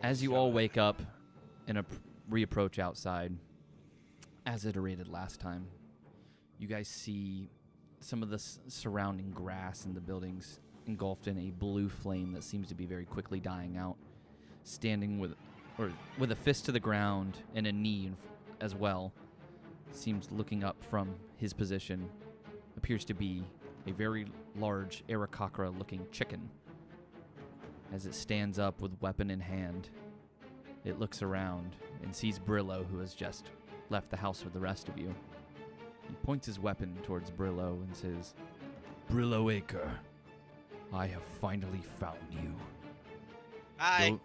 As you all wake up and reapproach outside, as iterated last time, you guys see some of the surrounding grass in the buildings engulfed in a blue flame that seems to be very quickly dying out. Standing with a fist to the ground and a knee as well, seems looking up from his position, appears to be a very large Aarakocra-looking chicken. As it stands up with weapon in hand, it looks around and sees Brillow, who has just left the house with the rest of you. He points his weapon towards Brillow and says, "Brillow Acre, I have finally found you. Hi.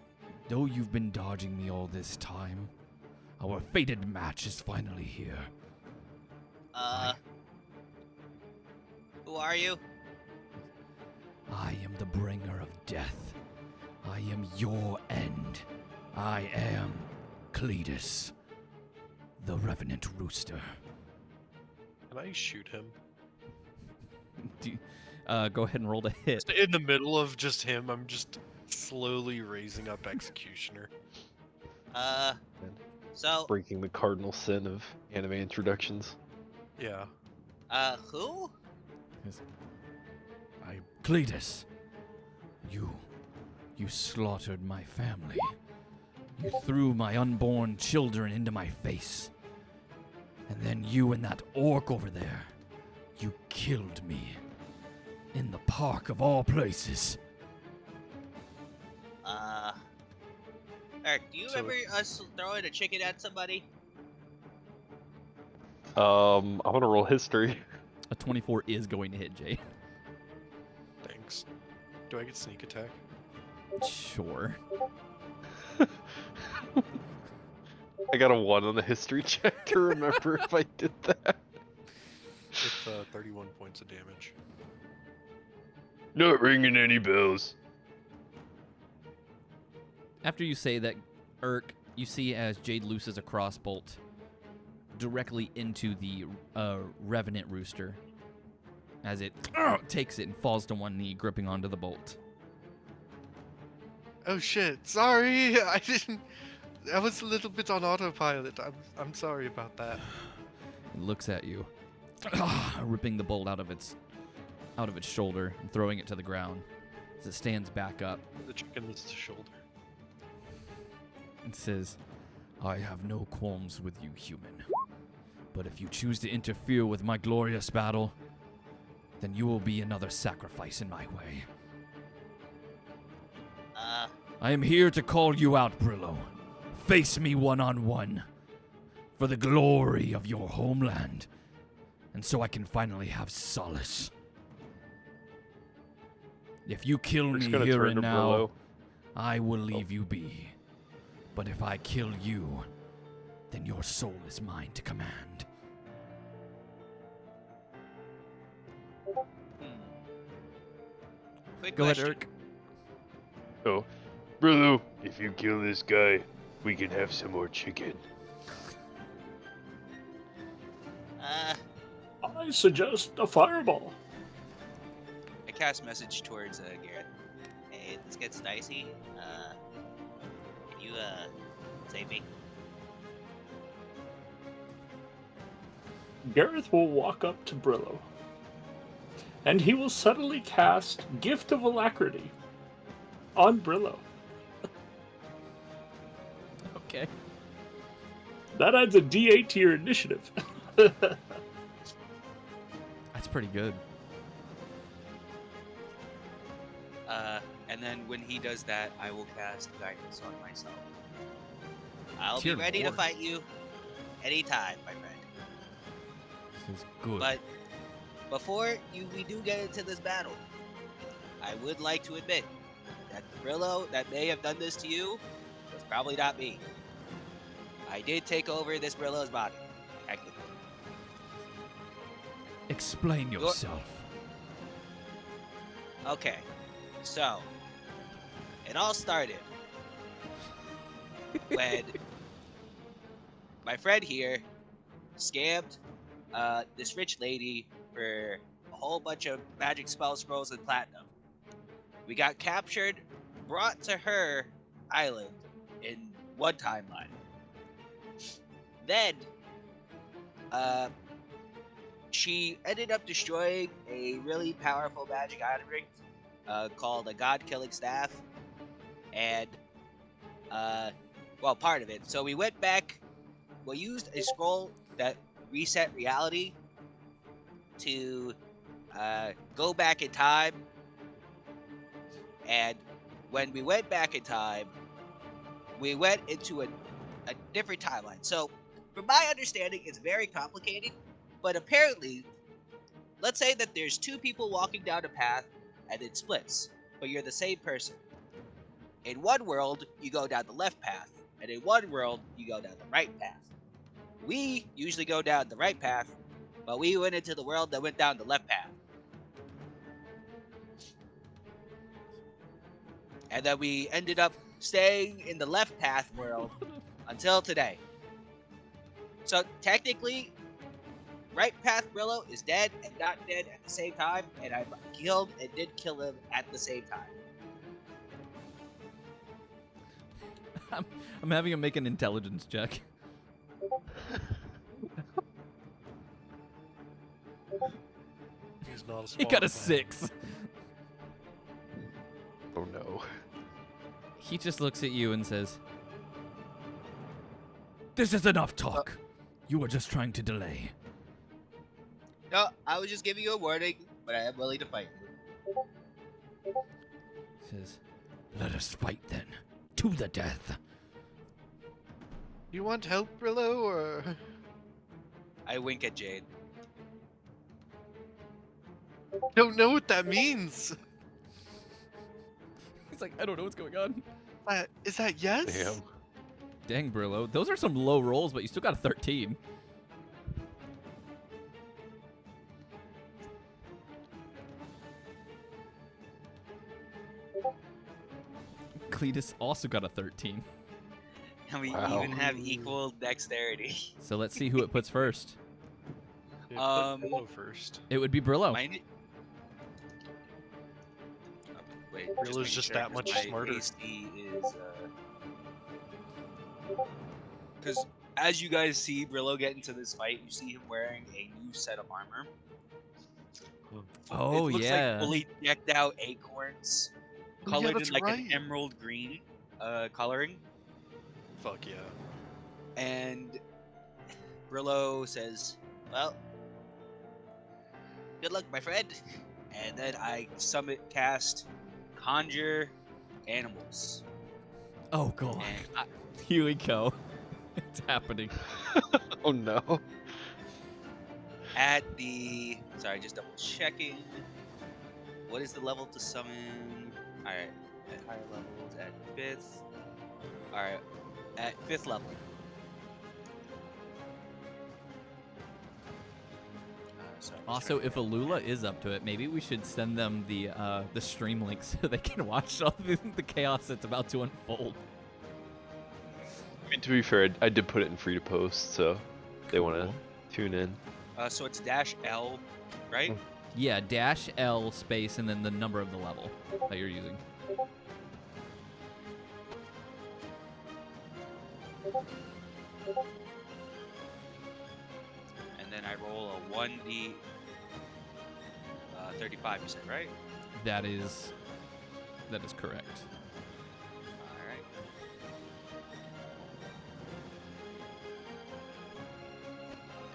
Though you've been dodging me all this time, our fated match is finally here." Who are you? I am the bringer of death. I am your end. I am Cletus, the Revenant Rooster. Can I shoot him? Go ahead and roll to hit. Just in the middle of just him, I'm just slowly raising up Executioner. So, Breaking the cardinal sin of anime introductions. Yeah. who? I, Cletus, you slaughtered my family. You threw my unborn children into my face. And then you and that orc over there, you killed me. In the park of all places. Eric, do you remember us throwing a chicken at somebody? I want to roll history. A 24 is going to hit Jay. Thanks. Do I get sneak attack? Sure. I got a 1 on the history check to remember if I did that. With 31 points of damage. Not ringing any bells. After you say that, Irk, you see as Jade looses a crossbolt directly into the Revenant Rooster as it takes it and falls to one knee, gripping onto the bolt. Oh shit! Sorry, I didn't. I was a little bit on autopilot. I'm sorry about that. It looks at you, ripping the bolt out of its shoulder and throwing it to the ground as it stands back up. The chicken is the shoulder. And says, "I have no qualms with you, human. But if you choose to interfere with my glorious battle, then you will be another sacrifice in my way. I am here to call you out, Brillow. Face me one-on-one for the glory of your homeland, and so I can finally have solace. If you kill me here and now, Brillow. I will leave you be. But if I kill you, then your soul is mine to command." Quick Go ahead, question. Irk. Oh, Brillow, if you kill this guy, we can have some more chicken. I suggest a fireball. I cast message towards Gareth. Hey, this gets dicey. Can you save me? Gareth will walk up to Brillow, and he will suddenly cast Gift of Alacrity on Brillow. Okay. That adds a D8 to your initiative. That's pretty good. And then when he does that, I will cast guidance on myself. I'll Dear be ready Lord. to fight you anytime, my friend. This is good. But before we do get into this battle, I would like to admit that the Brillow that may have done this to you was probably not me. I did take over this Brillow's body, technically. Explain yourself. Okay, so it all started when my friend here scammed this rich lady for a whole bunch of magic spell scrolls and platinum. We got captured, brought to her island in one timeline. Then, she ended up destroying a really powerful magic item ring called a God-Killing Staff, and part of it. So we went back. We used a scroll that reset reality to go back in time, and when we went back in time, we went into a different timeline. So, from my understanding, it's very complicated, but apparently, let's say that there's two people walking down a path, and it splits, but you're the same person. In one world, you go down the left path, and in one world, you go down the right path. We usually go down the right path, but we went into the world that went down the left path. And then we ended up staying in the left path world until today. So technically, right path Brillow is dead and not dead at the same time, and I killed and did kill him at the same time. I'm having him make an intelligence check. He's not a He smart got a man. 6. Oh no. He just looks at you and says, "This is enough talk. You were just trying to delay." No, I was just giving you a warning, but I am willing to fight you. Says, "Let us fight then, to the death." You want help, Brillow, or I wink at Jade. don't know what that means? He's like, "I don't know what's going on." Is that yes? Damn. Dang, Brillo. Those are some low rolls, but you still got a 13. Cletus also got a 13. And we Wow. even have equal dexterity. So let's see who it puts first. Yeah, put Brillow first. It would be Brillo. Mine. Wait, Brillow's making just sure, that 'cause much my smarter. AC is because as you guys see Brillo get into this fight, you see him wearing a new set of armor. Oh, it looks yeah. like fully decked out acorns, Oh, yeah, colored that's in like right. an emerald green coloring. Fuck yeah. And Brillo says, "Well, good luck, my friend." And then I cast Conjure Animals. Oh, God. And Here we go. It's happening. Oh no. sorry, just double checking. What is the level to summon? Alright, at higher levels, at 5th. Alright, at 5th level. Sorry, I'm Also, trying if to- Alula is up to it, maybe we should send them the stream link so they can watch all the chaos that's about to unfold. I mean, to be fair, I did put it in free to post, so they want to Cool. tune in. So it's -L, right? Yeah, -L space and then the number of the level that you're using. And then I roll a 1d 35, you said, right? That is correct. Alright.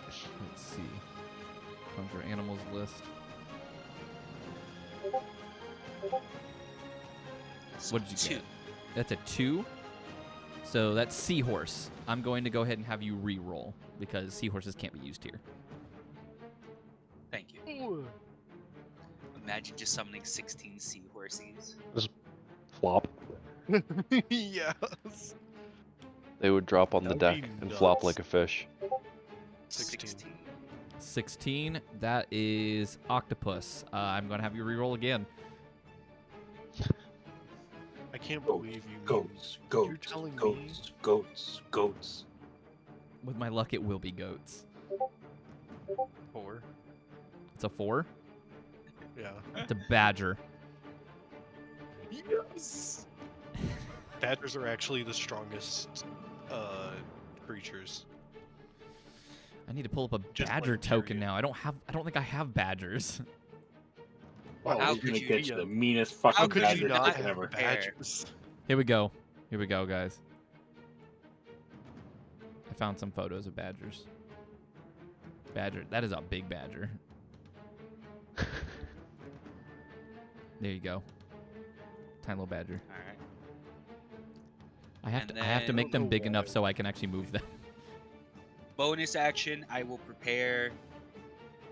Let's see. Conjure animals list. So What did you 2. get? That's a 2. So that's seahorse. I'm going to go ahead and have you re-roll because seahorses can't be used here. Thank you. Imagine just summoning 16 seahorses. Flop. Yes. They would drop on the That'd deck be and flop nuts. like a fish. 16. 16. That is octopus. I'm going to have you re-roll again. I can't believe you. Goats, You're goats, telling me? goats, goats, goats. With my luck, it will be goats. 4. It's a 4. Yeah. It's a badger. Yes. Badgers are actually the strongest creatures. I need to pull up a Just badger like token period. now. I don't think I have badgers. Wow, How we're gonna could you get be you a- the meanest How fucking could Could you badger you not token not have ever. badgers? Here we go. Here we go, guys. I found some photos of badgers. Badger. That is a big badger. There you go. Tiny little badger. All right. I have And to then- make them Don't know big enough why. so I can actually move them. Bonus action, I will prepare.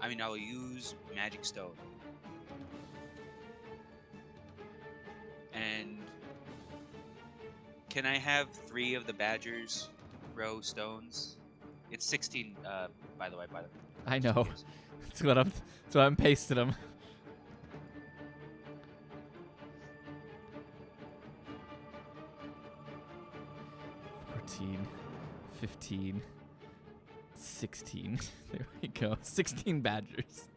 I will use Magic Stone. And can I have 3 of the Badgers throw stones? It's 16, by the way. I know. That's what I'm pasting them. $14, $15, $16. There we go. 16 badgers.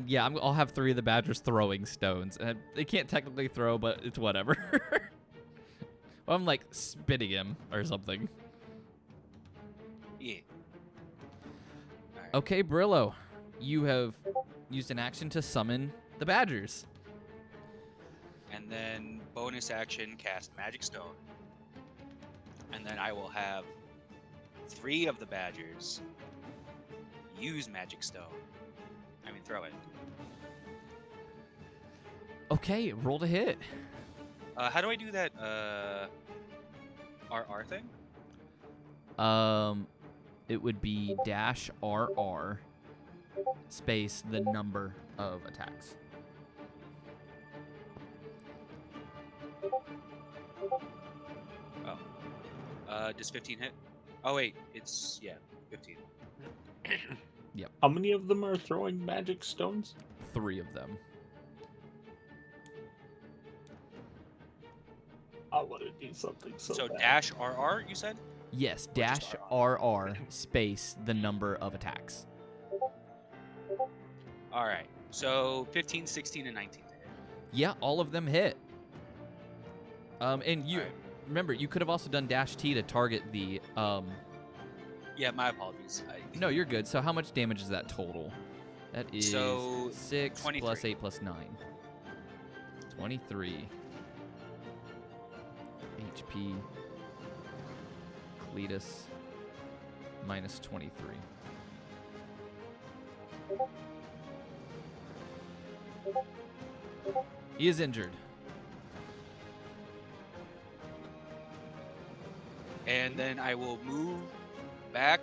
Yeah, I'll have 3 of the badgers throwing stones. They can't technically throw, but it's whatever. Well, I'm like spitting him or something. Yeah. Alright. Okay, Brillo, you have used an action to summon the badgers. And then bonus action, cast Magic Stone. And then I will have 3 of the Badgers use Magic Stone. Throw it. Okay, roll to hit. How do I do that? RR thing? It would be -RR space the number of attacks. Does 15 hit? Oh wait, it's 15. How many of them are throwing magic stones? 3 of them. I want to do something so bad. dash RR, you said? Yes, just -RR space the number of attacks. All right. So 15, 16, and 19 to hit. Yeah, all of them hit. And you Alright. remember you could have also done -T to target the Yeah, my apologies. No, you're good. So how much damage is that total? That is So, 6 plus 23. 8 plus 9. 23. HP. Cletus. Minus 23. He is injured. And then I will move back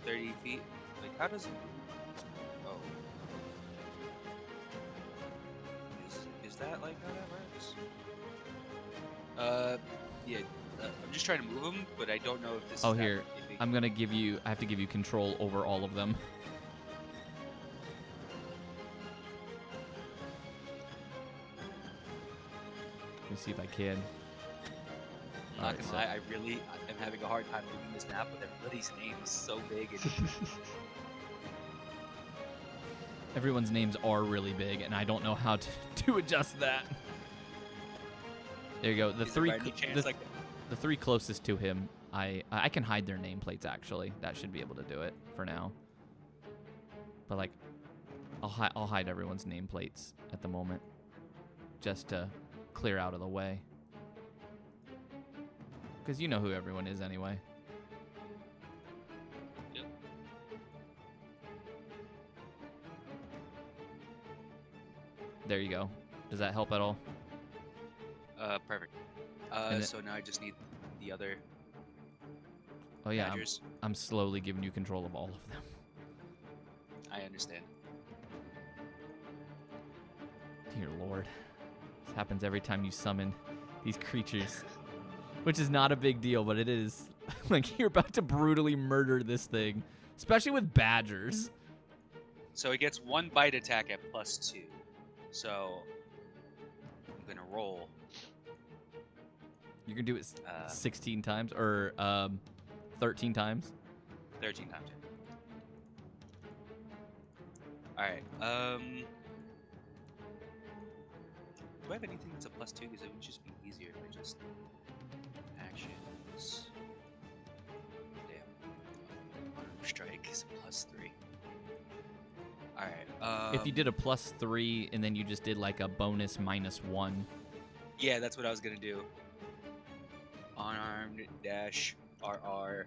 30 feet. Like, how does it move? Oh. Is that like how that works? Yeah. I'm just trying to move them, but I don't know if this Oh, is here. I'm gonna give you. I have to give you control over all of them. Let me see if I can. I'm not Alright, gonna so- lie, I really am having a hard time moving this map with everybody's names so big. And Everyone's names are really big, and I don't know how to adjust that. There you go. The is there three. by any chance, like, The 3 closest to him, I can hide their nameplates actually. That should be able to do it for now. But like, I'll hide everyone's nameplates at the moment, just to clear out of the way. Because you know who everyone is anyway. Yep. There you go. Does that help at all? perfect. And So now I just need the other Oh yeah, badgers. I'm slowly giving you control of all of them. I understand. Dear Lord. This happens every time you summon these creatures. Which is not a big deal, but it is. Like, you're about to brutally murder this thing. Especially with badgers. So it gets 1 bite attack at +2. So I'm gonna roll. You can do it 16 times, or 13 times. 13 times. All right. Do I have anything that's a +2? Because it would just be easier if I just actions. Damn. Unarmed strike is a +3. All right. If you did a +3 and then you just did like a bonus -1. Yeah, that's what I was gonna do. Unarmed dash RR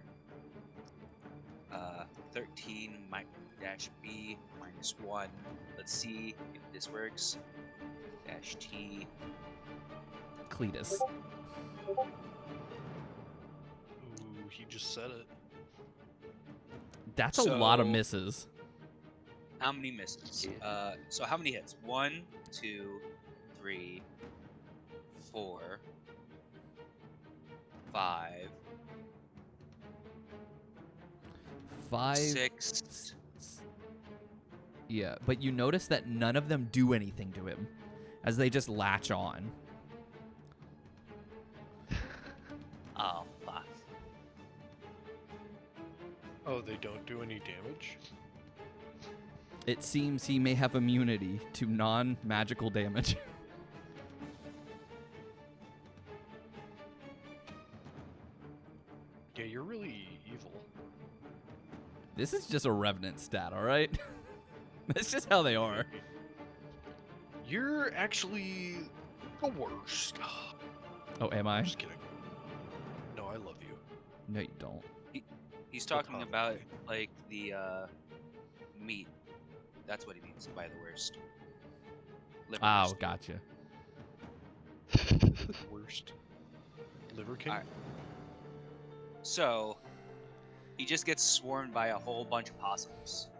13 dash B -1. Let's see if this works. Dash T. Cletus. Ooh, he just said it. That's a lot of So- misses. How many misses? So how many hits? 1, 2, 3, 4, 5, 5. 6. Yeah, but you notice that none of them do anything to him, as they just latch on. Oh, fuck. Oh, they don't do any damage? It seems he may have immunity to non-magical damage. Yeah, you're really evil. This is just a revenant stat, all right? That's just how they are. You're actually the worst. Oh, am I? I'm just kidding. No, I love you. No, you don't. He's talking Probably. about, like, the, meat. That's what he means by the worst. Liver Oh, worst. gotcha. The worst. Liver King? Alright. So, he just gets swarmed by a whole bunch of possums.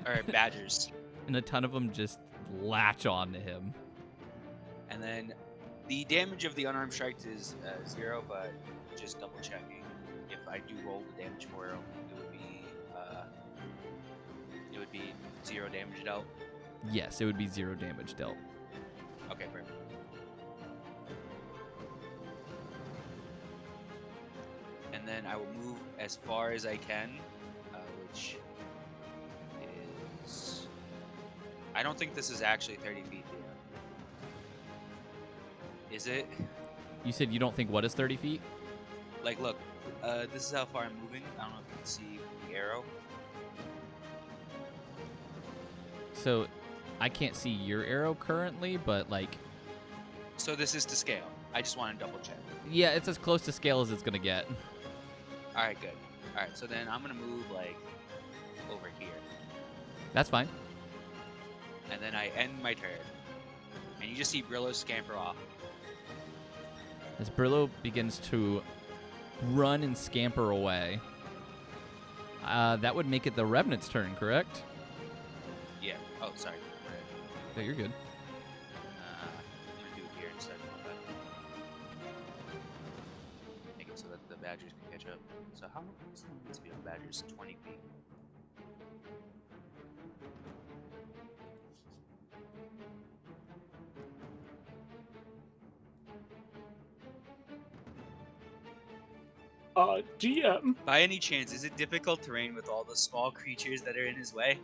Or badgers. And a ton of them just latch on to him. And then the damage of the unarmed strike is 0, but just double checking. If I do roll the damage for him, it would be 0 damage dealt. Yes, it would be 0 damage dealt. Okay, perfect. And then I will move as far as I can, which is... I don't think this is actually 30 feet, do you? Is it? You said you don't think what is 30 feet? Like, look, this is how far I'm moving. I don't know if you can see the arrow. So, I can't see your arrow currently, but like, So this is to scale. I just want to double check. yeah, it's as close to scale as it's gonna get. Alright, good. Alright, so then I'm going to move, like, over here. That's fine. And then I end my turn. And you just see Brillow scamper off. As Brillow begins to run and scamper away, that would make it the Revenant's turn, correct? Yeah. Oh, sorry. No, you're good. I'm gonna do it here instead of that. Make it so that the badgers can catch up. So how long is the speed of the badgers? 20 feet. GM, By any chance, is it difficult terrain with all the small creatures that are in his way?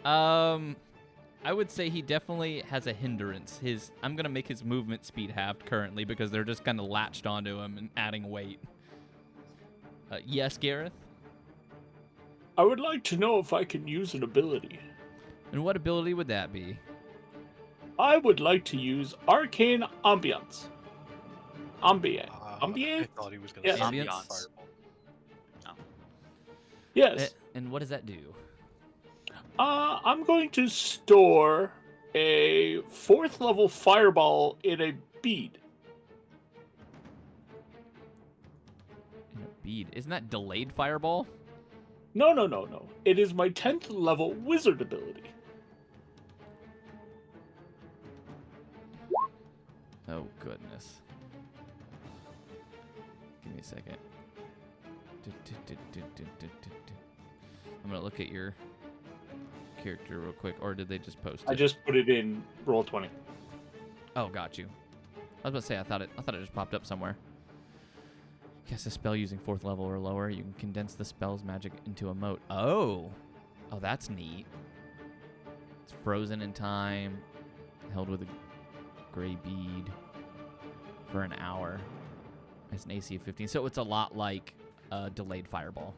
I would say he definitely has a hindrance. I'm gonna make his movement speed halved currently because they're just kind of latched onto him and adding weight. Yes, Gareth? I would like to know if I can use an ability. And what ability would that be? I would like to use Arcane Ambience. Ambient. I Ambient? thought he was going Yes. to say Ambience? fireball. Yes. And what does that do? I'm going to store a 4th level fireball in a bead. In a bead. Isn't that delayed fireball? No. It is my 10th level wizard ability. Oh, goodness. Give me a second. I'm going to look at your character real quick. Or did they just post it? I just put it in Roll20. Oh, got you. I was about to say, I thought it just popped up somewhere. Cast a spell using 4th level or lower. You can condense the spell's magic into a mote. Oh, that's neat. It's frozen in time. held with a gray bead for an hour. Has an AC of 15, so it's a lot like a delayed fireball.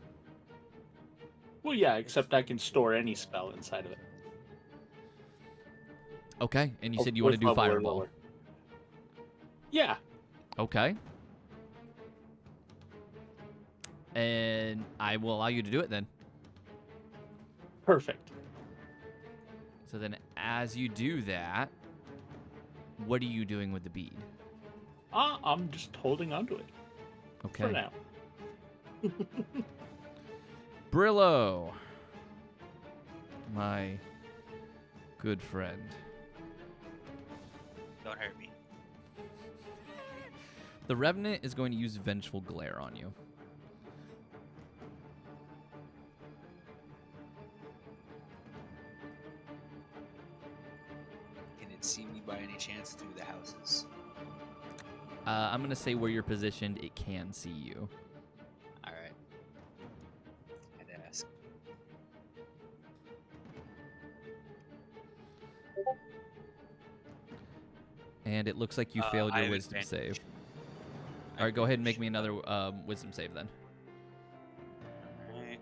Well, yeah, except I can store any spell inside of it. Okay, and you Oh, said you want to with do level or fireball. lower. Yeah. Okay. And I will allow you to do it then. Perfect. So then as you do that, what are you doing with the bead? I'm just holding onto it Okay. for now. Brillow. My good friend. Don't hurt me. The Revenant is going to use Vengeful Glare on you. Can it see me by any chance through the houses? I'm going to say where you're positioned, it can see you. All right. I'd ask. And it looks like you failed I your have wisdom advantage. save. All right, go ahead and make me another wisdom save then. All right.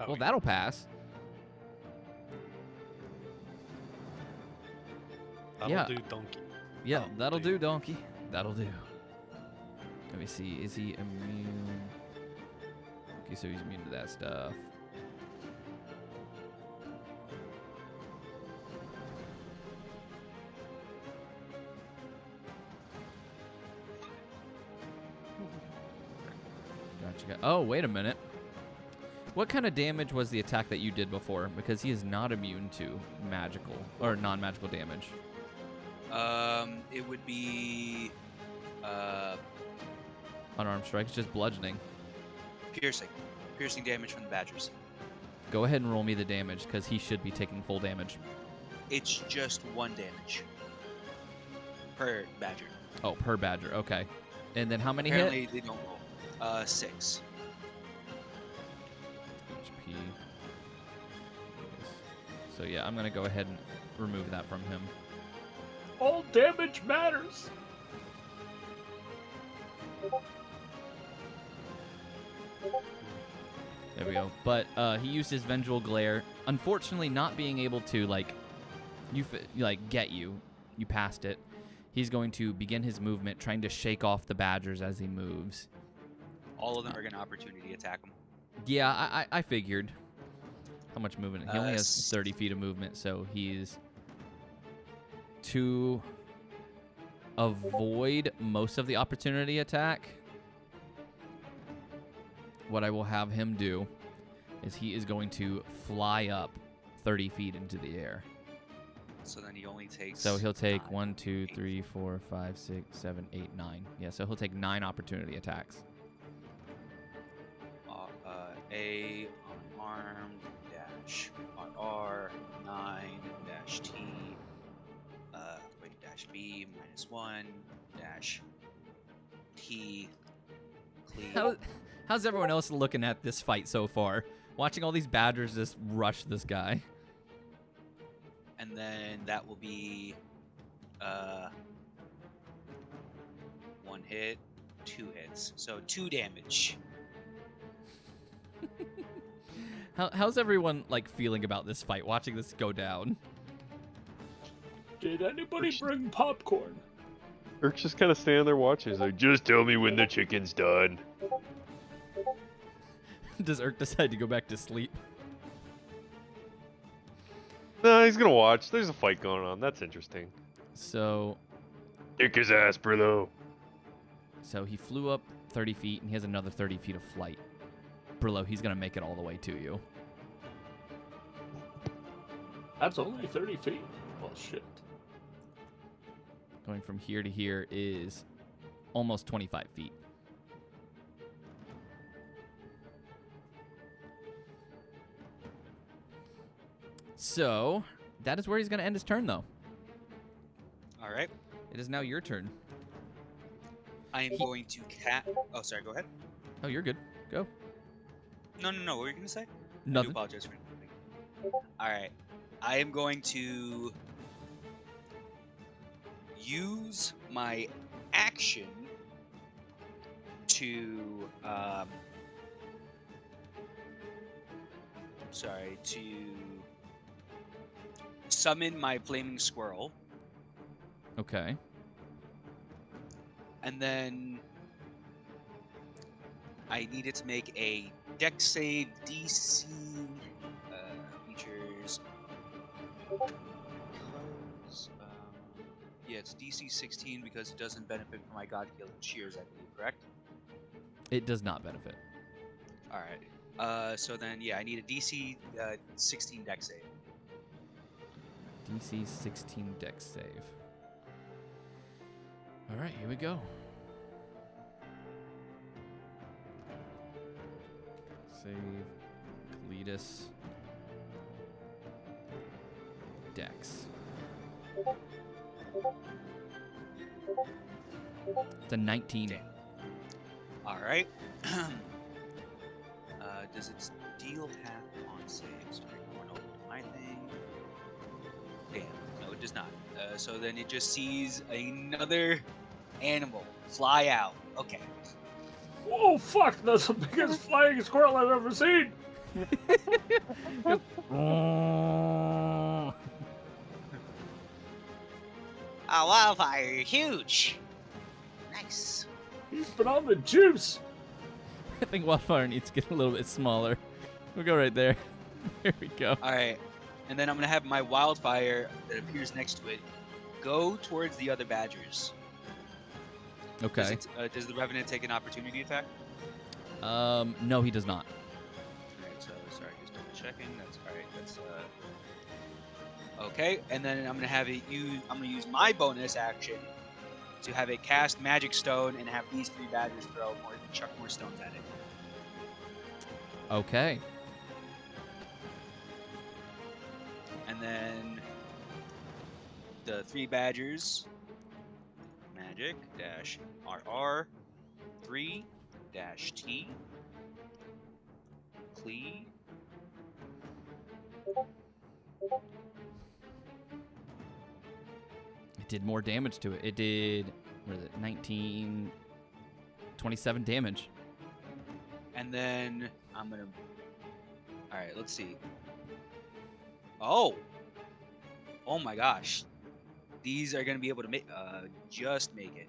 Well, that'll pass. That'll Yeah. do, donkey. Yeah, That'll that'll do. do, donkey. That'll do. Let me see. Is he immune? Okay, so he's immune to that stuff. Gotcha. Oh, wait a minute. What kind of damage was the attack that you did before? Because he is not immune to magical or non-magical damage. It would be Unarmed strikes, just bludgeoning. piercing damage from the badgers. Go ahead and roll me the damage, because he should be taking full damage. It's just 1 damage per badger. Oh, per badger. Okay. And then how many Apparently hit? they don't roll. 6. HP. So yeah, I'm gonna go ahead and remove that from him. All damage matters. There we go. But he used his Vengeful Glare. Unfortunately, not being able to get you. You passed it. He's going to begin his movement, trying to shake off the badgers as he moves. All of them are going to opportunity attack him. Yeah, I figured. How much movement? He only has S- 30 feet of movement, so he's to avoid most of the opportunity attack. What I will have him do is he is going to fly up 30 feet into the air. So then he only takes. So he'll take 9. 1, 2, 3, 4, 5, 6, 7, 8, 9. Yeah, so he'll take 9 opportunity attacks. A unarmed dash on R 9 dash T dash B -1 dash T cleave. How's everyone else looking at this fight so far? Watching all these badgers just rush this guy. And then that will be 1 hit, 2 hits. So 2 damage. How's everyone feeling about this fight? Watching this go down. Did anybody bring popcorn? Irk's just kind of standing there watching. He's like, just tell me when the chicken's done. Does Irk decide to go back to sleep? Nah, he's gonna watch. There's a fight going on. That's interesting. So Kick his ass, Brillow. he flew up 30 feet, and he has another 30 feet of flight. Brillow, he's going to make it all the way to you. That's only 30 feet. Well, shit. Going from here to here is almost 25 feet. So, that is where he's going to end his turn, though. All right. It is now your turn. I am going to cat. Oh, sorry. Go ahead. Oh, you're good. Go. No. What were you gonna say? do Nothing. apologize for interrupting. All right, I am going to use my action to to summon my flaming squirrel, Okay. and then I needed to make a dex save DC features. Because, yeah, it's DC 16 because it doesn't benefit from my God Healing Shears, I believe, correct? It does not benefit. Alright. So then, yeah, I need a DC 16 dex save. DC 16 dex save. All right, here we go. Save Cletus dex. It's a 19. Damn. Alright. Does it deal half on saves? No, my thing. Damn. No, it does not. So then it just sees another animal fly out. Okay. Whoa, fuck! That's the biggest flying squirrel I've ever seen! A wildfire, huge. Nice. He's been on the juice! I think Wildfire needs to get a little bit smaller. We'll go right there. There we go. All right, and then I'm gonna have my wildfire that appears next to it go towards the other badgers. Okay. Does the revenant take an opportunity attack? No, he does not. All right, so sorry, just double checking. That's all right. That's okay. And then I'm gonna have it use. I'm gonna use my bonus action to have it cast Magic Stone and have these 3 badgers chuck more stones at it. Okay. And then the 3 badgers, magic dash RR 3 dash T Clee. It did more damage to it. It did, what is it, 19, 27 damage. And then I'm gonna. All right, let's see. Oh my gosh, these are gonna be able to just make it.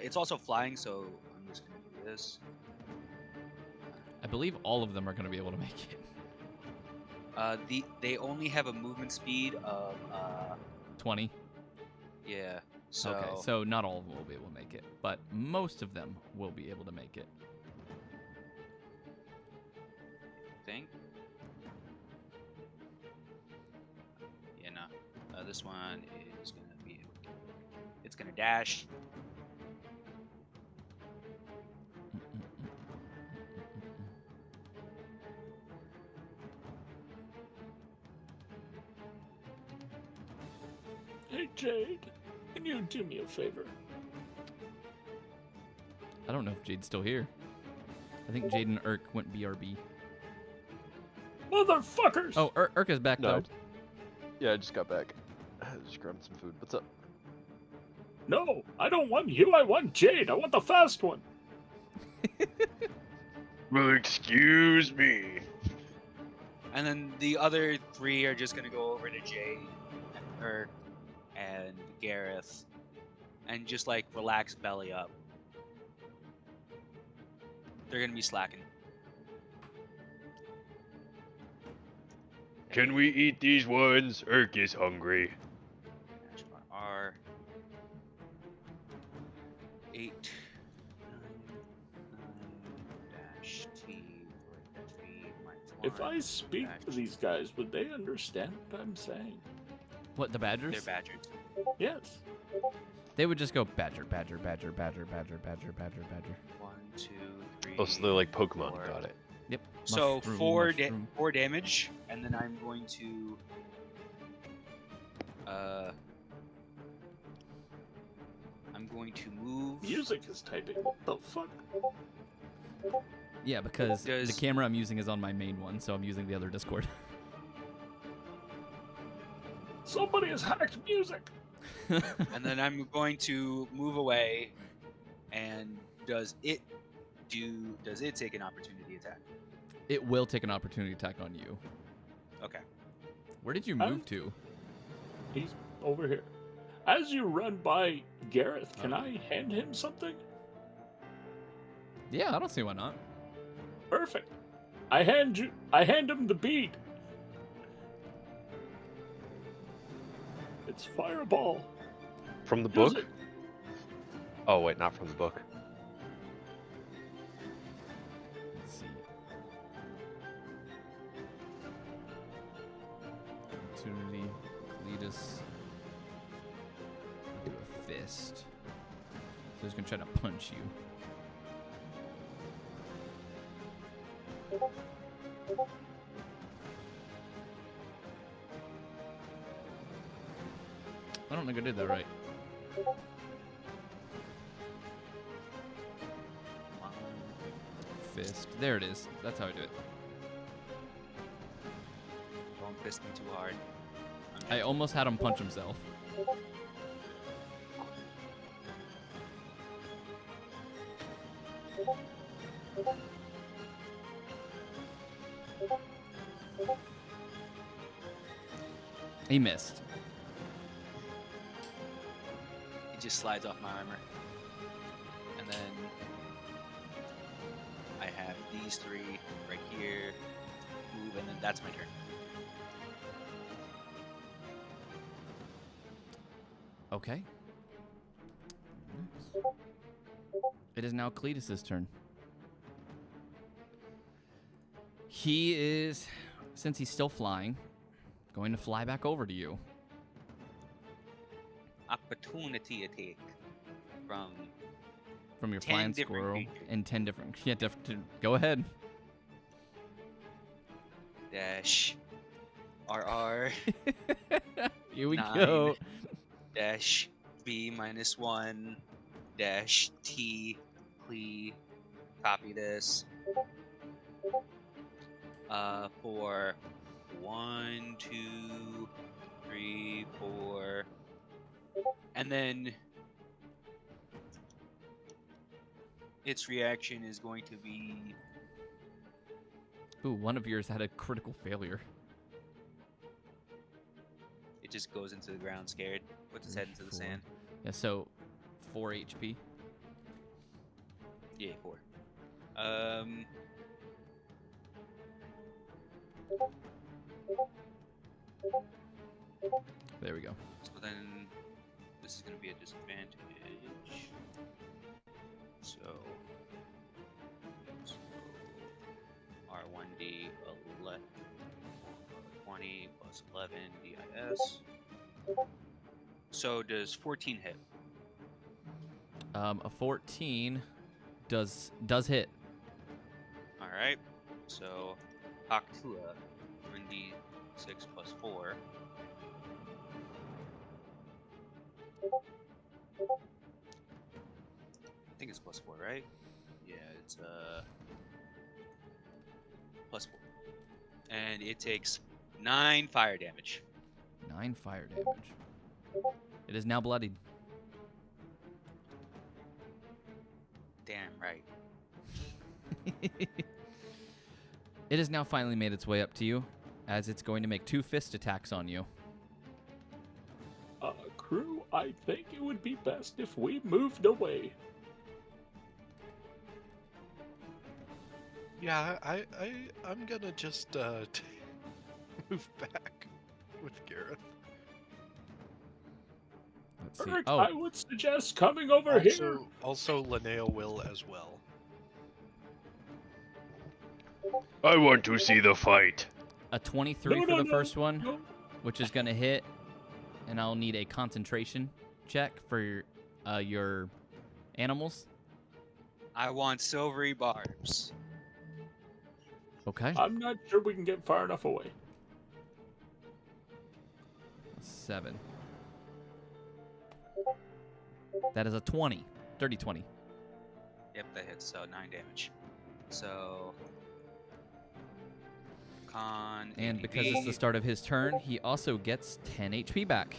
It's also flying, so I'm just gonna do this. I believe all of them are going to be able to make it. They only have a movement speed of 20. yeah. So Okay, so not all of them will be able to make it, but most of them will be able to make it. think. Yeah, no. This one is gonna be. It's gonna dash. Hey, Jade, can you do me a favor? I don't know if Jade's still here. I think Jade and Irk went BRB. Motherfuckers! Oh, Irk is back, though. Yeah, I just got back. Just grabbing some food. What's up? No, I don't want you, I want Jade. I want the fast one. Well, excuse me. And then the other 3 are just gonna go over to Jade and Irk and Gareth and just like relax belly up. They're gonna be slacking. Can we eat these ones? Irk is hungry. R 8 dash T If I speak to these guys, would they understand what I'm saying? What, the Badgers? They're badgers. Yes. They would just go badger, badger, badger, badger, badger, badger, badger, badger. 1, 2, 3. Oh, so they're like Pokemon. 4. Got it. Yep. So Mushroom, 4 damage, and then I'm going to move. Music is typing. What the fuck? Yeah, because the Does- camera I'm using is on my main one, so I'm using the other Discord. Somebody has hacked music. And then I'm going to move away. And does it take an opportunity attack? It will take an opportunity attack on you. Okay. Where did you I'm- move to? He's over here. As you run by Gareth, can I hand him something? Yeah, I don't see why not. Perfect. I hand him the bead. It's Fireball. From the Use book? it. Oh wait, not from the book. Let's see. Opportunity, Cletus. Do a fist. So he's gonna try to punch you. I don't think I did that right. Fist. There it is. That's how I do it. Don't fist me too hard. I almost had him punch himself. He missed. It just slides off my armor. And then I have these three right here. Move, and then that's my turn. Okay. It is now Cletus's turn. He is, since he's still flying, going to fly back over to you. Opportunity attack from Your 10 flying different squirrel creatures. and 10 different. Yeah, different. Go ahead. dash RR Here we 9 go. dash B -1 dash T cle. Copy this. For 1, 2, 3, 4, and then its reaction is going to be Ooh, one of yours had a critical failure. it just goes into the ground scared, puts its head into the sand. Yeah, so 4 HP. Yeah, 4. There we go. So then this is going to be a disadvantage. So R1D 11, 20 plus 11 DIS. So does 14 hit? A 14 does hit. All right. So Octua 1D6 plus 4. I think it's plus 4, right? Yeah, it's plus 4. And it takes 9 fire damage. 9 fire damage. It is now bloodied. Damn right. It has now finally made its way up to you, as it's going to make 2 fist attacks on you. Crew, I think it would be best if we moved away. Yeah, I'm gonna just move back with Gareth. Let's see. Eric, Oh, I would suggest coming over here. Also, Linnea will as well. I want to see the fight. a 23 for the first one, No. which is going to hit, and I'll need a concentration check for your animals. I want silvery barbs. Okay. I'm not sure we can get far enough away. 7. That is a 20. Dirty 20. Yep, that hits, so 9 damage. So con. And because it's the start of his turn, he also gets 10 HP back.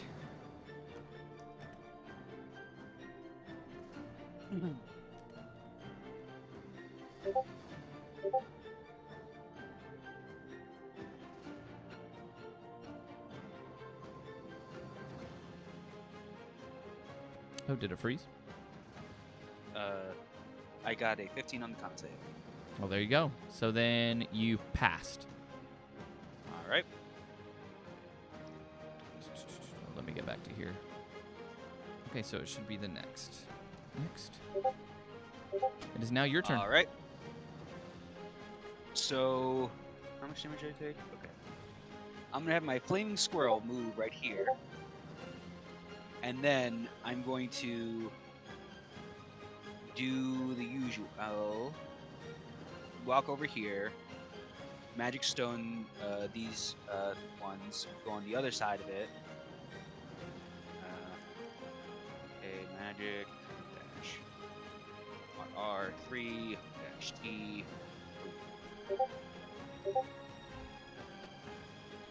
Oh, did it freeze? I got a 15 on the con save. Well, there you go. So then you passed. All right. Let me get back to here. Okay, so it should be the next. It is now your turn. All right. So, how much damage did I take? Okay. I'm gonna have my flaming squirrel move right here, and then I'm going to do the usual. I'll walk over here. Magic stone. These ones go on the other side of it. Okay, magic dash R3 dash T.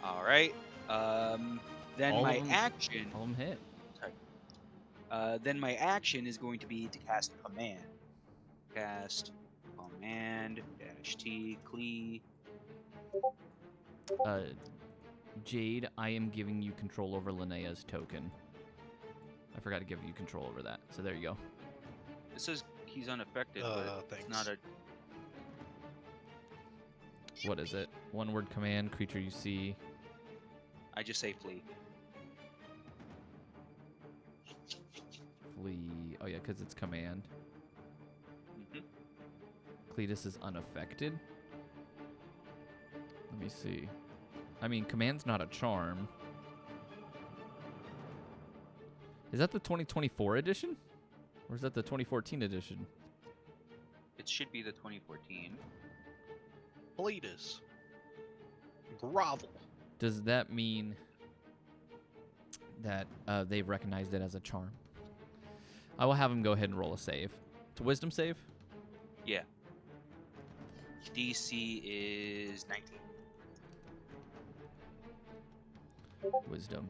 All right. Then All my of 'em- action. All of them hit. Then my action is going to be to cast command. Cast command dash T Clee. Jade, I am giving you control over Linnea's token. I forgot to give you control over that. So there you go. This says he's unaffected, but it's Thanks. not a. What is it? One word command, creature you see. I just say flee. Flee. Oh, yeah, because it's command. Mhm. Cletus is unaffected. Let me see. I mean, command's not a charm. Is that the 2024 edition? Or is that the 2014 edition? It should be the 2014. Cletus. Grovel. Does that mean that they've recognized it as a charm? I will have him go ahead and roll a save. It's a wisdom save? Yeah. DC is 19. Wisdom.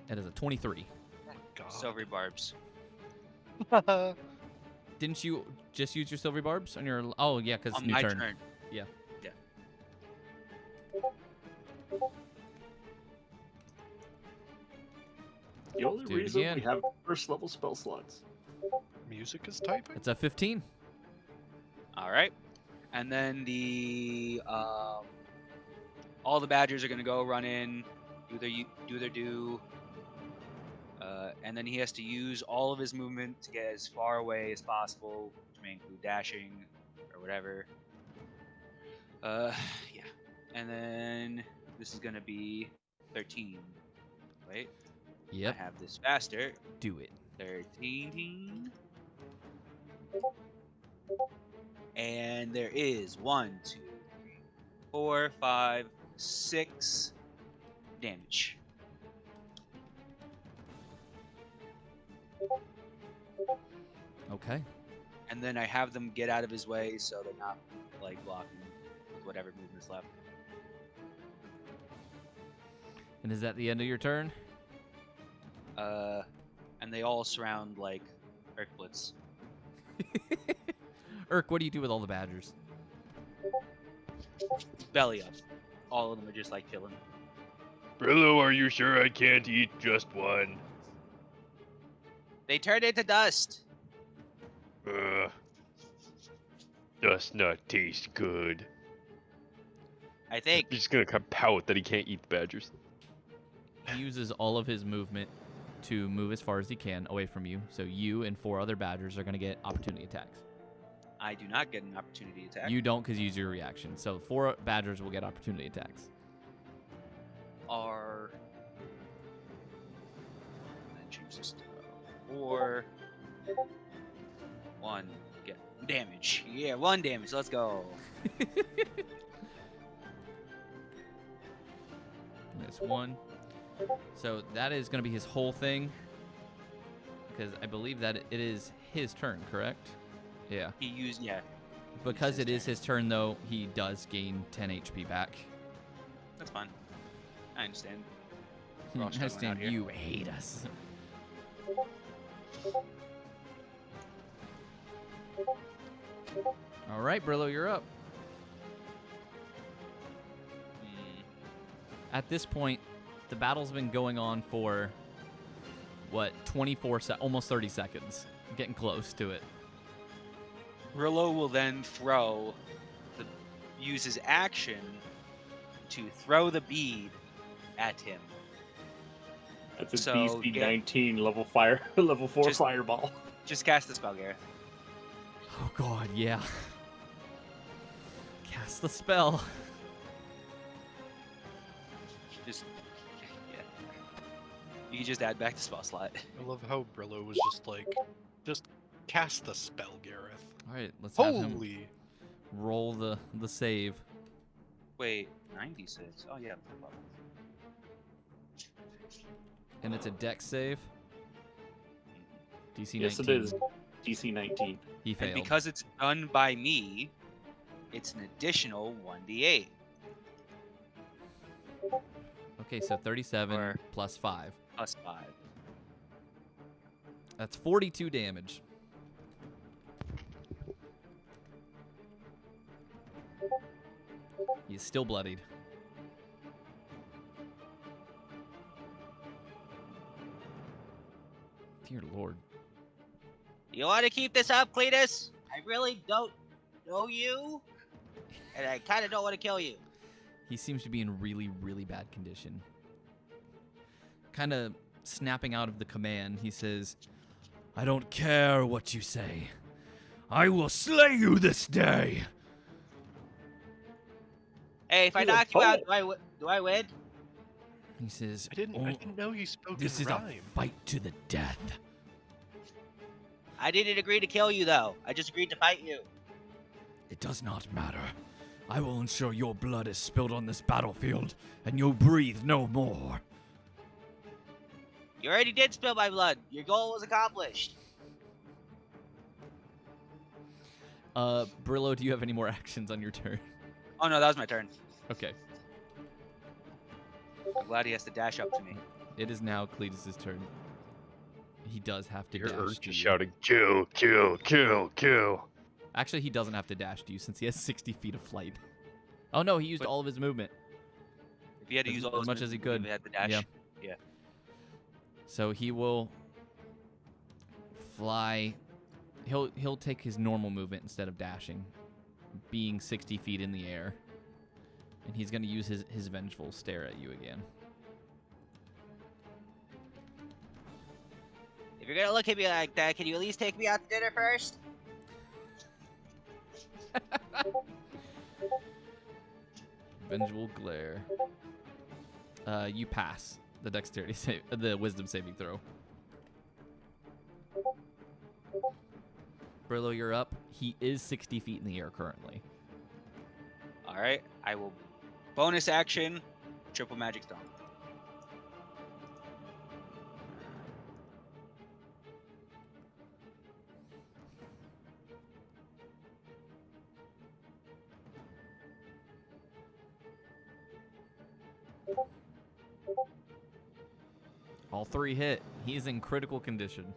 That is a 23. Oh my god. Silvery barbs. Didn't you just use your silvery barbs on your... Oh, yeah, because On new my turn. turn. Yeah. Yeah. The only Do it reason again. we have first level spell slots. Music is typing? It's a 15. All right. And then all the badgers are gonna go run in, do their do. And then he has to use all of his movement to get as far away as possible, which may include dashing or whatever. Yeah. And then this is gonna be 13. Wait. Yep. I have this faster. Do it. 13. And there is 1, 2, 3, 4, 5, 6 damage. Okay. And then I have them get out of his way so they're not like blocking with whatever movement's left. And is that the end of your turn? And they all surround like Irkbluz. Irk, what do you do with all the badgers? Belly up. All of them are just like chilling. Brillow, are you sure I can't eat just one? They turned into dust. Does not taste good. I think. He's just gonna come pout that he can't eat the badgers. He uses all of his movement to move as far as he can away from you. So you and 4 other badgers are going to get opportunity attacks. I do not get an opportunity attack. You don't because you use your reaction. So 4 badgers will get opportunity attacks. Are. And then change this to 4. 1. Get damage. Yeah, 1 damage. Let's go. That's 1. So that is going to be his whole thing. Because I believe that it is his turn, correct? Yeah. He used, yeah. Because it is his turn, though, he does gain 10 HP back. That's fine. I understand. I We're all struggling out understand here. you hate us. All right, Brillo, you're up. Hmm. At this point, the battle's been going on for, what, 24 almost 30 seconds. Getting close to it. Brillo will then use his action to throw the bead at him. That's a So, DC get- 19 level 4 Just- fireball. Just cast the spell, Gareth. Oh, God, yeah. Cast the spell. Just, yeah. You can just add back the spell slot. I love how Brillo was just like, just cast the spell, Gareth. All right, let's have him Holy! roll the save. Wait, 96. Oh yeah. And it's a dex save. DC 19. Yes, it is. DC 19. He And failed. because it's done by me, it's an additional 1d8. Okay, so 37 Or- plus 5. Plus 5. That's 42 damage. He's still bloodied. Dear Lord. You want to keep this up, Cletus? I really don't know you, and I kind of don't want to kill you. He seems to be in really, really bad condition. Kind of snapping out of the command, he says, I don't care what you say. I will slay you this day. Hey, if I Ooh, knock you out, oh. do I win? He says, I didn't "Oh, know you spoke this in is a rhyme. fight to the death. I didn't agree to kill you, though. I just agreed to fight you. It does not matter. I will ensure your blood is spilled on this battlefield, and you'll breathe no more. You already did spill my blood. Your goal was accomplished. Brillo, do you have any more actions on your turn? Oh no, that was my turn. Okay. I'm glad he has to dash up to me. It is now Cletus's turn. He does have to You're dash to just you. shouting, kill, kill, kill, kill. Actually, he doesn't have to dash to you since he has 60 feet of flight. Oh no, he used But- all of his movement. If he had to As- use all as his much as he movement, could. he had to dash. Yeah. So he will fly. He'll take his normal movement instead of dashing, being 60 feet in the air. And he's going to use his vengeful stare at you again. If you're gonna look at me like that, can you at least take me out to dinner first? Vengeful glare. You pass the dexterity save, the wisdom saving throw. Brillo, you're up. He is 60 feet in the air currently. All right, I will bonus action, triple magic stone. All three hit. He is in critical condition.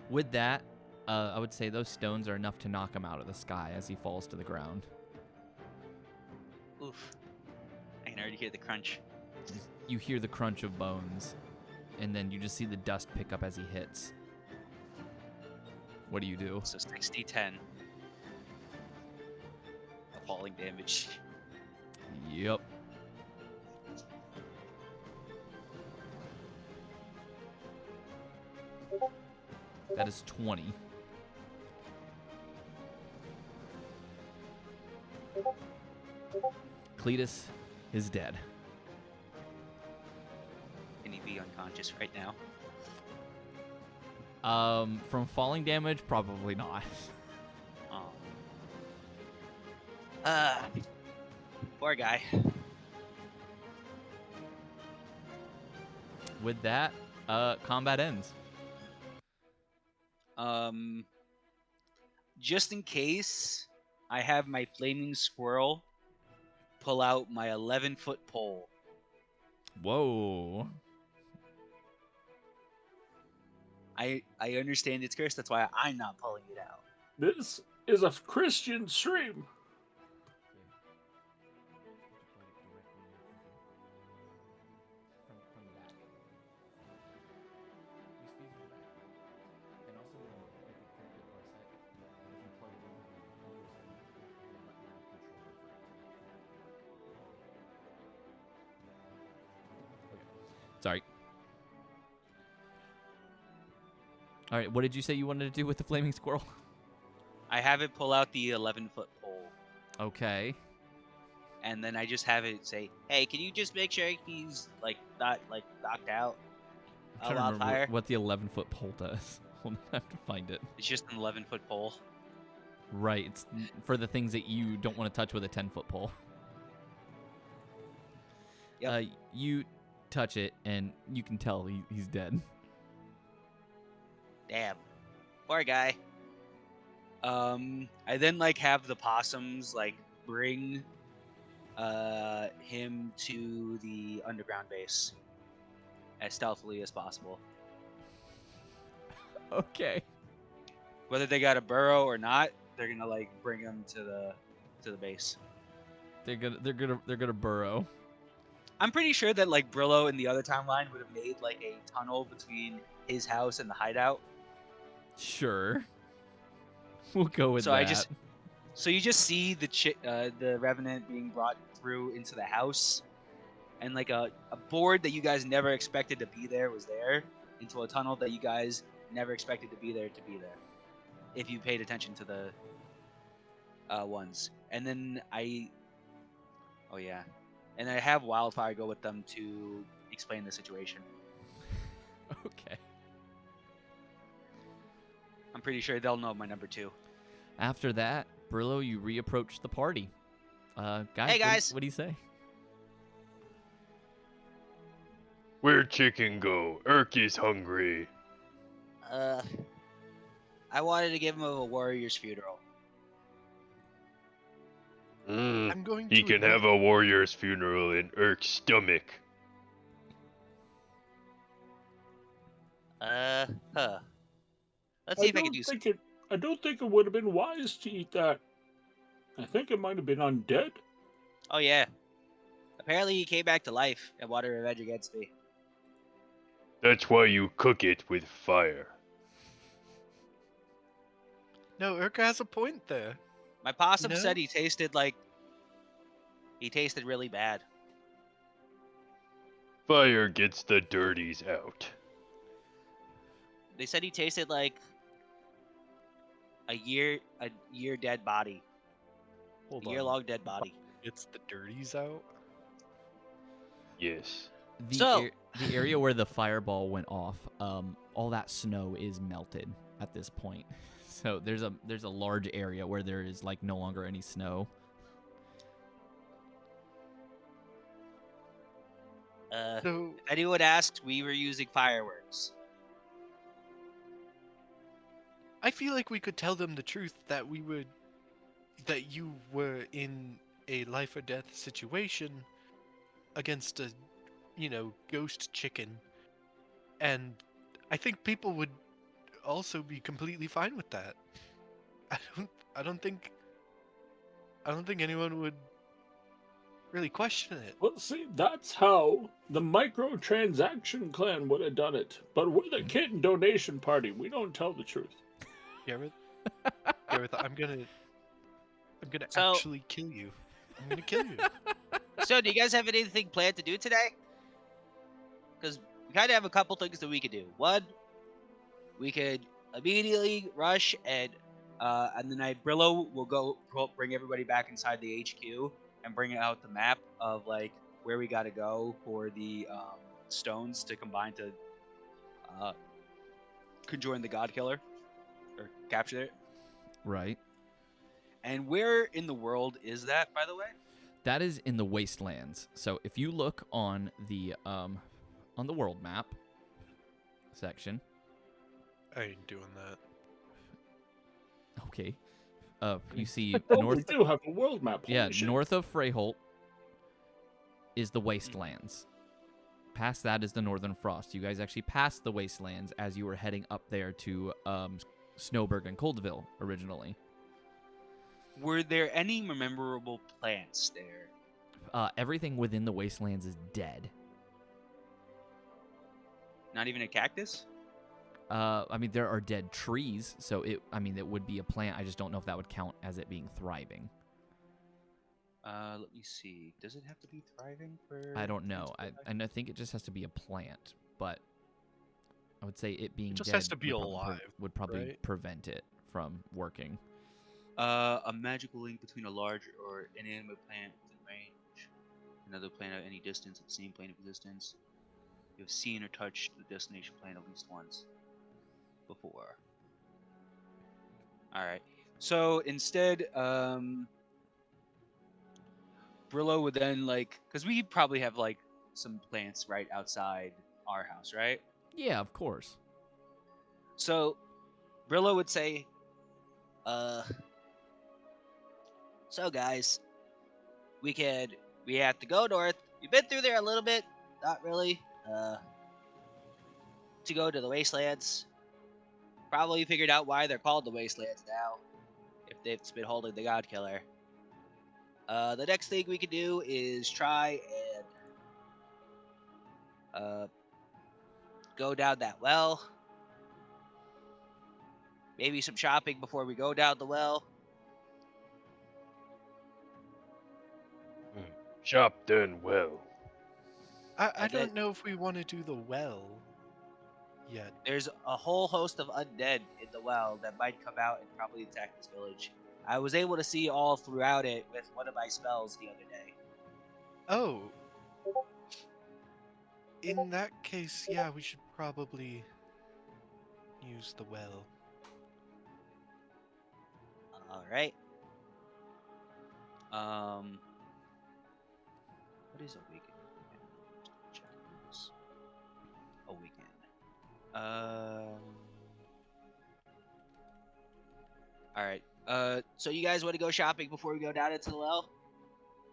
With that, I would say those stones are enough to knock him out of the sky as he falls to the ground. Oof. I can already hear the crunch. You hear the crunch of bones, and then you just see the dust pick up as he hits. What do you do? So 60-10. Falling damage. Yep. That is 20. Cletus is dead. Can he be unconscious right now? From falling damage, probably not. Oh. Poor guy. With that, combat ends. just in case, I have my flaming squirrel pull out my 11-foot pole. Whoa. I understand it's cursed. That's why I'm not pulling it out. This is a Christian stream. Sorry. All right, what did you say you wanted to do with the flaming squirrel? I have it pull out the 11-foot pole, Okay. and then I just have it say, "Hey, can you just make sure he's not knocked out? I'm trying to remember Wildfire." what the 11-foot pole does. Hold on, I have to find it. It's just an 11-foot pole. Right, it's for the things that you don't want to touch with a 10-foot pole. Yep. You touch it, and you can tell he's dead. Damn, poor guy. I then have the possums bring him to the underground base as stealthily as possible. Okay. Whether they got a burrow or not, they're gonna bring him to the base. They're gonna burrow. I'm pretty sure that Brillow in the other timeline would have made a tunnel between his house and the hideout. Sure. We'll go with So that. So you just see the revenant being brought through into the house, and a board that you guys never expected to be there was there, into a tunnel that you guys never expected to be there, if you paid attention to the ones. And then I have Wildfire go with them to explain the situation. Okay. I'm pretty sure they'll know my number 2. After that, Brillow, you reapproach the party. Guys, Hey, guys. What do you say? Where'd chicken go? Irk is hungry. I wanted to give him a warrior's funeral. I'm going to. He can have a warrior's funeral in Irk's stomach. Let's see if I can do something. I don't think it would have been wise to eat that. I think it might have been undead. Oh yeah. Apparently he came back to life and wanted revenge against me. That's why you cook it with fire. No, Urka has a point there. My possum No? said he tasted really bad. Fire gets the dirties out. They said he tasted like a year dead body. Hold A on. year-long dead body. It's the dirties out. Yes. The area where the fireball went off, all that snow is melted at this point. So there's a large area where there is no longer any snow. So If anyone asks, we were using fireworks. I feel like we could tell them the truth that you were in a life or death situation against a, ghost chicken, and I think people would also be completely fine with that. I don't think anyone would really question it. Well, see, that's how the microtransaction clan would have done it. But we're the kitten donation party. We don't tell the truth. Gareth, I'm gonna So- actually kill you. I'm gonna kill you. So, do you guys have anything planned to do today? Because we kind of have a couple things that we could do. One, we could immediately rush and then Brillow will bring everybody back inside the HQ and bring out the map of where we got to go for the stones to combine to conjoin the God Killer or capture it. Right. And where in the world is that, by the way? That is in the wastelands. So if you look on the world map section. I ain't doing that. Okay. You see Oh, we north. do have a world map. Yeah, Holy shit. north of Freyholt is the wastelands. Past that is the Northern Frost. You guys actually passed the wastelands as you were heading up there to Snowberg and Coldville originally. Were there any memorable plants there? Everything within the wastelands is dead. Not even a cactus? I mean, there are dead trees, so it would be a plant. I just don't know if that would count as it being thriving. Let me see. Does it have to be thriving for? I don't know. I think it just has to be a plant, but I would say it being It just dead has to be would probably alive, would probably right? prevent it from working. A magical link between a large or inanimate plant within range, another plant at any distance at the same plane of existence. You have seen or touched the destination plant at least once before. All right. So instead, Brillow would then because we probably have some plants right outside our house, right? Yeah, of course. So Brillow would say, so guys, we have to go north. We've been through there a little bit, not really. To go to the wastelands. Probably figured out why they're called the wastelands now. If it's been holding the God Killer. The next thing we can do is try and go down that well. Maybe some shopping before we go down the well. Shop done well. I And don't then- know if we want to do the well yet. There's a whole host of undead in the well that might come out and probably attack this village. I was able to see all throughout it with one of my spells the other day. Oh. In that case, yeah, we should probably use the well. Alright. What is a weekend? Check this. A weekend. Alright. So you guys want to go shopping before we go down into the well?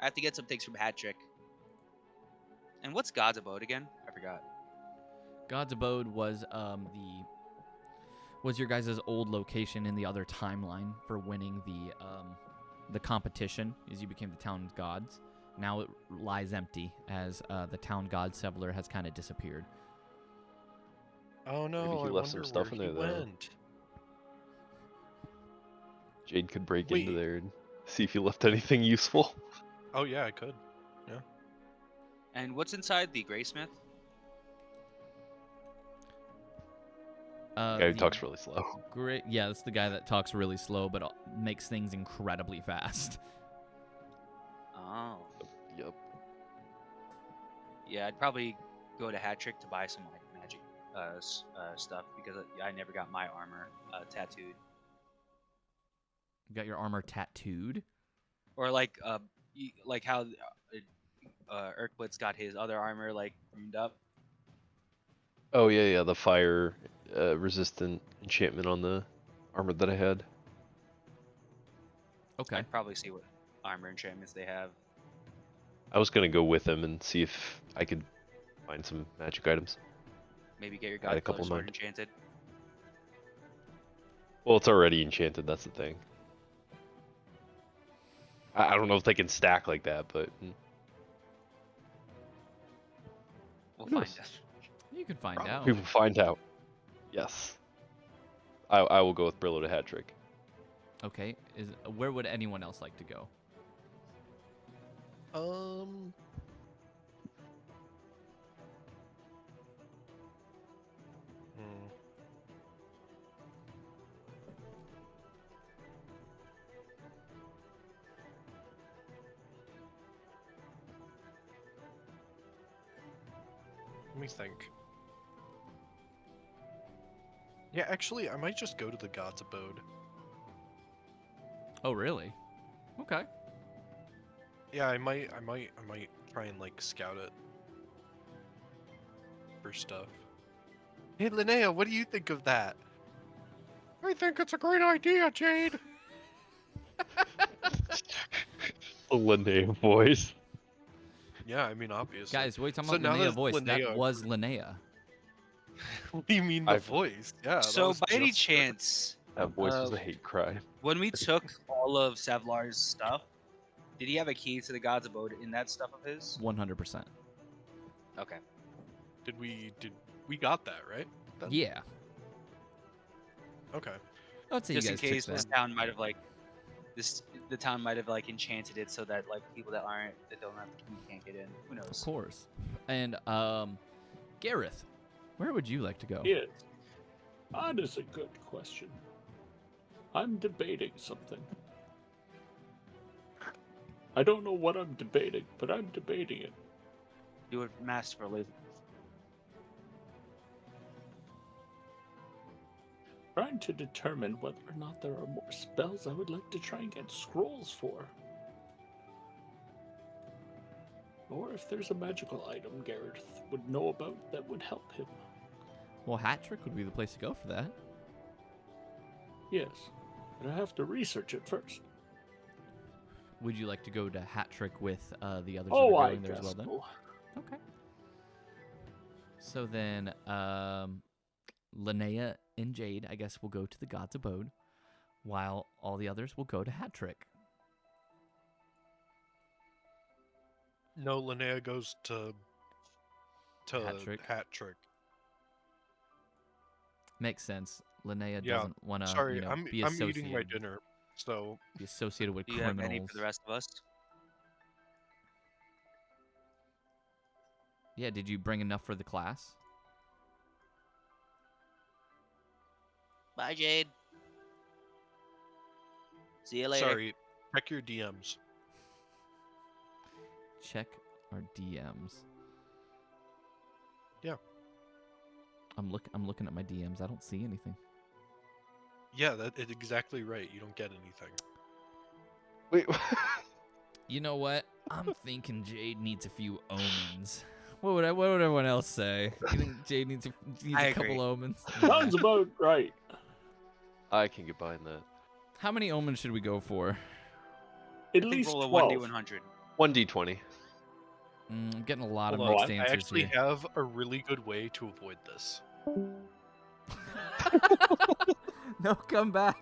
I have to get some things from Hattrick. And what's God's Abode again? I forgot. God's Abode was your guys' old location in the other timeline for winning the competition as you became the town gods. Now it lies empty as the town god Seveler has kind of disappeared. Oh no, Maybe he I left some wonder stuff where in he there, though. went. Jade could break Wait. into there and see if he left anything useful. Oh yeah, I could. And what's inside the Graysmith? Guy who talks really slow. Great. Yeah, that's the guy that talks really slow but makes things incredibly fast. Oh. Yep. Yeah, I'd probably go to Hattrick to buy some magic stuff because I never got my armor tattooed. You got your armor tattooed? Or like how Irkbluz got his other armor ruined up. Oh yeah, the fire resistant enchantment on the armor that I had. Okay. I'd probably see what armor enchantments they have. I was gonna go with him and see if I could find some magic items. Maybe get your I had a God couple Killer in sword mind. enchanted. Well, it's already enchanted. That's the thing. I don't know if they can stack like that, but We'll Who find knows? out. You can find Probably. out. we will find out. Yes. I will go with Brillow to hat trick. Okay. Where would anyone else like to go? Hmm. Let me think. Yeah, actually, I might just go to the God's Abode. Oh, really? Okay. Yeah, I might try and scout it for stuff. Hey, Linnea, what do you think of that? I think it's a great idea, Jade. The Linnea voice. Yeah, I mean, obviously. Guys, wait, talking So about now Linnea that voice. That Linnea was Linnea. What do you mean the I've- voice? Yeah. that So, was by any just her. chance, That voice was a hate crime. when we took all of Savlar's stuff, did he have a key to the God's Abode in that stuff of his? 100%. Okay. Did we got that right? Then? Yeah. Okay. I'd say you Just in guys took case that. this town might have like the town might have like enchanted it so that like people that don't have the key can't get in. Who knows? Of course. And Gareth, where would you like to go? Yes. That is a good question. I'm debating something. I don't know what I'm debating, but I'm debating it. Do it masterfully. Trying to determine whether or not there are more spells I would like to try and get scrolls for. Or if there's a magical item Gareth would know about that would help him. Well, Hat Trick would be the place to go for that. Yes, but I have to research it first. Would you like to go to Hat Trick with the others Oh, that are I going there as guess well then? so. Okay. So then, Linnea and Jade, I guess, will go to the God's Abode, while all the others will go to Hat Trick. No, Linnea goes to Hat Trick. Hat Trick. Makes sense. Linnea Yeah, doesn't want to, Sorry, be I'm associated. eating my dinner, so Be associated with Do you have criminals. any for the rest of us? Yeah, did you bring enough for the class? Bye, Jade. See you later. sorry. Check your DMs. Check our DMs. Yeah. I'm looking at my DMs. I don't see anything. Yeah, that is exactly right. You don't get anything. Wait. You know what? I'm thinking Jade needs a few omens. What would everyone else say? You think Jade needs I a couple agree. omens? Sounds about right. I can get behind that. How many omens should we go for? At I think least roll a 12. 1d100. 1d20. I'm getting a lot of Hold on, mixed I answers actually here. have a really good way to avoid this. No, come back.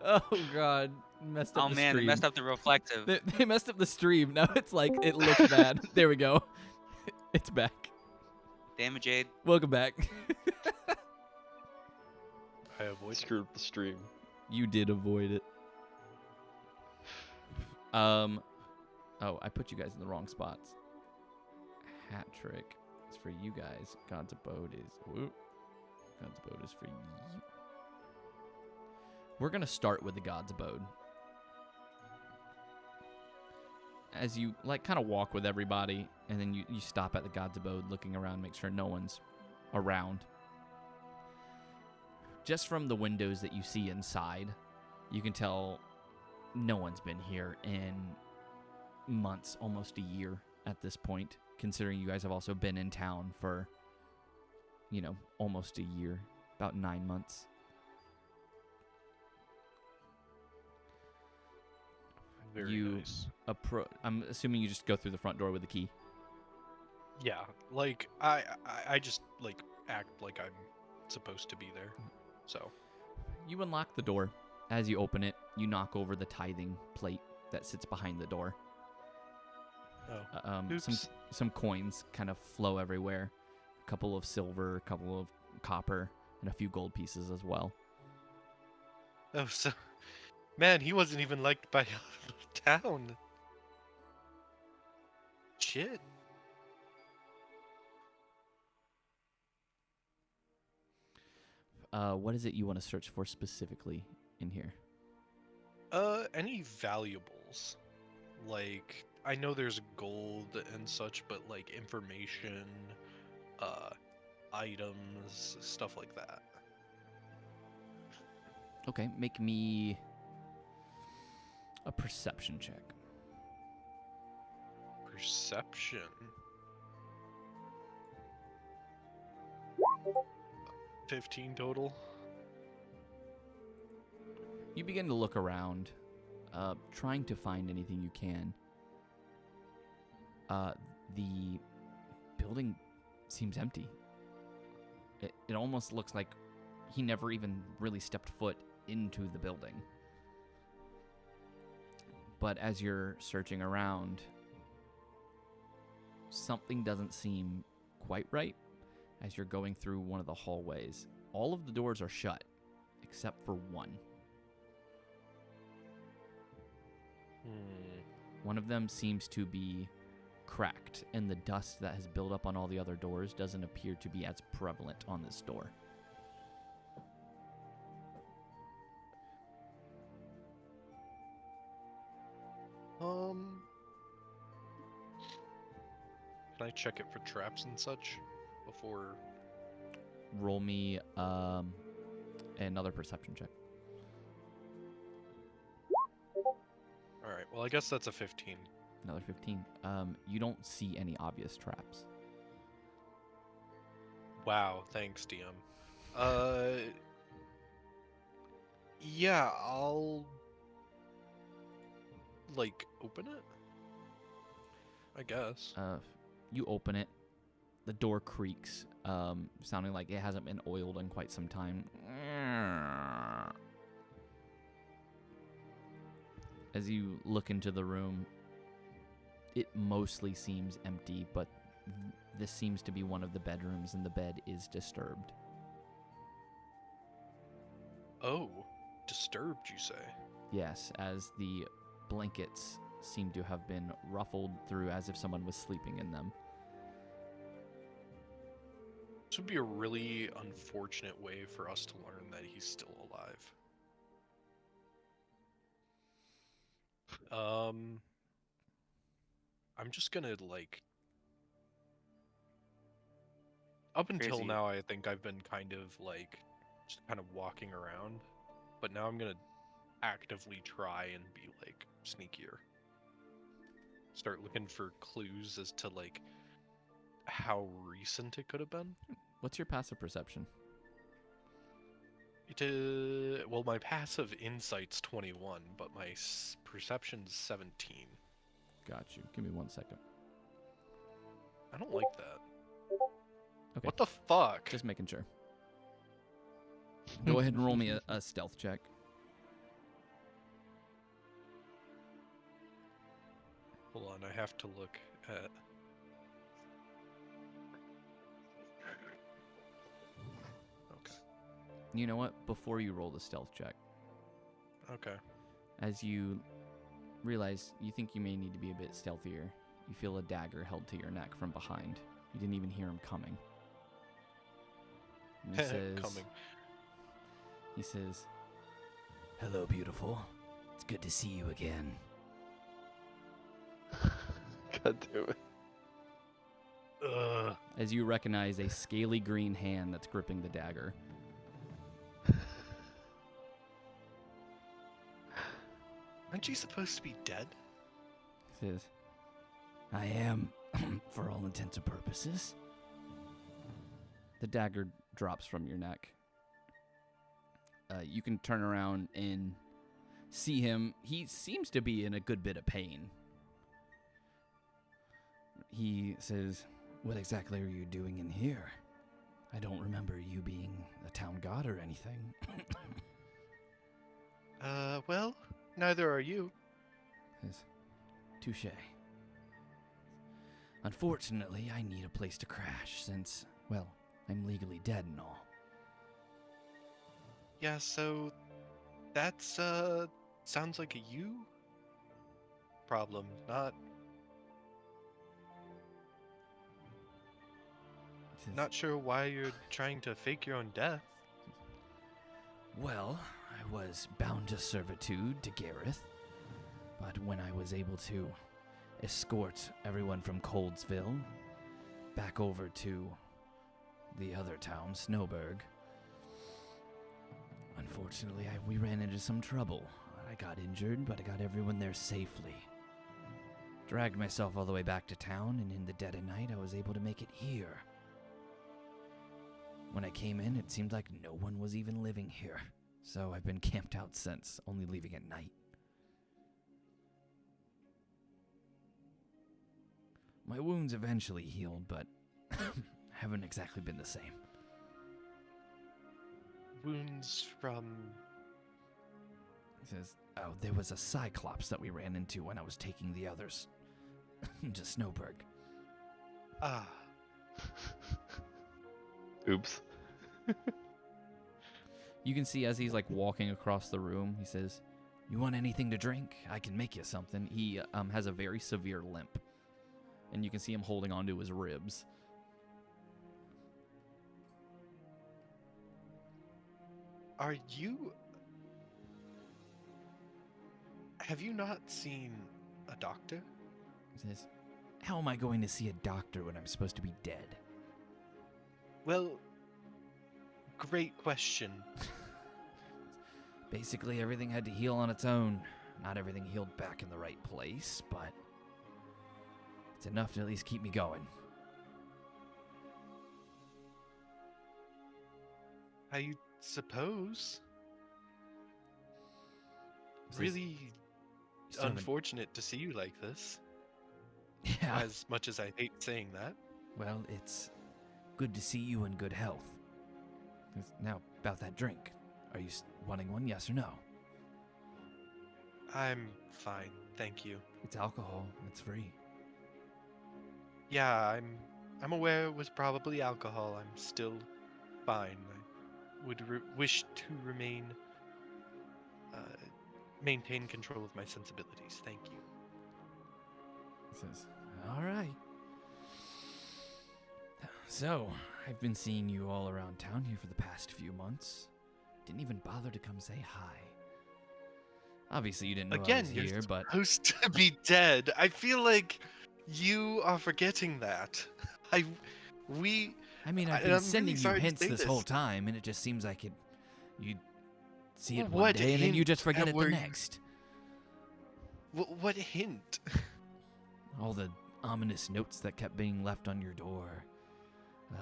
Oh god, messed up Oh the man, stream. it messed up the reflective. They messed up the stream. Now it's like it looks bad. There we go. It's back. Damn it, Jade. Welcome back. I avoid it. Screwed up the stream. You did avoid it. Oh, I put you guys in the wrong spots. Hat Trick is for you guys. God's Abode is God's Abode is for you. We're gonna start with the God's Abode. As you kind of walk with everybody, and then you stop at the God's Abode, looking around, make sure no one's around. Just from the windows that you see inside, you can tell no one's been here in months, almost a year at this point, considering you guys have also been in town for, almost a year, about 9 months. Very You nice. I'm assuming you just go through the front door with the key. Yeah, like I just like act like I'm supposed to be there. So You unlock the door. As you open it, you knock over the tithing plate that sits behind the door. oops. Some coins kind of flow everywhere. A couple of silver, a couple of copper, and a few gold pieces as well. Oh, so man, he wasn't even liked by town. Shit. What is it you want to search for specifically in here? Any valuables? Like, I know there's gold and such, but like information, items, stuff like that. Okay, make me a perception check. Perception. $15 total. You begin to look around, trying to find anything you can. The building seems empty. It almost looks like he never even really stepped foot into the building. But as you're searching around, something doesn't seem quite right as you're going through one of the hallways. All of the doors are shut, except for one. One of them seems to be cracked, and the dust that has built up on all the other doors doesn't appear to be as prevalent on this door. Can I check it for traps and such before? Roll me another perception check. All right. Well, I guess that's a 15. Another 15. You don't see any obvious traps. Wow. Thanks, DM. Yeah, I'll open it. I guess. You open it. The door creaks, sounding like it hasn't been oiled in quite some time. As you look into the room, it mostly seems empty, but this seems to be one of the bedrooms, and the bed is disturbed. Oh, disturbed, you say? Yes, as the blankets seem to have been ruffled through as if someone was sleeping in them. This would be a really unfortunate way for us to learn that he's still alive. I'm just gonna up until Crazy. now I think I've been just kind of walking around, but now I'm gonna actively try and be sneakier. Start looking for clues as to how recent it could have been. What's your passive perception? Well, my passive insight's 21, but my perception's 17. Got you. Give me 1 second. I don't like that. Okay. What the fuck? Just making sure. Go ahead and roll me a stealth check. Hold on, I have to look at... Okay. You know what? Before you roll the stealth check, Okay. as you realize you think you may need to be a bit stealthier, you feel a dagger held to your neck from behind. You didn't even hear him coming. And he says, "Hello, beautiful. It's good to see you again." God damn it. Ugh. As you recognize a scaly green hand that's gripping the dagger. Aren't you supposed to be dead? He says, "I am, for all intents and purposes." The dagger drops from your neck. You can turn around and see him. He seems to be in a good bit of pain. He says, "What exactly are you doing in here? I don't remember you being a town god or anything." Well, neither are you. Says, "Touche. Unfortunately, I need a place to crash since, well, I'm legally dead and all." Yeah, so that's, sounds like a you problem, not He says, not sure why you're trying to fake your own death. "Well, I was bound to servitude to Gareth, but when I was able to escort everyone from Coldsville back over to the other town, Snowburg, unfortunately, we ran into some trouble. I got injured, but I got everyone there safely. Dragged myself all the way back to town, and in the dead of night, I was able to make it here. When I came in, it seemed like no one was even living here, so I've been camped out since, only leaving at night." My wounds eventually healed, but haven't exactly been the same. Wounds from... He says, oh, there was a cyclops that we ran into when I was taking the others to Snowberg. Ah, Oops. You can see as he's like walking across the room, he says, you want anything to drink? I can make you something. He has a very severe limp. And you can see him holding onto his ribs. are you... Have you not seen a doctor? He says, how am I going to see a doctor when I'm supposed to be dead? Well, great question. Basically, everything had to heal on its own. Not everything healed back in the right place, but it's enough to at least keep me going. I suppose. He says, Really "You still haven't-" unfortunate to see you like this. Yeah. As much as I hate saying that. Well, it's good to see you in good health. Now, about that drink. Are you wanting one, yes or no? I'm fine, thank you. It's alcohol. It's free. Yeah, I'm aware it was probably alcohol. I'm still fine. I would wish to maintain control of my sensibilities. Thank you. He says, all right. So, I've been seeing you all around town here for the past few months. Didn't even bother to come say hi. Obviously, you didn't know I Again, was you're here, but supposed to be dead. I feel like you are forgetting that. I mean, I've been I'm sending really you sorry to hints say this this. whole time, and it just seems like you'd see it Well, one what day, and then you hint just forget it were the you- next. What hint? All the ominous notes that kept being left on your door.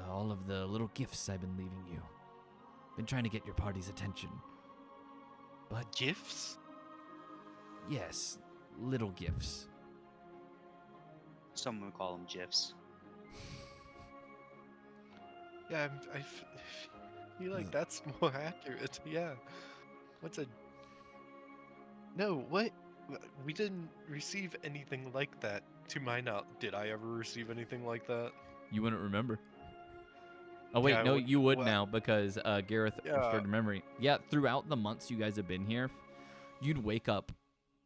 All of the little gifts I've been leaving you. Been trying to get your party's attention. But Gifts? yes, little gifts. Some would call them GIFs. Yeah, I feel like that's more accurate. Yeah. What's a... No, what? We didn't receive anything like that, to my knowledge. Did I ever receive anything like that? You wouldn't remember. Oh wait, Yeah, no, what- you would what- now because Gareth Yeah. restored memory. Yeah, throughout the months you guys have been here, you'd wake up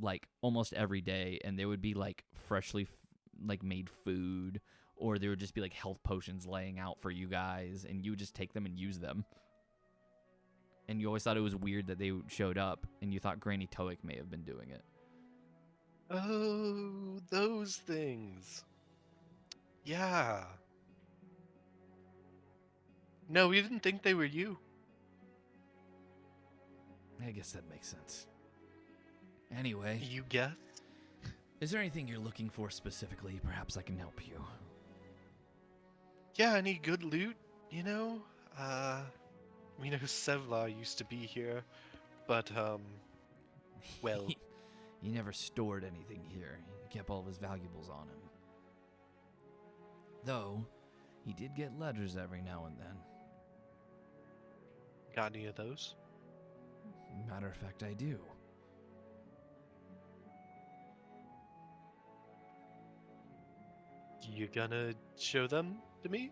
like almost every day, and there would be like freshly made food, or there would just be like health potions laying out for you guys, and you would just take them and use them. And you always thought it was weird that they showed up, and you thought Granny Toic may have been doing it. Oh, those things. Yeah. No, we didn't think they were you. I guess that makes sense. Anyway, You guess? is there anything you're looking for specifically? Perhaps I can help you. Yeah, any good loot, you know? We know Sevla used to be here, but, well, He never stored anything here. He kept all of his valuables on him. Though, he did get letters every now and then. got any of those? Matter of fact, I do. You gonna show them to me?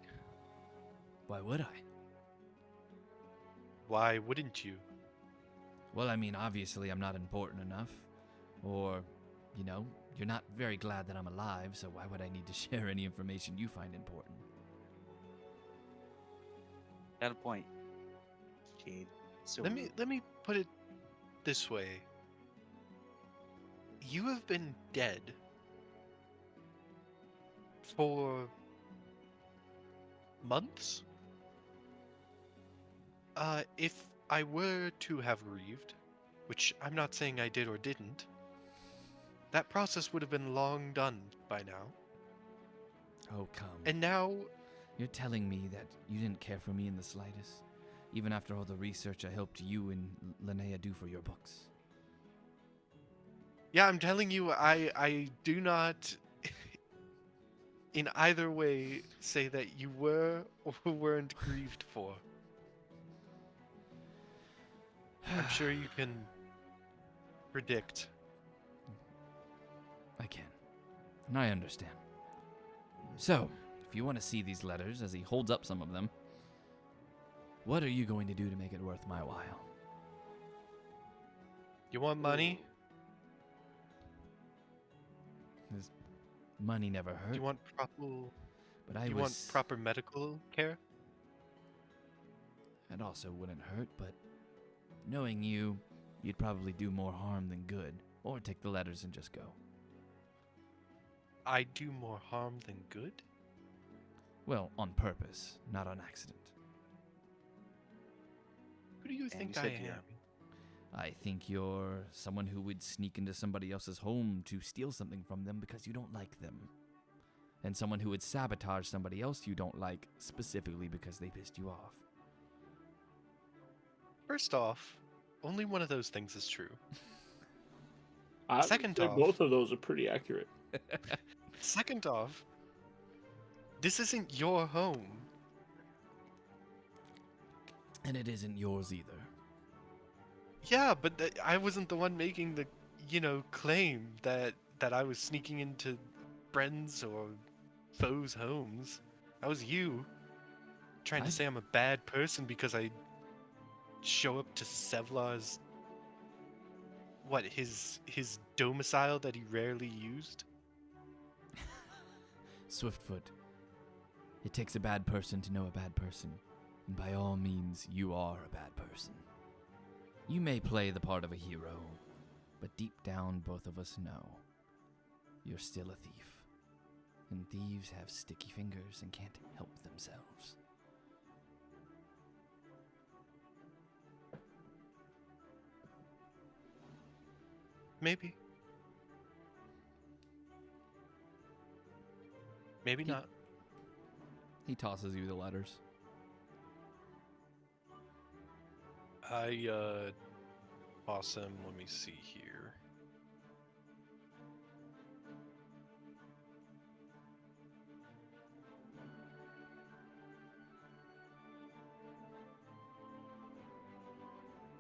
Why would I? Why wouldn't you? Well, I mean, obviously I'm not important enough. Or, you know, you're not very glad that I'm alive, so why would I need to share any information you find important? Got a point, Jade. So Let me put it this way. You have been dead for months? If I were to have grieved, which I'm not saying I did or didn't, that process would have been long done by now. Oh, come. And now, You're telling me that you didn't care for me in the slightest? Even after all the research I helped you and Linnea do for your books? yeah, I'm telling you, I do not in either way say that you were or weren't grieved for. I'm sure you can predict. I can. And I understand. So, if you want to see these letters as he holds up some of them, what are you going to do to make it worth my while? You want money? His money never hurt. Do you want proper? but I You was. want proper medical care? It also wouldn't hurt, but knowing you, you'd probably do more harm than good, or take the letters and just go. I do more harm than good? Well, on purpose, not on accident. Who do you And think you I said am? you- I think you're someone who would sneak into somebody else's home to steal something from them because you don't like them. And someone who would sabotage somebody else you don't like specifically because they pissed you off. First off, only one of those things is true. I would Second say off- both of those are pretty accurate. Second off, this isn't your home. And it isn't yours either. Yeah, but I wasn't the one making the, claim that I was sneaking into friends or foes' homes. That was you. Trying I- to say I'm a bad person because I show up to Sevlar's, his domicile that he rarely used? Swiftfoot. It takes a bad person to know a bad person. And by all means, you are a bad person. You may play the part of a hero, but deep down, both of us know you're still a thief. And thieves have sticky fingers and can't help themselves. Maybe. Maybe He- not. He tosses you the letters. Awesome. Let me see here.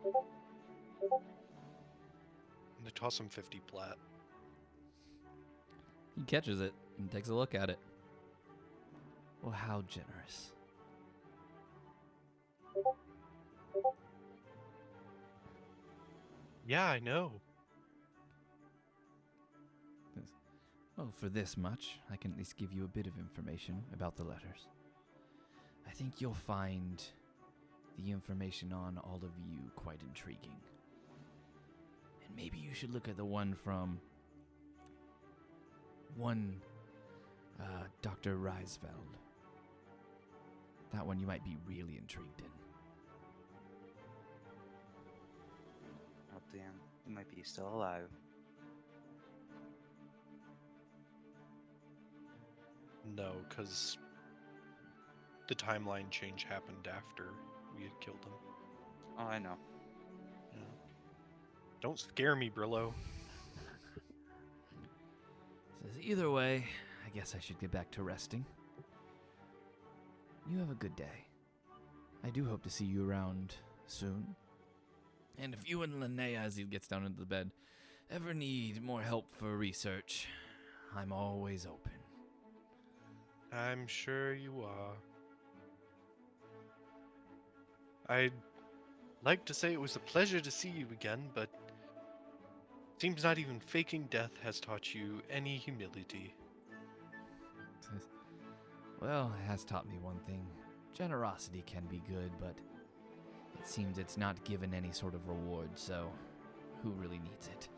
I'm gonna toss him 50 plat. He catches it and takes a look at it. Well, how generous. Yeah, I know. Well, for this much, I can at least give you a bit of information about the letters. I think you'll find the information on all of you quite intriguing. And maybe you should look at the one from Dr. Reisfeld. That one you might be really intrigued in. Oh damn, he might be still alive. No, because the timeline change happened after we had killed him. Oh, I know. Yeah. Don't scare me, Brillow. Says either way, I guess I should get back to resting. You have a good day. I do hope to see you around soon. And if you and Linnea, as he gets down into the bed, ever need more help for research, I'm always open. I'm sure you are. I'd like to say it was a pleasure to see you again, but seems not even faking death has taught you any humility. Says, well, it has taught me one thing. Generosity can be good, but it seems it's not given any sort of reward, so who really needs it?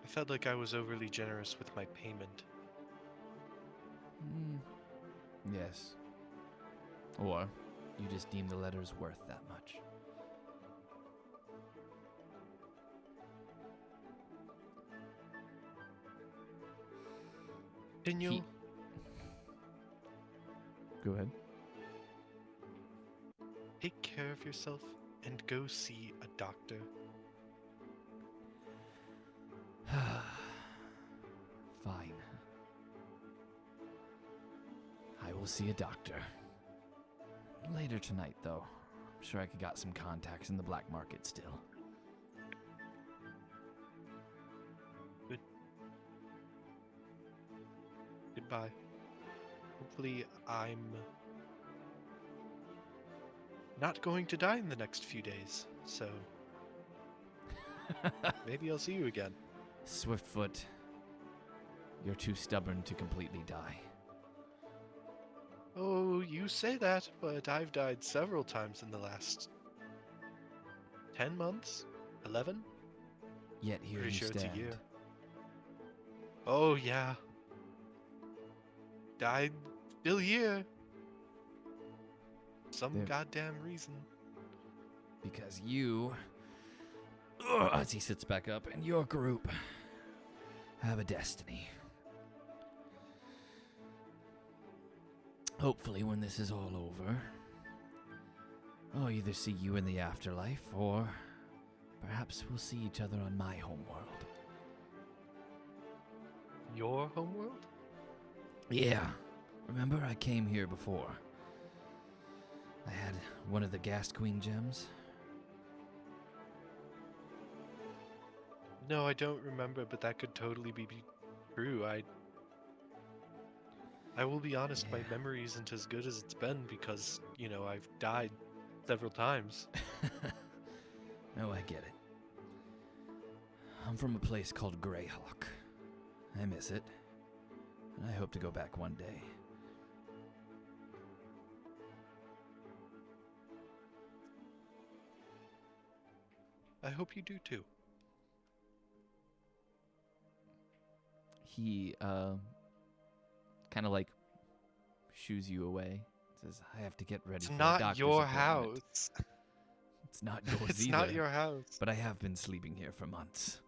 I felt like I was overly generous with my payment. Yes. Or you just deem the letters worth that much. Daniel, Go ahead. take care of yourself and go see a doctor. Fine. will see a doctor. Later tonight, though. I'm sure I could got some contacts in the black market still. Goodbye. Hopefully I'm not going to die in the next few days, so maybe I'll see you again. Swiftfoot, you're too stubborn to completely die. Oh, you say that, but I've died several times in the last 10 months? 11? Yet here Pretty you sure stand. it's a year. Oh, yeah. Died, still here. Some There- goddamn reason. Because you, as he sits back up, and your group have a destiny. Hopefully, when this is all over, I'll either see you in the afterlife, or perhaps we'll see each other on my homeworld. Your homeworld? Yeah. Remember, I came here before. I had one of the Gas Queen gems. No, I don't remember, but that could totally be true. I will be honest, my Yeah. memory isn't as good as it's been because, you know, I've died several times. Oh, I get it. I'm from a place called Greyhawk. I miss it. And I hope to go back one day. I hope you do too. He, kind of like shoos you away. Says, I have to get ready It's for a not doctor's your appointment." house. It's not yours It's either. not your house. But I have been sleeping here for months.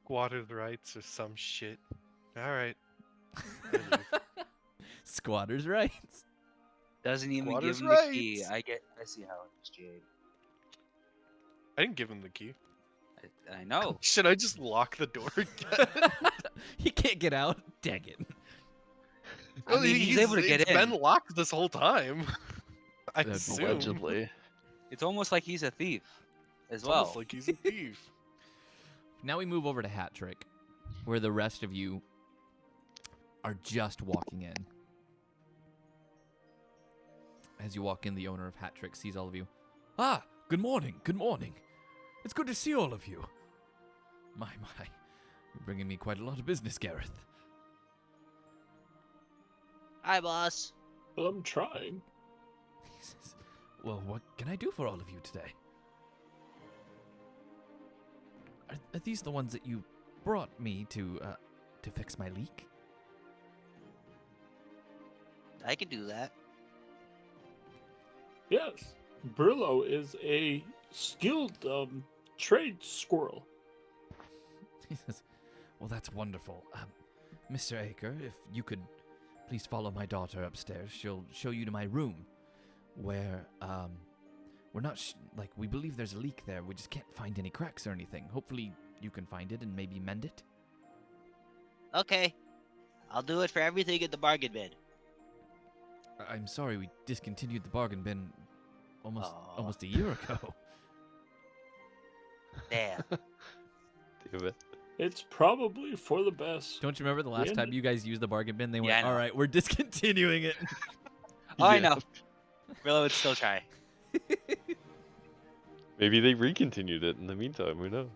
Squatters' rights or some shit. Alright. I leave. Squatters' rights. Doesn't even Squatter's give him the key. rights. I see how it is, Jade. I didn't give him the key. I know. Should I just lock the door again? He can't get out. Dang it. I mean, he's able to get it's in. been locked this whole time. I That's assume. Allegedly. It's almost like he's a thief as It's well. almost like he's a thief. Now we move over to Hat Trick, where the rest of you are just walking in. As you walk in, the owner of Hat Trick sees all of you. Ah, good morning, good morning. It's good to see all of you. My, you're bringing me quite a lot of business, Gareth. Hi, boss. Well, I'm trying. He says, well, what can I do for all of you today? Are these the ones that you brought me to fix my leak? I can do that. Yes, Brillow is a skilled trade squirrel. He says, well, that's wonderful. Mr. Acre, if you could please follow my daughter upstairs. She'll show you to my room where, we're not, we believe there's a leak there. We just can't find any cracks or anything. Hopefully you can find it and maybe mend it. Okay. I'll do it for everything in the bargain bin. I'm sorry, we discontinued the bargain bin almost Aw. almost a year ago. Damn. Damn it. It's probably for the best. Don't you remember the last Yeah. time you guys used the bargain bin? They Yeah, went, I know. all right, we're discontinuing it. Oh, I Yeah. know. Brillow would still try. Maybe they recontinued it in the meantime. Who knows?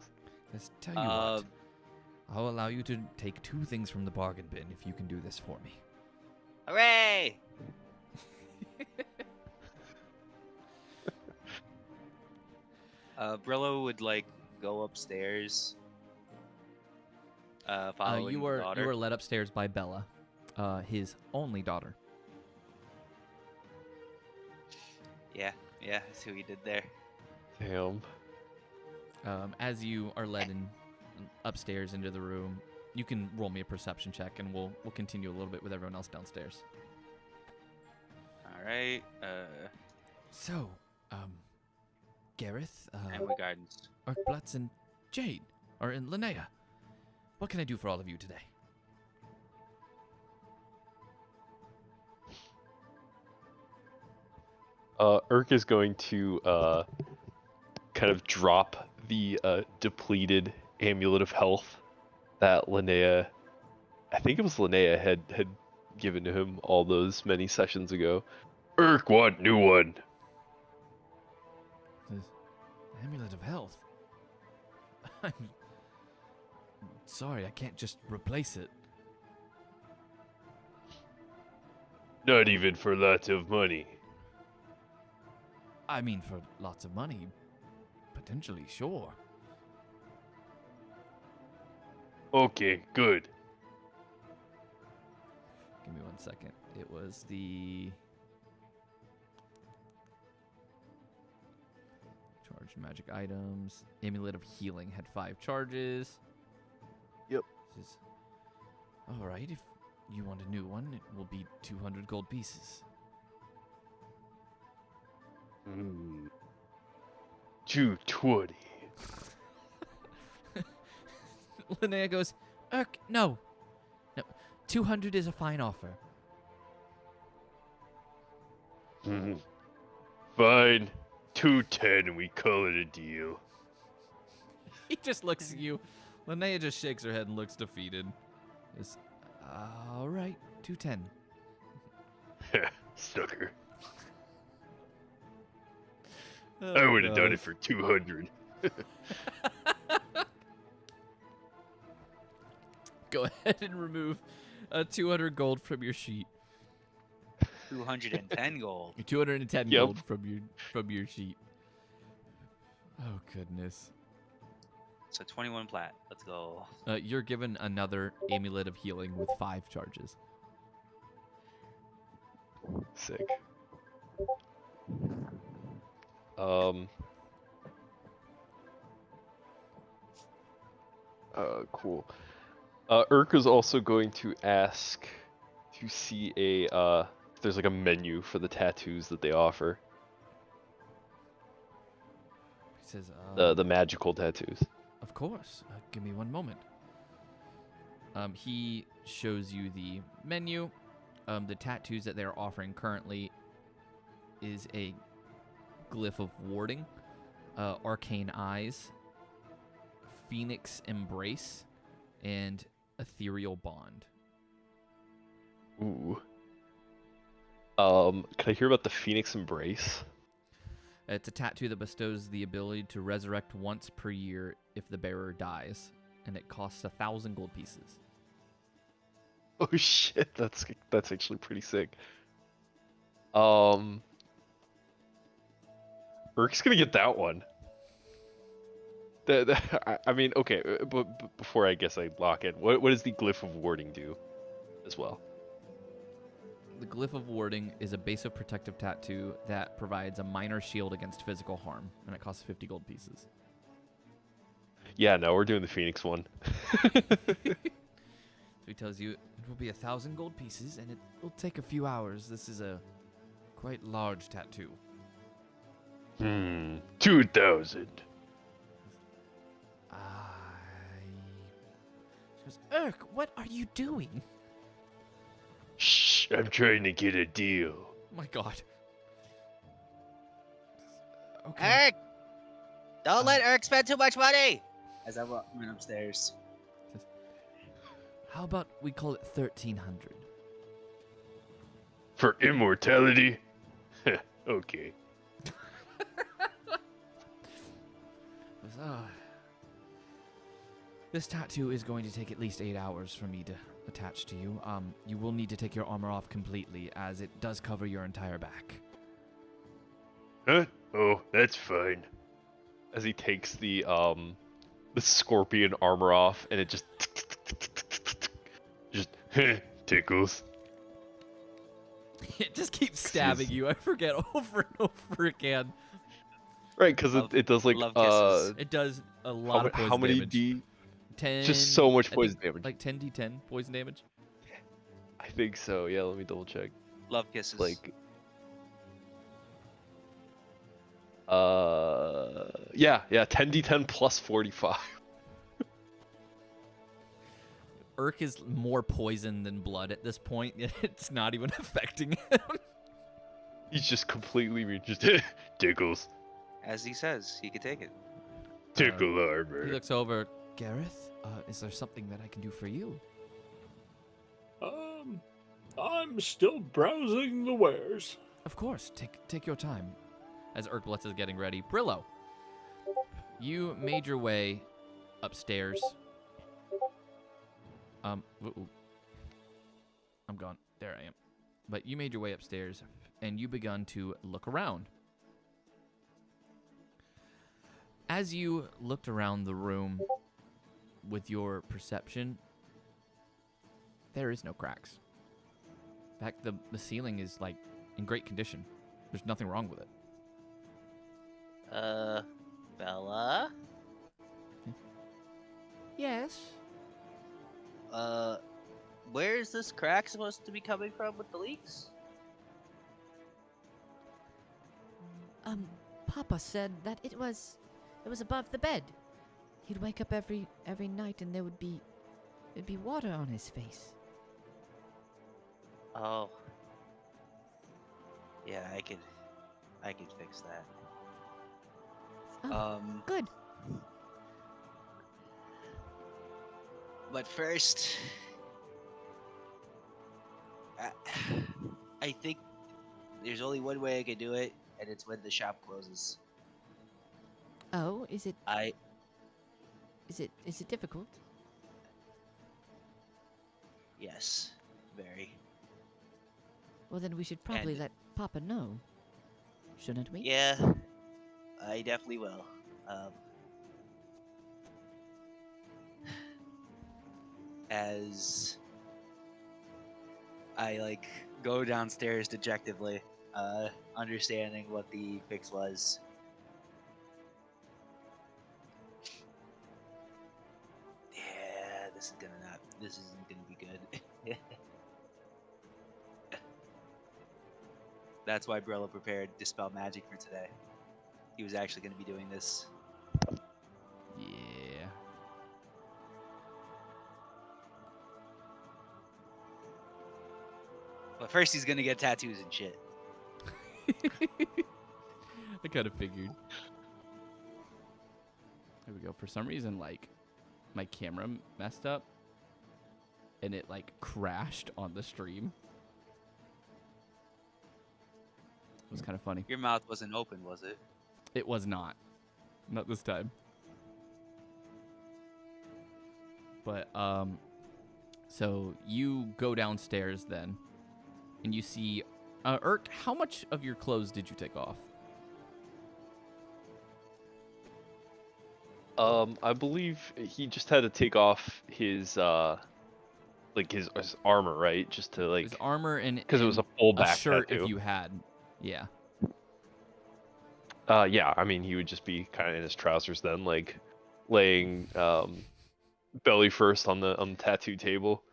Just tell you what, I'll allow you to take 2 things from the bargain bin if you can do this for me. Hooray! Brillow would go upstairs. Following You the were daughter. led upstairs by Bella, his only daughter. Yeah, I see what you did there. Damn. As you are led upstairs into the room, you can roll me a perception check, and we'll continue a little bit with everyone else downstairs. All right. So, Gareth, And we gardens. Irkbluz, and Jade, or in Linnea, what can I do for all of you today? Urk is going to kind of drop the depleted amulet of health that Linnea, I think it was Linnea, had given to him all those many sessions ago. Urk want new one. Says, Amulet of Health. I'm sorry, I can't just replace it. Not even for lots of money. I mean, for lots of money, potentially, sure. Okay, good. Give me 1 second. It was the charged magic items. Amulet of Healing had 5 charges. Yep. Says, all right, if you want a new one, it will be 200 gold pieces. 220. Linnea goes, Urk, no. No, 200 is a fine offer. Fine. 210 and we call it a deal. He just looks at you. Linnea just shakes her head and looks defeated. Is all right, 210. Sucker. Oh, I would have done gosh. it for 200. Go ahead and remove 200 gold from your sheet. 210 gold. 210 Yep. gold from your sheet. Oh goodness. So 21 plat. Let's go. You're given another amulet of healing with 5 charges. Sick. Cool. Urk is also going to ask to see if there's like a menu for the tattoos that they offer. He says, The magical tattoos. of course. Give me 1 moment. He shows you the menu. The tattoos that they're offering currently is a glyph of warding, arcane eyes, phoenix embrace, and ethereal bond. Ooh. Can I hear about the Phoenix Embrace? It's a tattoo that bestows the ability to resurrect once per year if the bearer dies, and it costs 1,000 gold pieces. Oh shit, that's actually pretty sick. Urk's gonna get that one. I mean, okay, but before I guess I lock in, what does the Glyph of Warding do, as well? The Glyph of Warding is a base of protective tattoo that provides a minor shield against physical harm, and it costs 50 gold pieces. Yeah, no, we're doing the Phoenix one. So he tells you it will be 1,000 gold pieces, and it will take a few hours. This is a quite large tattoo. 2,000. She goes, Urk, what are you doing? Shh, I'm trying to get a deal. Oh my god. Okay. Urk! Don't let Urk spend too much money! As I run upstairs. How about we call it 1,300? For immortality? Okay. Goes, this tattoo is going to take at least 8 hours for me to attach to you. You will need to take your armor off completely, as it does cover your entire back. Huh? Oh, that's fine. As he takes the scorpion armor off, and it just tickles. It just keeps stabbing you. I forget over and over again. right, because it does like love kisses. It does a lot of poison how many damage. D? 10. Just so much I think, poison damage. Like 10d10 poison damage. I think so. Yeah, let me double check. Love kisses. Like, yeah, 10d10 plus 45. Urk is more poison than blood at this point. It's not even affecting him. He's just completely just tickles. As he says, he could take it. Tickle He armor. looks over. Gareth, is there something that I can do for you? I'm still browsing the wares. Of course. Take your time. As Irkbluz is getting ready, Brillow, you made your way upstairs. Ooh. I'm gone. There I am. But you made your way upstairs, and you begun to look around. As you looked around the room with your perception, there is no cracks. In fact, the ceiling is, like, in great condition. There's nothing wrong with it. Bella? Yes? Where is this crack supposed to be coming from with the leaks? Papa said that it was above the bed. He'd wake up every night and there'd be water on his face. Oh. Yeah, I could fix that. Oh, good. But first, I think there's only one way I can do it, and it's when the shop closes. Oh, is it I difficult? Yes, very. Well, then we should probably And- let Papa know, shouldn't we? Yeah, I definitely will. As I go downstairs dejectedly, understanding what the fix was. Yeah, this isn't gonna be good. That's why Brillow prepared Dispel Magic for today. He was actually gonna be doing this. Yeah. But first he's gonna get tattoos and shit. I kind of figured. There we go. For some reason, like, my camera messed up, and it, like, crashed on the stream. It was kind of funny. Your mouth wasn't open, was it? It was not. Not this time. But, so you go downstairs then, and you see, Irk, how much of your clothes did you take off? I believe he just had to take off his like his armor, right? Just to like, His armor and because it was a full a back shirt tattoo. if you had. Yeah. Yeah, I mean he would just be kind of in his trousers then, like laying belly first on the tattoo table.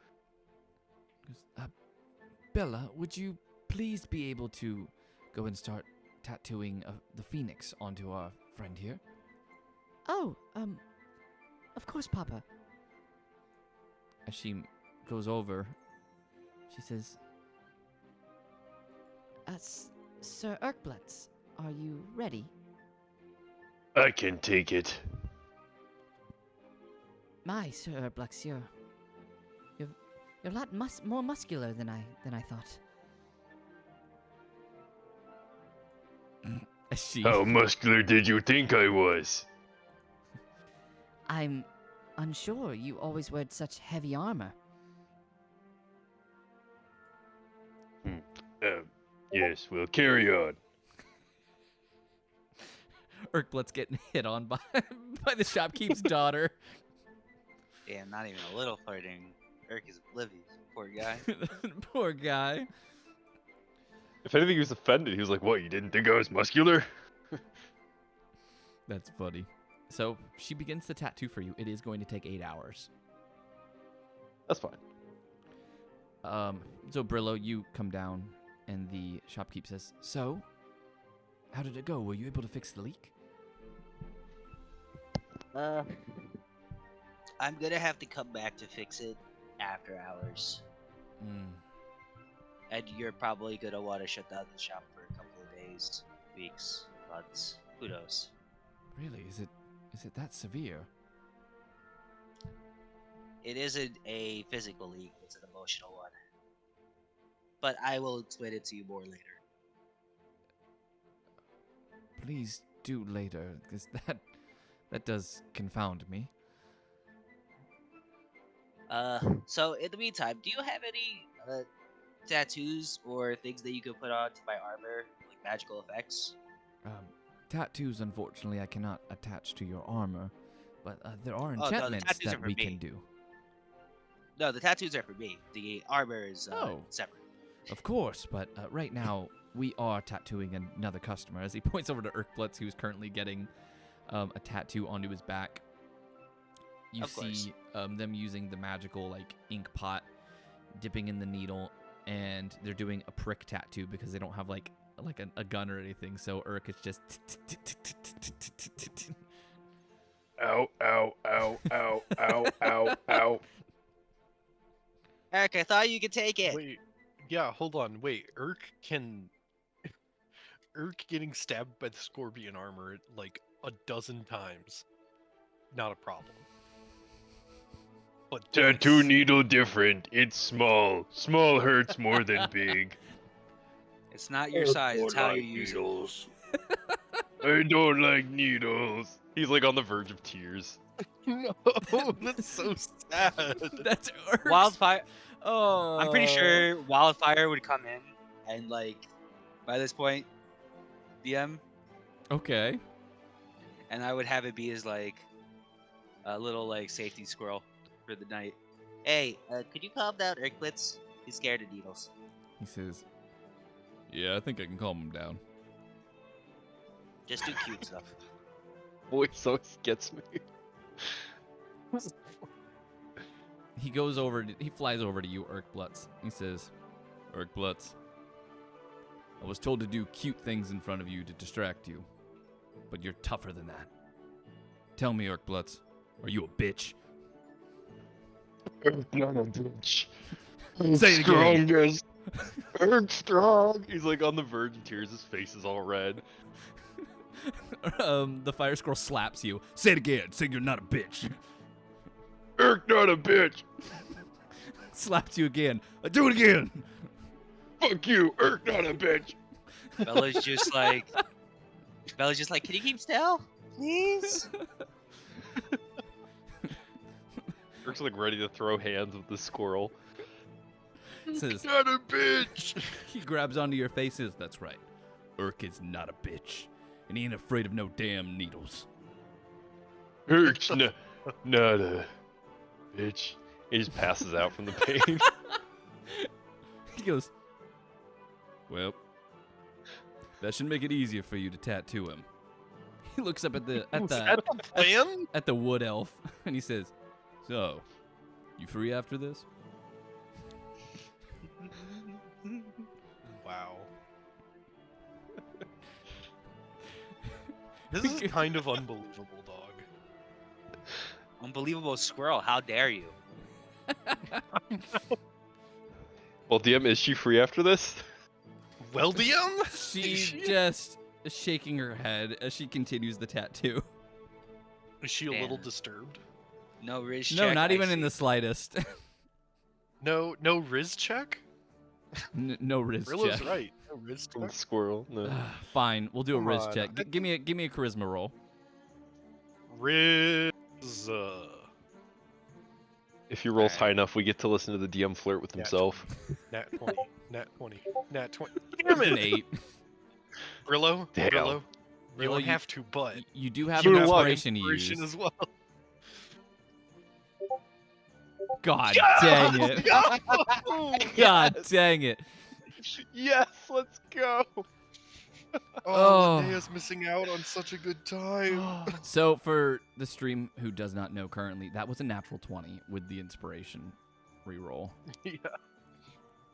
Bella, would you please be able to go and start tattooing the phoenix onto our friend here? Oh, of course, Papa. As she goes over, she says, Sir Irkbluz, are you ready? I can take it. My, Sir Irkbluz, you're a lot more muscular than I thought. as she How muscular did you think I was? I'm unsure. You always wear such heavy armor. Yes, well, carry on. Irkbluz getting hit on by by the shopkeep's daughter. Damn, not even a little flirting. Irk is oblivious. Poor guy. Poor guy. If anything, he was offended. He was like, "What? You didn't think I was muscular?" That's funny. So she begins the tattoo for you. It is going to take 8 hours. That's fine. So Brillow, you come down, and the shopkeep says, "So, how did it go? Were you able to fix the leak?" I'm gonna have to come back to fix it after hours. Mm. And you're probably gonna want to shut down the shop for a couple days, weeks, months, who knows? Really? Is it that severe? It isn't a physical leak, it's an emotional one. But I will explain it to you more later. Please do later, because that does confound me. So in the meantime, do you have any tattoos or things that you could put on to my armor, like magical effects? Tattoos, unfortunately, I cannot attach to your armor, but there are Oh, no, the enchantments tattoos that are for we me. can do. No, the tattoos are for me. The armor is Oh. separate. Of course, but right now we are tattooing another customer. As he points over to Irkbluz, who's currently getting a tattoo onto his back. You Of course. see them using the magical like ink pot, dipping in the needle, and they're doing a prick tattoo because they don't have like a gun or anything. So Irk is just. Ow, ow, ow, ow, ow, ow, ow. Eric, I thought you could take it. Wait, yeah, hold on. Wait, Urk getting stabbed by the scorpion armor like a dozen times. Not a problem. But Tattoo this- needle different. It's small. Small hurts more than big. It's not your size, it's how you use it. I don't like needles. He's like on the verge of tears. No, that's so sad. That's Irk. Wildfire. Oh. I'm pretty sure Wildfire would come in and like by this point, DM, Okay. and I would have it be as like a little like safety squirrel for the night. Hey, could you calm down, Irkbluz? He's scared of needles. He says, "Yeah, I think I can calm him down." Just do cute stuff. Voice always gets me. He goes over. He flies over to you, Irkbluz. He says, "Irkbluz, I was told to do cute things in front of you to distract you, but you're tougher than that. Tell me, Irkbluz, are you a bitch?" Earth not a bitch. Say it again. Strongest. Erg strong. He's like on the verge of tears. His face is all red. The fire squirrel slaps you. Say it again. Say you're not a bitch. Earth not a bitch. Slaps you again. Do it again. Fuck you. Earth not a bitch. Bella's just like, can you keep still, please? Erg's like ready to throw hands with the squirrel. Says, Not a bitch. he grabs onto your faces. That's right. Irk is not a bitch, and he ain't afraid of no damn needles. Earth's not a bitch. He just passes out from the pain. He goes, "Well, that should make it easier for you to tattoo him." He looks up at the Was that a plan? at the wood elf, and he says, "So, you free after this?" Wow. This is kind of unbelievable, dog. Unbelievable squirrel! How dare you? Well, DM, is she free after this? Well, DM? She's just shaking her head as she continues the tattoo. Is she a little Damn. disturbed? No Riz No, check, not I even in see. the slightest. No Riz check? No Riz Rilla's check. right. No Riz From the check. squirrel? No. Fine, we'll do a Come Riz on. check. Give me a charisma roll. Riz. If he rolls high enough, we get to listen to the DM flirt with Yeah. himself. Nat 20. Nat 20. Nat 20. It's Damn an it! 8. Brillow? Damn. Brillow? You Brillo, don't you- have to, but You do have you an have inspiration to use. inspiration as well. God dang it. God dang it. Yes, let's go. Oh. Linnea's missing out on such a good time. So for the stream who does not know currently, that was a natural 20 with the inspiration reroll. Yeah.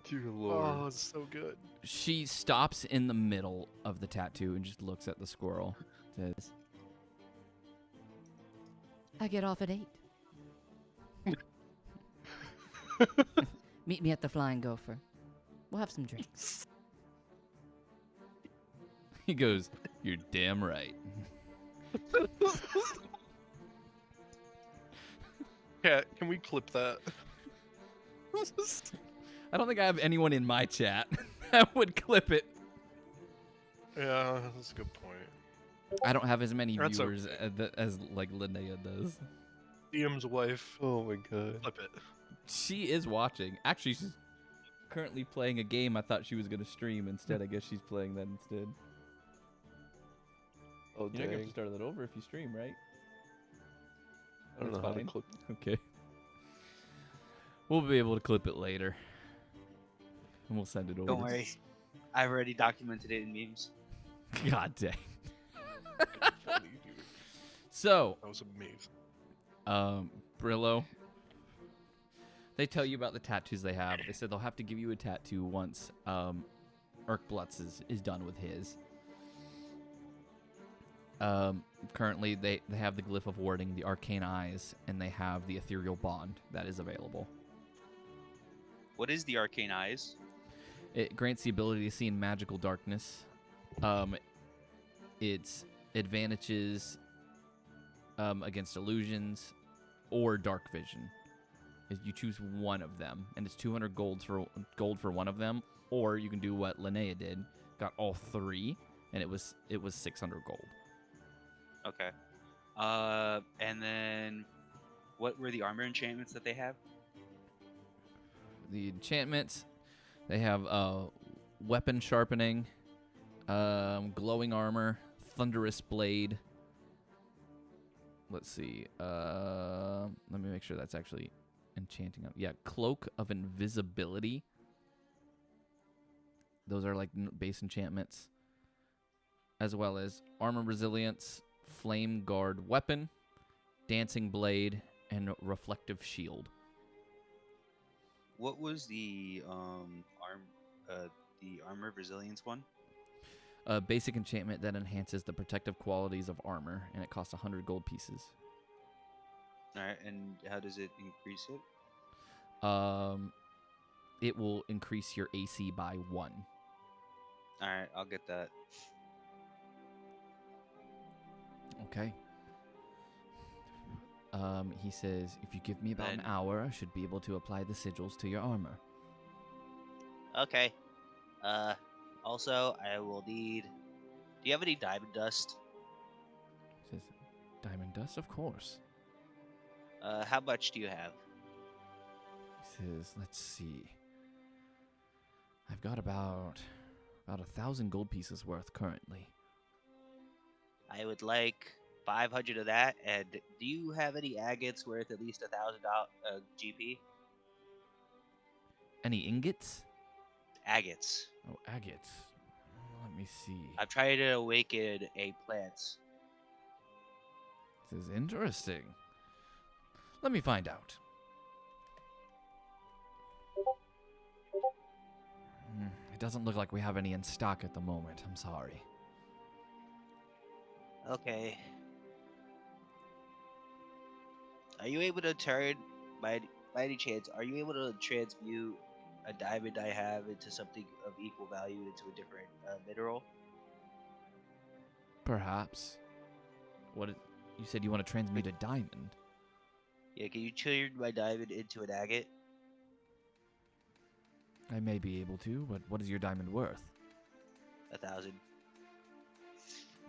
Dear Lord. Oh, it's so good. She stops in the middle of the tattoo and just looks at the squirrel. Says, I get off at 8. Meet me at the Flying Gopher. We'll have some drinks. He goes, "You're damn right." Yeah, can we clip that? I don't think I have anyone in my chat that would clip it. Yeah, that's a good point. I don't have as many That's viewers as like Linnea does. DM's wife. Oh my god. Clip it. She is watching. Actually, she's currently playing a game. I thought she was gonna stream instead. I guess she's playing that instead. Oh You're not gonna have dang. to start that over if you stream, right? I don't That's know how to fine. clip. Okay. We'll be able to clip it later. And we'll send it over. Don't worry. I've already documented it in memes. God dang. Funny, dude. So, That was amazing. Brillow, they tell you about the tattoos they have. They said they'll have to give you a tattoo once Irkbluz is done with his. Currently, they have the Glyph of Warding, the Arcane Eyes, and they have the Ethereal Bond that is available. What is the Arcane Eyes? It grants the ability to see in magical darkness. Its advantages against illusions or dark vision. Is you choose one of them, and it's 200 gold for one of them, or you can do what Linnea did, got all three, and it was 600 gold. Okay. And then what were the armor enchantments that they have? The enchantments, they have weapon sharpening, glowing armor, thunderous blade. Let's see. Let me make sure that's actually enchanting. Yeah, cloak of invisibility. Those are like base enchantments, as well as armor resilience, flame guard weapon, dancing blade, and reflective shield. What was the armor resilience one? A basic enchantment that enhances the protective qualities of armor, and it costs 100 gold pieces. All right, and how does it increase it? It will increase your AC by 1. All right, I'll get that. Okay. He says, if you give me about an Then- hour, I should be able to apply the sigils to your armor. Okay. Also, I will need. Do you have any diamond dust? He says, diamond dust, of course. How much do you have? He says, let's see. I've got about 1,000 gold pieces worth currently. I would like 500 of that. And do you have any agates worth at least $1,000 GP? Any ingots? Agates. Oh, agates. Let me see. I'm trying to awaken a plant. This is interesting. Let me find out. It doesn't look like we have any in stock at the moment. I'm sorry. Okay. Are you able to turn, by any chance, are you able to transmute a diamond I have into something of equal value into a different mineral? Perhaps. You said you want to transmute a diamond? Yeah, can you turn my diamond into an agate? I may be able to, but what is your diamond worth? 1,000.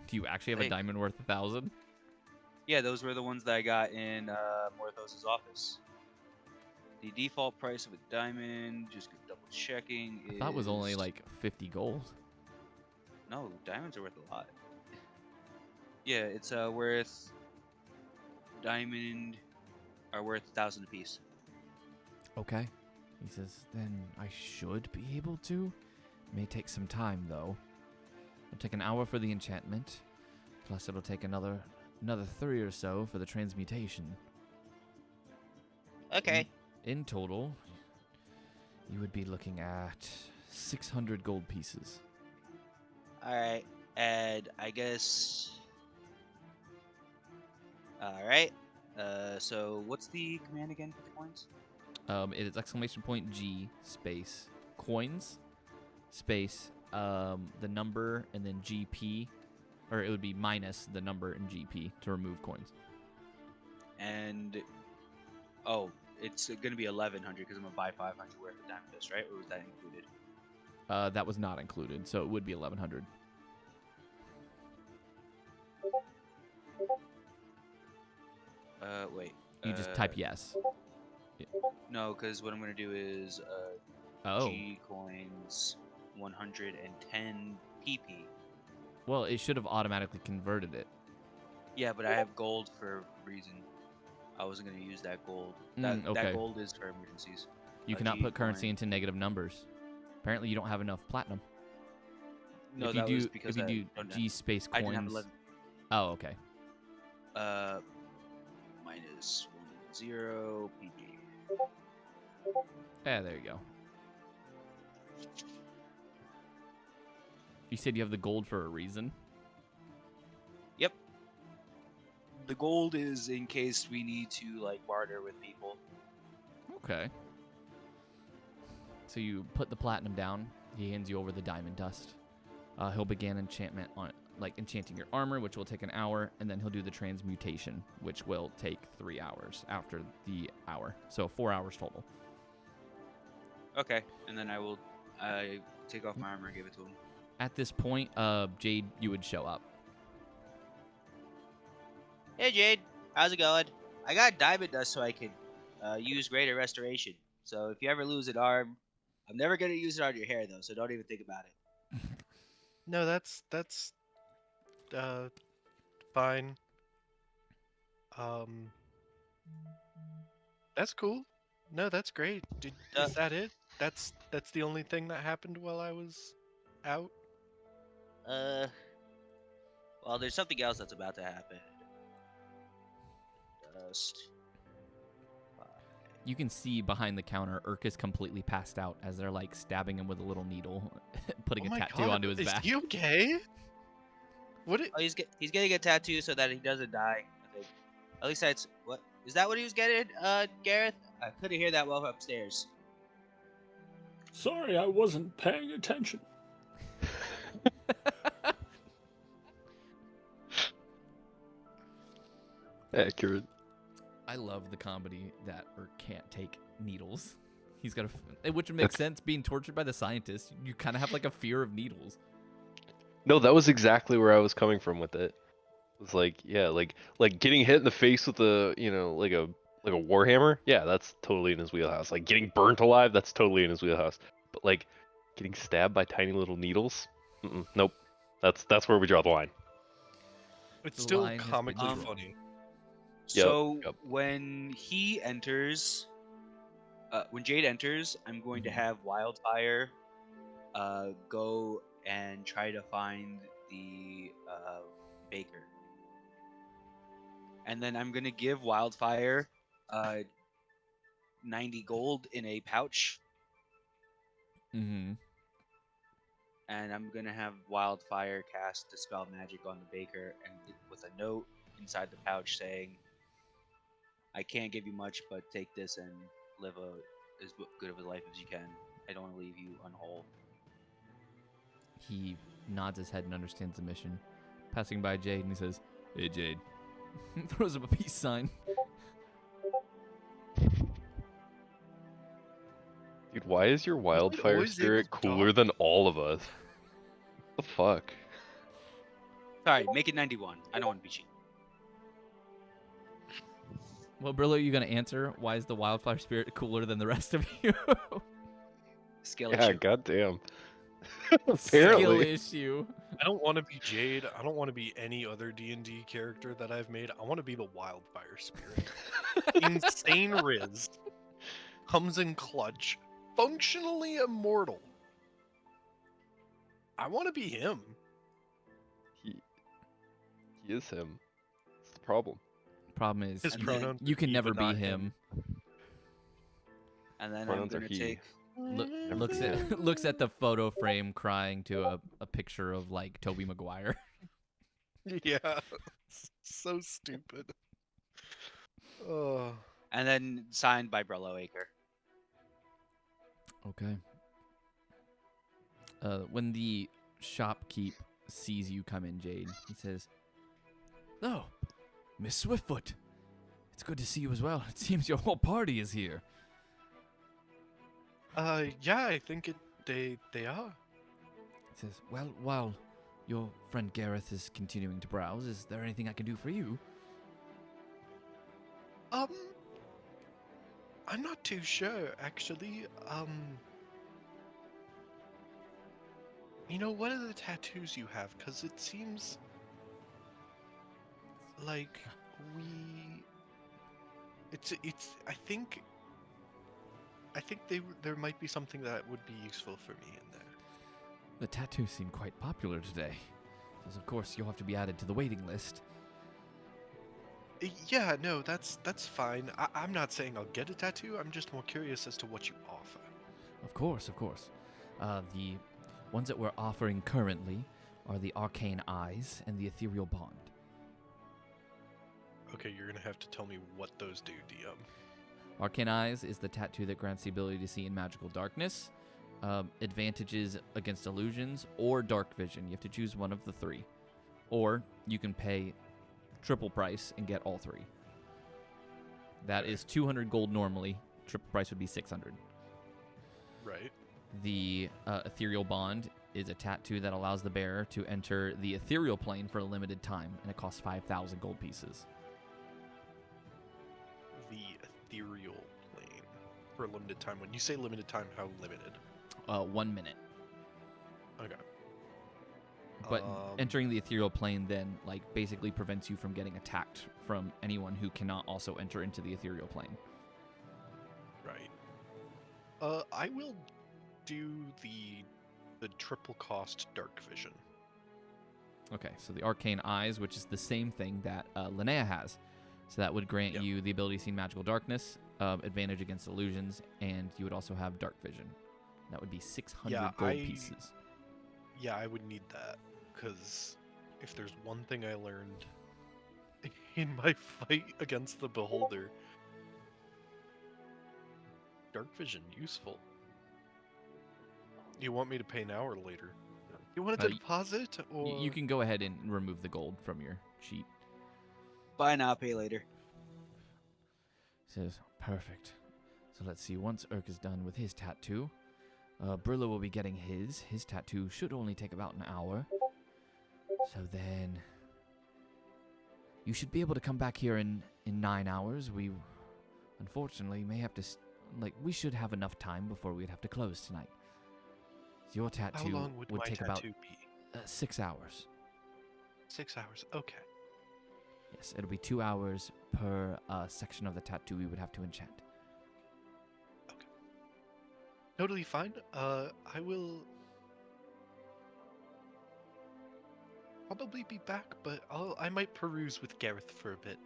Do you actually have a Hey. diamond worth 1,000? Yeah, those were the ones that I got in Morthos' office. The default price of a diamond, just double checking, I thought it was only is- like 50 gold. No, diamonds are worth a lot. Yeah, it's worth. Diamond are worth 1,000 apiece. Okay. He says, then I should be able to. May take some time, though. It'll take an hour for the enchantment. Plus, it'll take another 3 or so for the transmutation. Okay. In total, you would be looking at 600 gold pieces. Alright. And I guess. Alright. So what's the command again for the coins? It is !G space coins space the number and then GP, or it would be minus the number and GP to remove coins. And it's going to be 1,100 because I'm gonna buy 500 worth of diamond dust, right? Or was that included? That was not included, so it would be 1,100. Wait. You just type yes. No, because what I'm gonna do is Oh. G coins 110 PP. Well, it should have automatically converted it. Yeah, but I have gold for a reason. I wasn't gonna use that gold. That okay. gold is for emergencies. You cannot put currency into negative numbers. Apparently, you don't have enough platinum. No, if you that do, was because if you I do G space I didn't have coins. 11. Oh, okay. Minus 10 PP. Yeah, there you go. You said you have the gold for a reason? Yep. The gold is in case we need to like barter with people. Okay. So you put the platinum down. He hands you over the diamond dust. He'll begin enchantment on enchanting your armor, which will take an hour, and then he'll do the transmutation, which will take 3 hours after the hour. So 4 hours total. Okay, and then I take off my armor and give it to him. At this point, Jade, you would show up. Hey Jade, how's it going? I got diamond dust so I can use greater restoration. So if you ever lose an arm, I'm never gonna use it on your hair though, so don't even think about it. No, that's fine. That's cool. No, that's great. Is that it? That's the only thing that happened while I was out? Well, there's something else that's about to happen. Dust. You can see behind the counter, Urk is completely passed out as they're like stabbing him with a little needle, putting a tattoo onto his back. Is he okay? What? Oh, he's getting a tattoo so that he doesn't die. I think. At least that's what. Is that what he was getting, Gareth? I couldn't hear that well upstairs. Sorry, I wasn't paying attention. Accurate. I love the comedy that Urk can't take needles. He's got which makes sense. Being tortured by the scientists, you kind of have like a fear of needles. No, that was exactly where I was coming from with it. It was like, yeah, like getting hit in the face with a, like a warhammer. Yeah, that's totally in his wheelhouse. Like getting burnt alive, that's totally in his wheelhouse. But like getting stabbed by tiny little needles, nope. That's where we draw the line. It's The still line has been comically drawn. funny. So Yep. when he enters, when Jade enters, I'm going to have Wildfire go and try to find the baker. And then I'm going to give Wildfire 90 gold in a pouch. Mm-hmm. And I'm going to have Wildfire cast Dispel Magic on the baker and with a note inside the pouch saying, I can't give you much, but take this and live as good of a life as you can. I don't want to leave you unwhole. He nods his head and understands the mission. Passing by Jade, and he says, "Hey, Jade." Throws up a peace sign. Dude, why is your wildfire always spirit able to cooler talk? than all of us? What the fuck? Sorry, make it 91. I don't want to be cheap. Well, Brillow, are you going to answer? Why is the wildfire spirit cooler than the rest of you? Skill Yeah, issue. goddamn. Skill Apparently. issue. I don't want to be Jade. I don't want to be any other D&D character that I've made. I want to be the Wildfire Spirit. Insane Riz. Comes in clutch. Functionally immortal. I want to be him. He is him. That's the problem. Problem is, His you, pronouns you are can he, never but be not him. And then Pronouns I'm are going to he. take... Looks at the photo frame, crying to a picture of like Tobey Maguire. Yeah. So stupid. Oh. And then signed by Brillow Acre. Okay. When the shopkeep sees you come in, Jade, he says, "Oh, Miss Swiftfoot. It's good to see you as well. It seems your whole party is here." Yeah, I think they are. He says, "Well, while your friend Gareth is continuing to browse, is there anything I can do for you?" I'm not too sure, actually. What are the tattoos you have? Because it seems like it's, I think there might be something that would be useful for me in there. The tattoos seem quite popular today. Says, of course, you'll have to be added to the waiting list. Yeah, no, that's fine. I'm not saying I'll get a tattoo. I'm just more curious as to what you offer. Of course, of course. The ones that we're offering currently are the Arcane Eyes and the Ethereal Bond. Okay, you're gonna have to tell me what those do, DM. Arcane Eyes is the tattoo that grants the ability to see in magical darkness, advantages against illusions, or dark vision. You have to choose one of the three. Or you can pay triple price and get all three. That is 200 gold normally. Triple price would be 600. Right. The Ethereal Bond is a tattoo that allows the bearer to enter the ethereal plane for a limited time, and it costs 5,000 gold pieces. The ethereal plane for a limited time. When you say limited time, how limited? 1 minute. Okay. But entering the ethereal plane then, basically prevents you from getting attacked from anyone who cannot also enter into the ethereal plane. Right. I will do the triple cost dark vision. Okay, so the Arcane Eyes, which is the same thing that Linnea has. So that would grant you the ability to see magical darkness, advantage against illusions, and you would also have dark vision. That would be 600 gold pieces. Yeah, I would need that, because if there's one thing I learned in my fight against the Beholder, dark vision useful. You want me to pay now or later? You want to deposit, or You can go ahead and remove the gold from your sheet. Buy now, pay later. Says, perfect. So let's see, once Irk is done with his tattoo, Brillow will be getting his. His tattoo should only take about an hour. So then, you should be able to come back here in 9 hours. We, unfortunately, may have to, we should have enough time before we'd have to close tonight. Your tattoo how long would my take about tattoo be? 6 hours. 6 hours. Okay. Yes, it'll be 2 hours per section of the tattoo we would have to enchant. Okay. Totally fine. I will probably be back, but I might peruse with Gareth for a bit.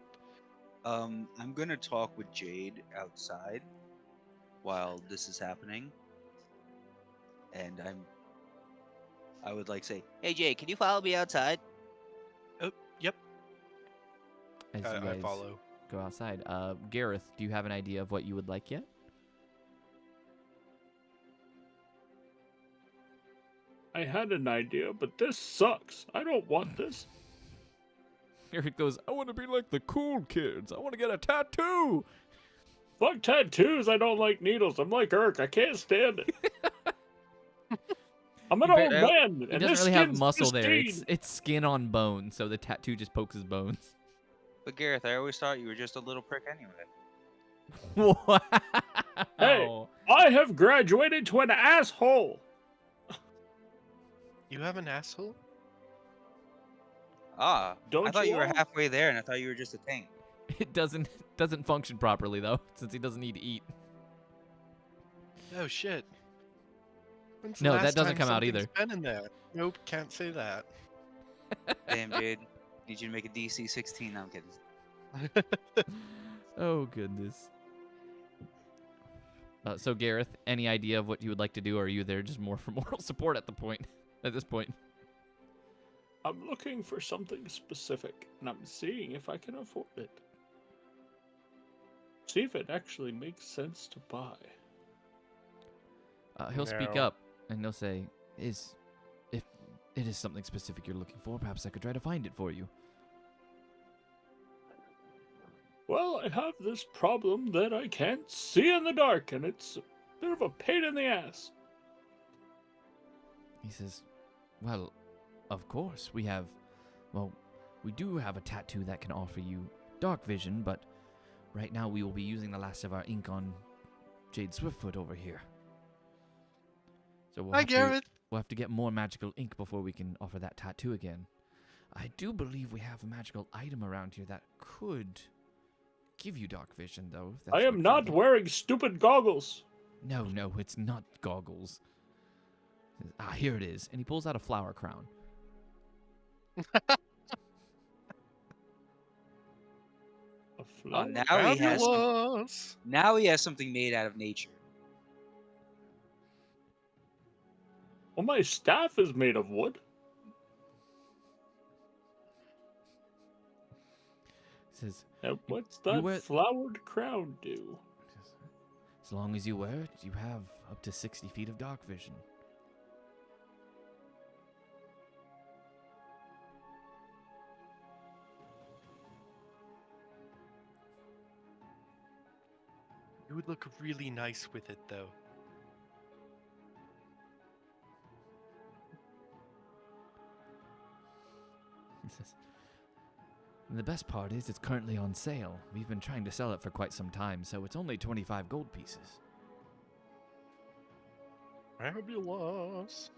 I'm gonna talk with Jade outside while this is happening, and I would say, Hey, Jade, can you follow me outside? Oh, yep. As you I guys follow. go outside. Gareth, do you have an idea of what you would like yet? I had an idea, but this sucks. I don't want this. Gareth goes, I want to be like the cool kids. I want to get a tattoo. Fuck tattoos. I don't like needles. I'm like Irk. I can't stand it. I'm an old man, He and doesn't this really have skin's muscle there. pristine. It's skin on bone, so the tattoo just pokes his bones. but Gareth, I always thought you were just a little prick anyway. Wow. Hey. I have graduated to an asshole. You have an asshole? Ah, Don't I thought you were all? halfway there, and I thought you were just a tank. It doesn't function properly though, since he doesn't need to eat. Oh shit. When's the No, last that doesn't time come out something's either. been in there? Nope, can't say that. Damn, Jade. Need you to make a DC 16. No, I'm kidding. Oh goodness. So Gareth, any idea of what you would like to do, or are you there just more for moral support at this point? I'm looking for something specific, and I'm seeing if I can afford it. See if it actually makes sense to buy. He'll speak No. up and he'll say, If it is something specific you're looking for, perhaps I could try to find it for you. Well, I have this problem that I can't see in the dark, and it's a bit of a pain in the ass. He says, well, of course, we do have a tattoo that can offer you dark vision, but right now we will be using the last of our ink on Jade Swiftfoot over here. So Hi, Gareth. we'll have to get more magical ink before we can offer that tattoo again. I do believe we have a magical item around here that could give you dark vision, though. if that's I what am you're not looking- wearing stupid goggles. No, it's not goggles. Here it is. And he pulls out a flower crown. A Oh, flower? now he has something made out of nature. Well, my staff is made of wood. He says, And what's you that wear- flowered crown do? as long as you wear it, you have up to 60 feet of dark vision. You would look really nice with it, though. He says, and the best part is it's currently on sale. We've been trying to sell it for quite some time, so it's only 25 gold pieces. Fabulous.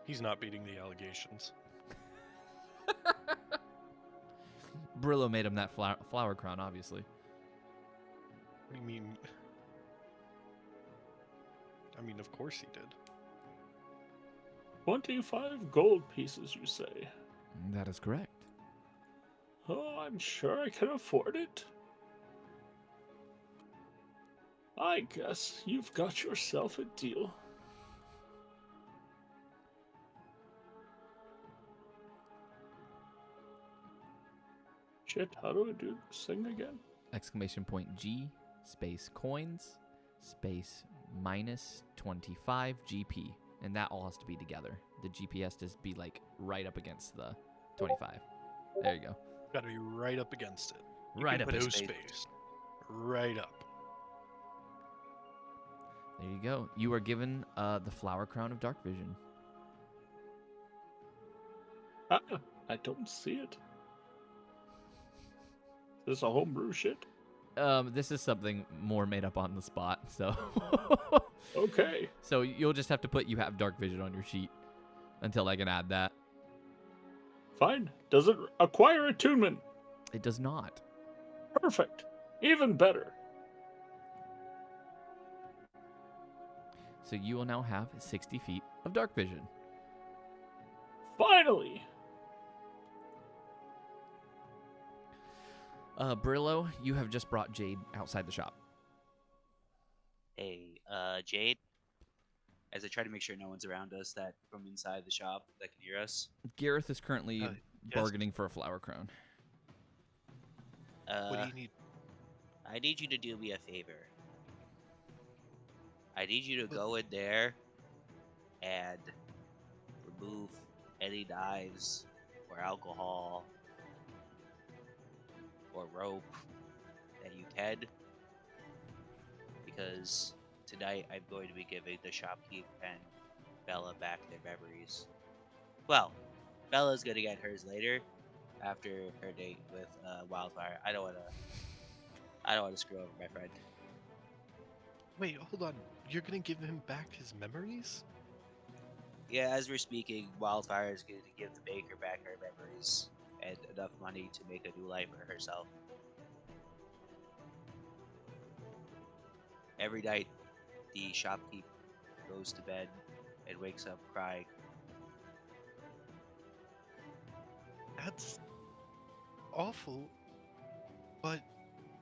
He's not beating the allegations. Brillow made him that flower crown, obviously. What do you mean? I mean, of course he did. 25 gold pieces, you say? That is correct. Oh, I'm sure I can afford it. I guess you've got yourself a deal. Shit, how do I do this thing again? Exclamation point G, space coins, space minus 25 GP. And that all has to be together. The GP has to be like right up against the 25. There you go. Gotta be right up against it. Right up No against it. space. Right up. There you go. You are given the flower crown of dark vision. Ah, I don't see it. Is this a homebrew shit? This is something more made up on the spot, so Okay. so you'll just have to put you have dark vision on your sheet until I can add that. Fine. Does it acquire attunement? It does not. Perfect. Even better. So you will now have 60 feet of dark vision. Finally. Brillow, you have just brought Jade outside the shop. Hey, Jade. As I try to make sure no one's around us that from inside the shop that can hear us. Gareth is currently Yes. bargaining for a flower crown. What do you need? I need you to do me a favor. I need you to go in there and remove any knives or alcohol or rope that you can, because tonight I'm going to be giving the shopkeep and Bella back their memories. Well, Bella's gonna get hers later after her date with Wildfire. I don't wanna screw over my friend. Wait, hold on. You're gonna give him back his memories? Yeah, as we're speaking, Wildfire is going to give the baker back her memories and enough money to make a new life for herself. Every night, the shopkeep goes to bed and wakes up crying. That's awful. But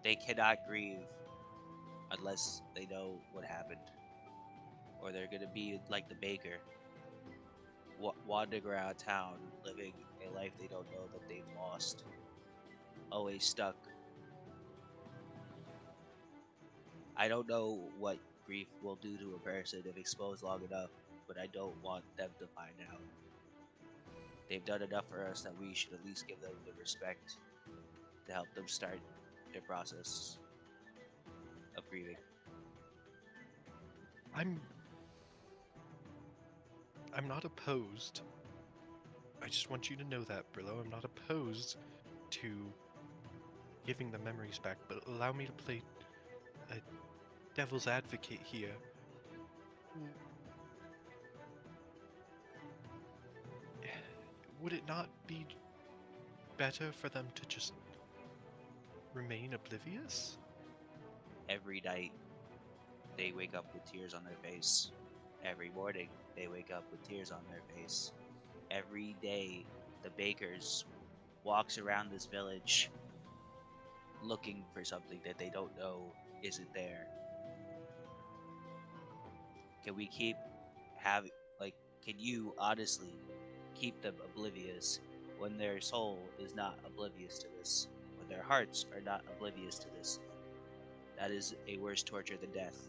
They cannot grieve unless they know what happened. Or they're going to be like the baker, wandering around town, living a life they don't know that they've lost. Always stuck. I don't know what grief will do to a person if exposed long enough, but I don't want them to find out. They've done enough for us that we should at least give them the respect to help them start their process of grieving. I'm not opposed. I just want you to know that, Brillow. I'm not opposed to giving the memories back, but allow me to play a devil's advocate here. Would it not be better for them to just remain oblivious? Every night, they wake up with tears on their face. Every morning, they wake up with tears on their face. Every day, the bakers walks around this village looking for something that they don't know isn't there. Can we keep can you honestly keep them oblivious when their soul is not oblivious to this? When their hearts are not oblivious to this? That is a worse torture than death.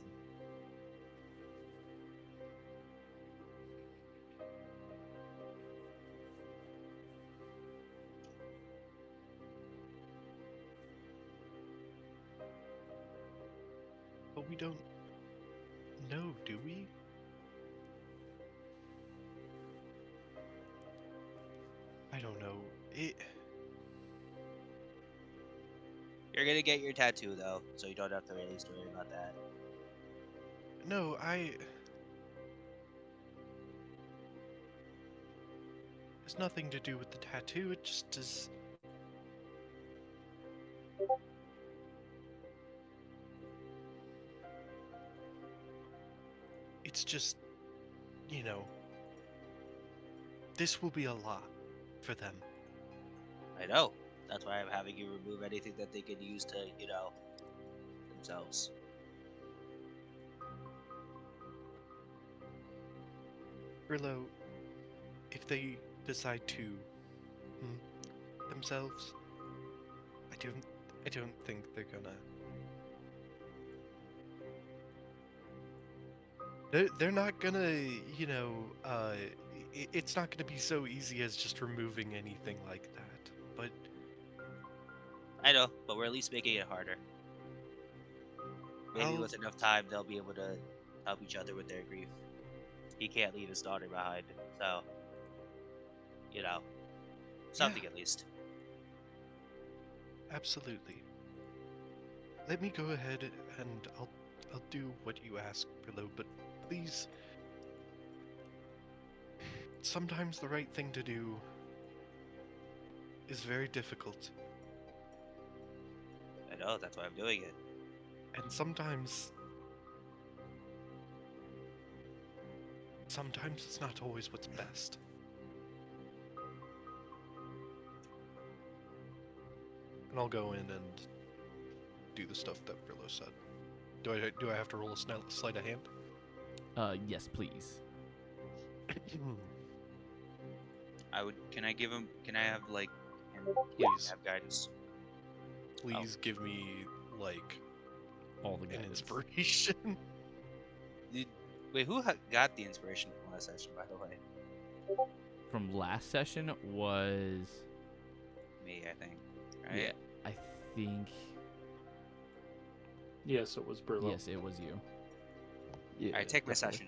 But we don't know, do we? I don't know. You're gonna get your tattoo though, so you don't have to really worry about that. No, It's nothing to do with the tattoo, it just is... It's just, you know, this will be a lot for them. I know. That's why I'm having you remove anything that they can use to, themselves. Brillow, if they decide to themselves, I don't think they're gonna. They're not gonna, it's not gonna be so easy as just removing anything like that. But I know, but we're at least making it harder. Maybe I'll- with enough time, they'll be able to help each other with their grief. He can't leave his daughter behind, so something Yeah. at least. Absolutely. Let me go ahead and I'll do what you ask, Brillow, but please. Sometimes the right thing to do is very difficult, I know, that's why I'm doing it. and sometimes it's not always what's best. And I'll go in and do the stuff that Brillow said. Do I have to roll a sleight of hand? Yes, please. Can I have him Please. have guidance? Please give me All the an guidance. inspiration. Wait, who got the inspiration from last session, by the way? From last session was Me, I think. Right? yeah, I think Yes, it was Brillow. yes, it was you. Yeah, Alright, take my definitely. session.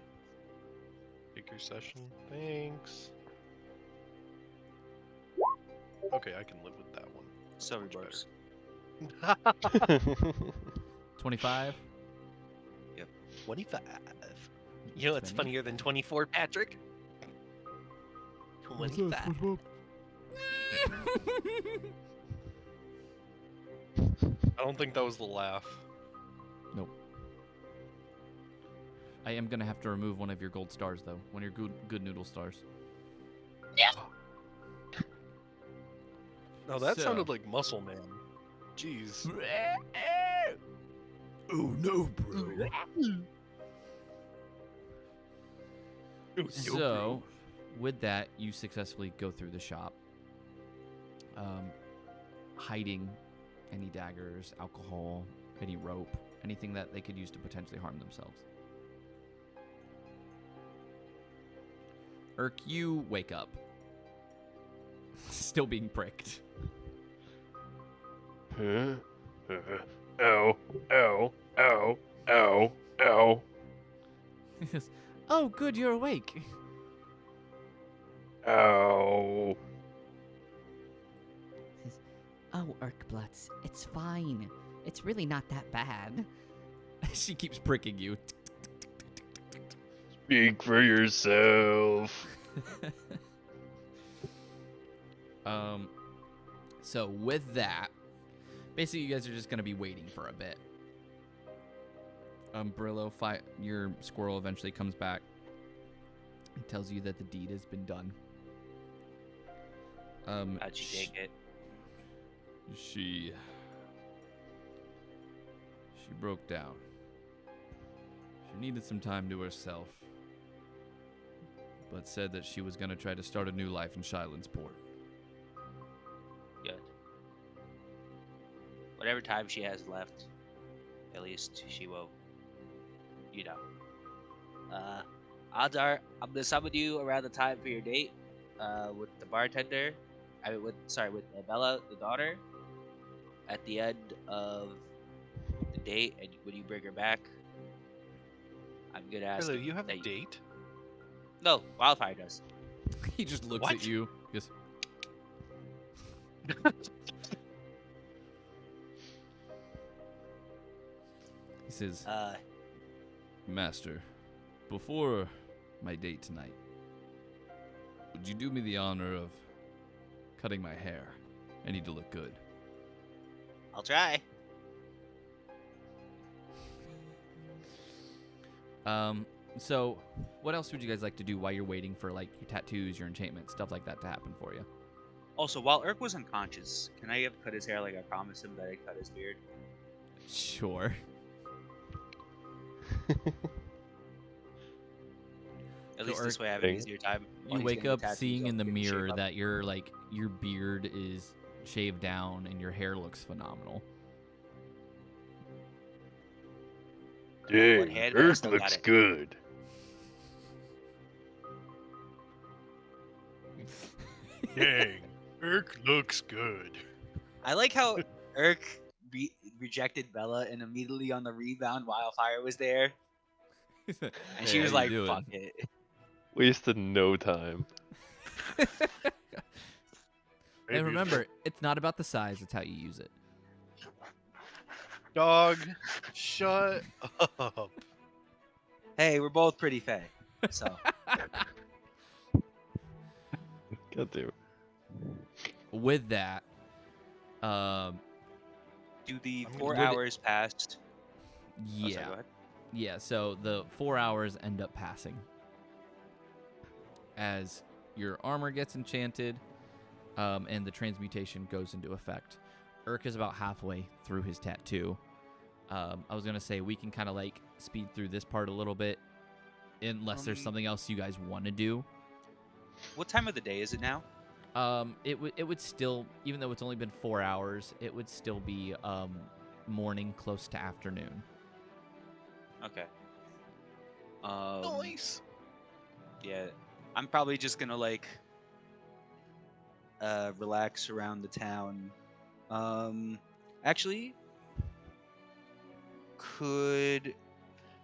Take your session. Thanks. Okay, I can live with that one. So Much reverse. better. 25. 25. You know what's funnier than 24, Patrick? 25. I don't think that was the laugh. Nope. I am gonna have to remove one of your gold stars though. One of your good noodle stars. No, that So- sounded like Muscle Man. Jeez. Oh no, bro. So, with that, you successfully go through the shop, hiding any daggers, alcohol, any rope, anything that they could use to potentially harm themselves. you wake up. Still being pricked. Huh? Ow, ow, ow, ow, ow. He goes, oh, good, you're awake. Ow. He says, oh, Irkbluz, it's fine. It's really not that bad. She keeps pricking you. Speak for yourself. So with that, basically you guys are just gonna be waiting for a bit. Brillow, your squirrel eventually comes back and tells you that the deed has been done. How'd she take it? She broke down. She needed some time to herself, but said that she was going to try to start a new life in Shiland's Port. Good. Whatever time she has left, at least she will, odds are I'm gonna summon you around the time for your date, with the bartender. With Bella, the daughter. At the end of the date, and when you bring her back, I'm gonna ask Brillo, you have a that date? No, Wildfire does. He just looks What? at you. He goes, he says, Master, before my date tonight, would you do me the honor of cutting my hair? I need to look good. I'll try. So what else would you guys like to do while you're waiting for like your tattoos, your enchantments, stuff like that to happen for you? Also, while Irk was unconscious, can I cut his hair like I promised him that I'd cut his beard? Sure. At least Irk, this way I have an easier time. while You he's wake getting the up tattoos seeing off, in the getting the shape mirror up. that your beard is shaved down and your hair looks phenomenal. Dang, hand, but I Irk still got looks it. good. Dang, Irk looks good. I like how Irk rejected Bella, and immediately on the rebound, Wildfire was there, and she Hey, was how like, you doing? "Fuck it." Wasted no time. And remember, it's not about the size, it's how you use it. Dog, shut up. Hey, we're both pretty fey, so God damn it. With that, do the I'm 4 gonna- hours passed? Oh, sorry, yeah. go ahead. Yeah, so the 4 hours end up passing as your armor gets enchanted, and the transmutation goes into effect. Irk is about halfway through his tattoo. I was gonna say we can kind of like speed through this part a little bit, unless there's something else you guys want to do. What time of the day is it now? It would still, even though it's only been 4 hours, it would still be morning, close to afternoon. Okay. Nice. Yeah, I'm probably just gonna relax around the town. Actually, could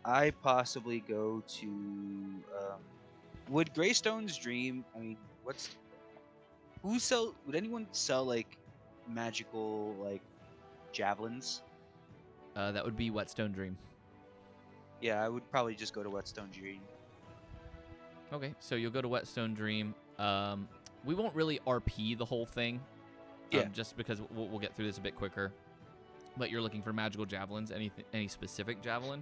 I possibly go to would Greystone's Dream? I mean, would anyone sell like magical javelins? That would be Whetstone Dream. Yeah, I would probably just go to Whetstone Dream. Okay, so you'll go to Whetstone Dream. We won't really RP the whole thing, Yeah. just because we'll get through this a bit quicker. But you're looking for magical javelins. Any specific javelin?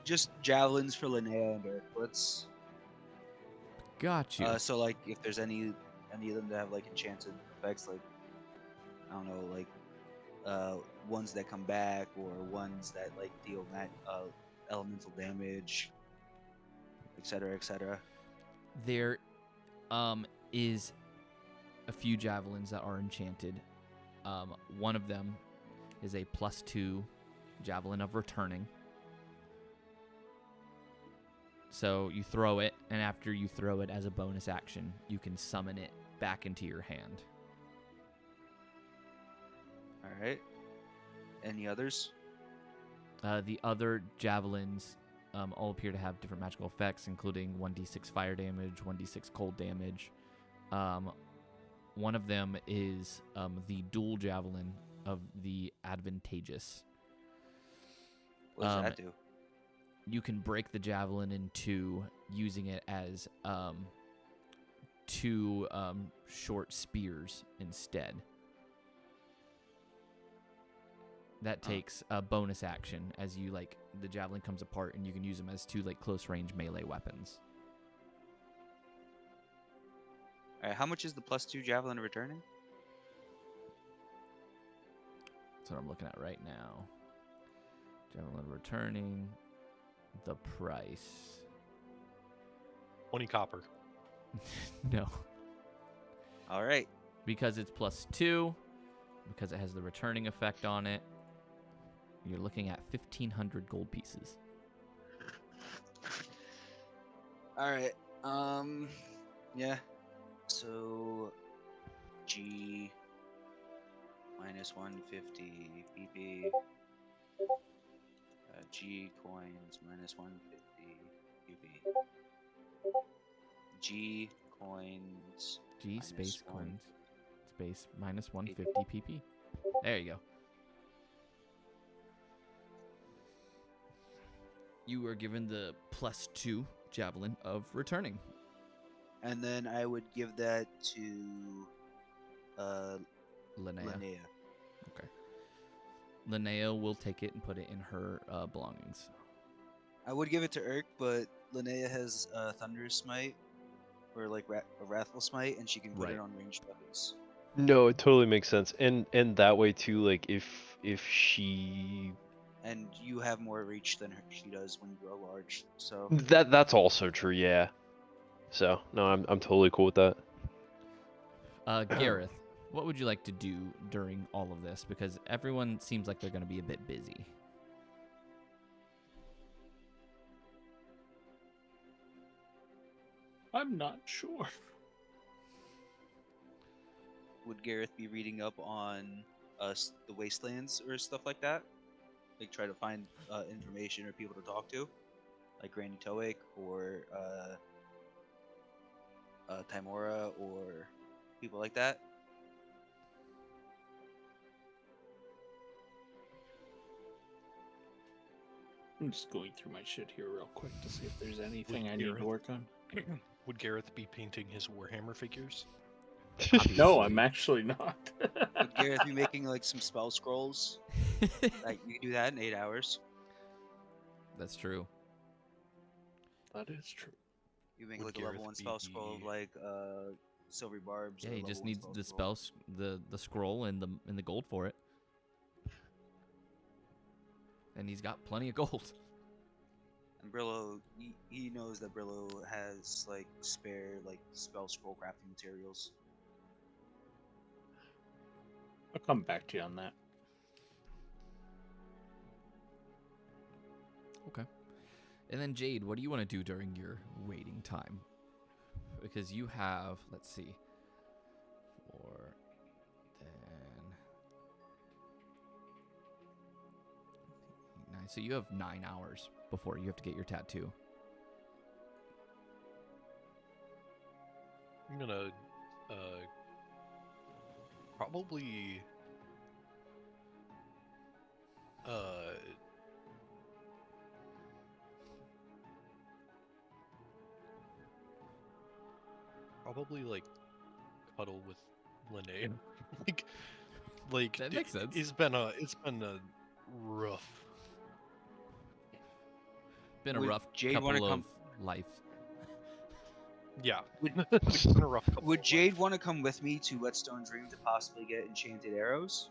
Just javelins for Linnea and Irkbluz. Got you. So like, if there's any of them that have like enchanted effects, like I don't know, ones that come back or ones that like deal elemental damage, etc., etc. There is a few javelins that are enchanted. One of them is a +2 javelin of returning. So you throw it, and after you throw it as a bonus action, you can summon it back into your hand. All right. Any others? The other javelins all appear to have different magical effects, including 1d6 fire damage, 1d6 cold damage. One of them is the dual javelin of the Advantageous. What does that do? You can break the javelin in two, using it as two short spears instead. That takes a bonus action as you the javelin comes apart, and you can use them as two close range melee weapons. All right. How much is the +2 javelin returning? That's what I'm looking at right now. Javelin returning. The price. 20 copper. No. All right. Because it's +2, because it has the returning effect on it, you're looking at 1,500 gold pieces. All right. Yeah. So G minus 150 PP. G coins minus 150 PP. G coins. G minus space one- coins. Space minus 150 PP. There you go. You are given the +2 javelin of returning. And then I would give that to Linnea. Linnea. Okay. Linnea will take it and put it in her belongings. I would give it to Irk, but Linnea has Thunderous Smite, or a Wrathful Smite, and she can put Right. it on ranged weapons. No, it totally makes sense, and that way too. If she And you have more reach than she does when you grow large. So that's also true, yeah. So no, I'm totally cool with that. Gareth, what would you like to do during all of this? Because everyone seems like they're going to be a bit busy. I'm not sure. would Gareth be reading up on the wastelands or stuff like that? Like try to find information or people to talk to, like Granny Toic or Timora or people like that. I'm just going through my shit here real quick to see if there's anything I need Gareth- to work on. Would Gareth be painting his Warhammer figures? No, I'm actually not. Would Gareth be making like some spell scrolls? Like you can do that in 8 hours. That's true. That is true. You make Would like a level Gareth 1 spell be- scroll of like silvery barbs. Yeah, or he level just 1 needs the scroll. the scroll and the gold for it. And he's got plenty of gold. And Brillow, he knows that Brillow has like spare like spell scroll crafting materials. I'll come back to you on that. Okay. And then Jade, what do you want to do during your waiting time? Because you have, let's see, 4, 10, 9. So you have 9 hours before you have to get your tattoo. I'm gonna probably like cuddle with Linnea. like That makes sense. It's been a rough. Been a Would rough Jade wanna couple of come- life. Yeah. Would- It's been a rough couple Would of Jade life. want to come with me to Whetstone Dream to possibly get enchanted arrows?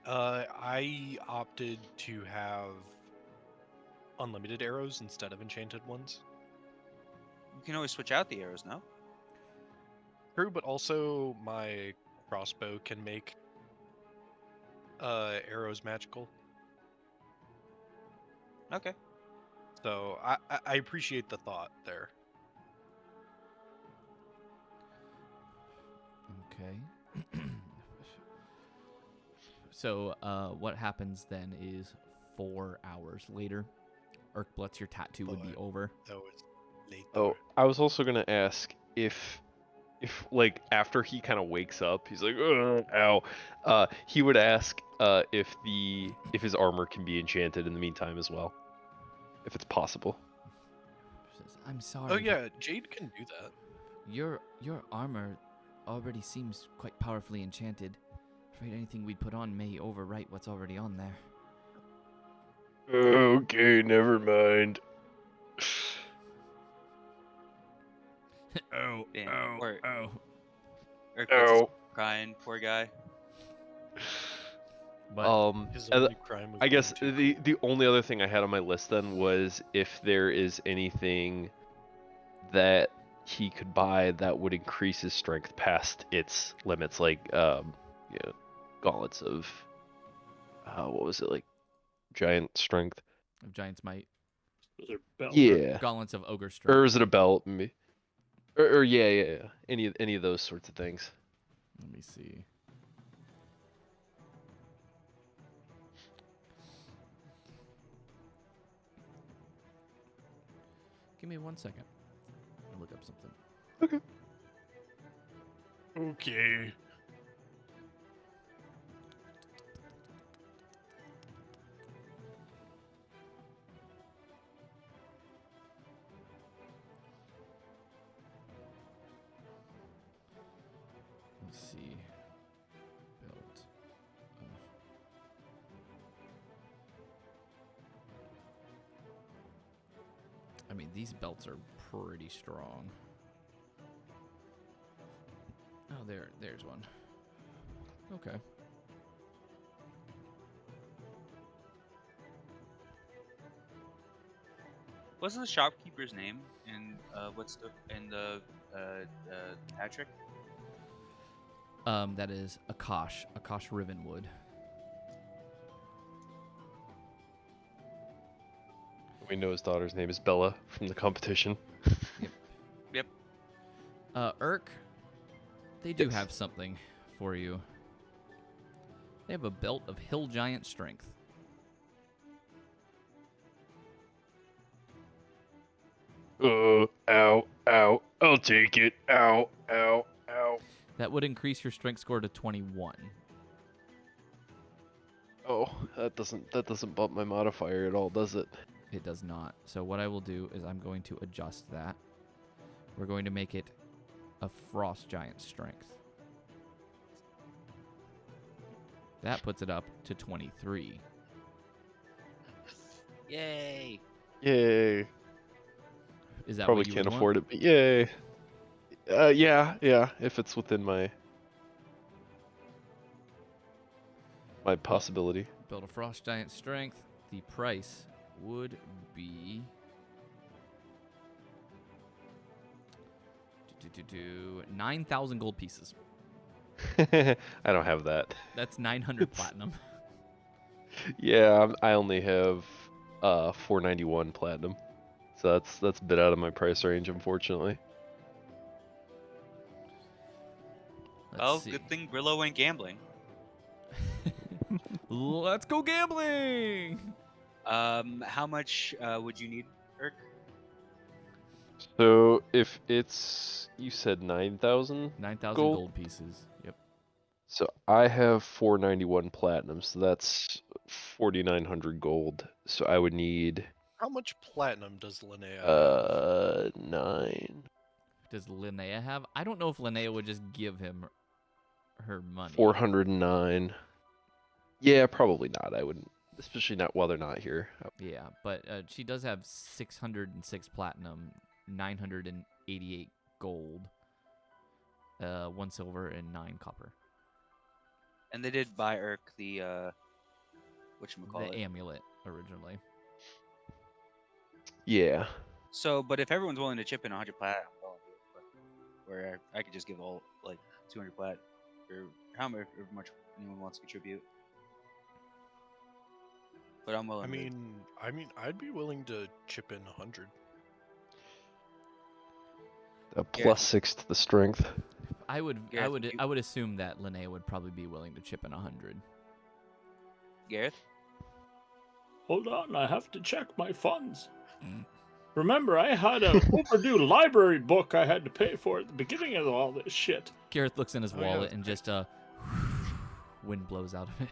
I opted to have unlimited arrows instead of enchanted ones. You can always switch out the arrows, no? True, but also my crossbow can make arrows magical. Okay. So I appreciate the thought there. Okay. So, what happens then is 4 hours later, Irkbluz, your tattoo would be Boy. over. That was late. Oh, I was also gonna ask if like after he kind of wakes up, he's like, "Ugh, ow." He would ask if his armor can be enchanted in the meantime as well, if it's possible. Says, I'm sorry. Oh but yeah, Jade can do that. Your armor already seems quite powerfully enchanted. Afraid anything we put on may overwrite what's already on there. Okay, never mind. Oh, Damn, or oh. Irkbluz is Ow. crying, poor guy. But His and only crime was I guess being too the only other thing I had on my list then was if there is anything that he could buy that would increase his strength past its limits, like you know, gauntlets of what was it, like giant strength? of Giant's Might, Those are belts. Yeah. gauntlets of Ogre Or Strength. is it a belt? Maybe. Or yeah. Any of those sorts of things. Let me see. Give me 1 second. I'll look up something. Okay. Let's see. Belt of... I mean, these belts are pretty strong. Oh, there's one. Okay. What's the shopkeeper's name? And what's the Patrick? That is Akash Rivenwood. We know his daughter's name is Bella from the competition. Yep. Irk, they do Yes. have something for you. They have a belt of Hill Giant Strength. Ow, ow. I'll take it. Ow, ow, ow. That would increase your strength score to 21. Oh, that doesn't bump my modifier at all, does it? It does not. So what I will do is I'm going to adjust that. We're going to make it a Frost Giant Strength. That puts it up to 23. Yay! Yay. Is that Probably what you can't would afford want? it, but yay. Yeah, if it's within my possibility. Build a Frost Giant Strength. The price would be 9,000 gold pieces. I don't have that. That's 900 platinum. Yeah, I only have 491 platinum. So that's a bit out of my price range, unfortunately. Let's see. Good thing Brillow went gambling. Let's go gambling! How much would you need, Irk? So if it's, you said 9,000? 9,000 Gold? gold pieces. Yep. So I have 491 platinum, so that's 4,900 gold. So I would need How much platinum does Linnea have? 9. Does Linnea have? I don't know if Linnea would just give him her money. 409. Yeah, probably not. I wouldn't, especially not while they're not here. Yeah, but she does have 606 platinum, 988 gold, 1 silver, and 9 copper. And they did buy Irk the whatchamacallit. The amulet originally. Yeah. So, but if everyone's willing to chip in 100 plat, I'm willing to. But where I could just give all like 200 plat, or how much anyone wants to contribute. but I'm willing. I'd be willing to chip in 100. A +6 to the strength. I would Gareth, I would assume that Linnea would probably be willing to chip in 100. Gareth. Hold on, I have to check my funds. Remember, I had a overdue library book I had to pay for at the beginning of all this shit. Gareth looks in his Oh, yeah. wallet and just wind blows out of it.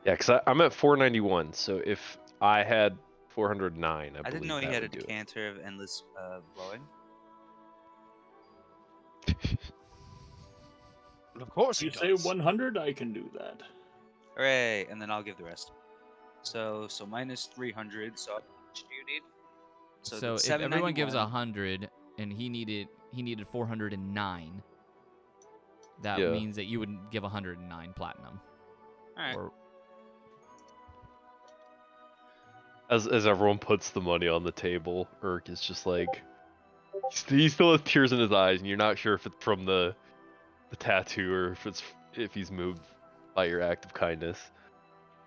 Yeah, because I'm at 491, so if I had 409, I didn't know he that had a would do it. decanter of endless blowing. But of course If he you does. say 100, I can do that. Hooray! And then I'll give the rest. So minus 300. So how much do you need? So that's if everyone gives 791. 100 and he needed 409, that Yeah. means that you would give 109 platinum. All right. Or As everyone puts the money on the table, Irk is just like, he still has tears in his eyes, and you're not sure if it's from the tattoo or if he's moved by your act of kindness.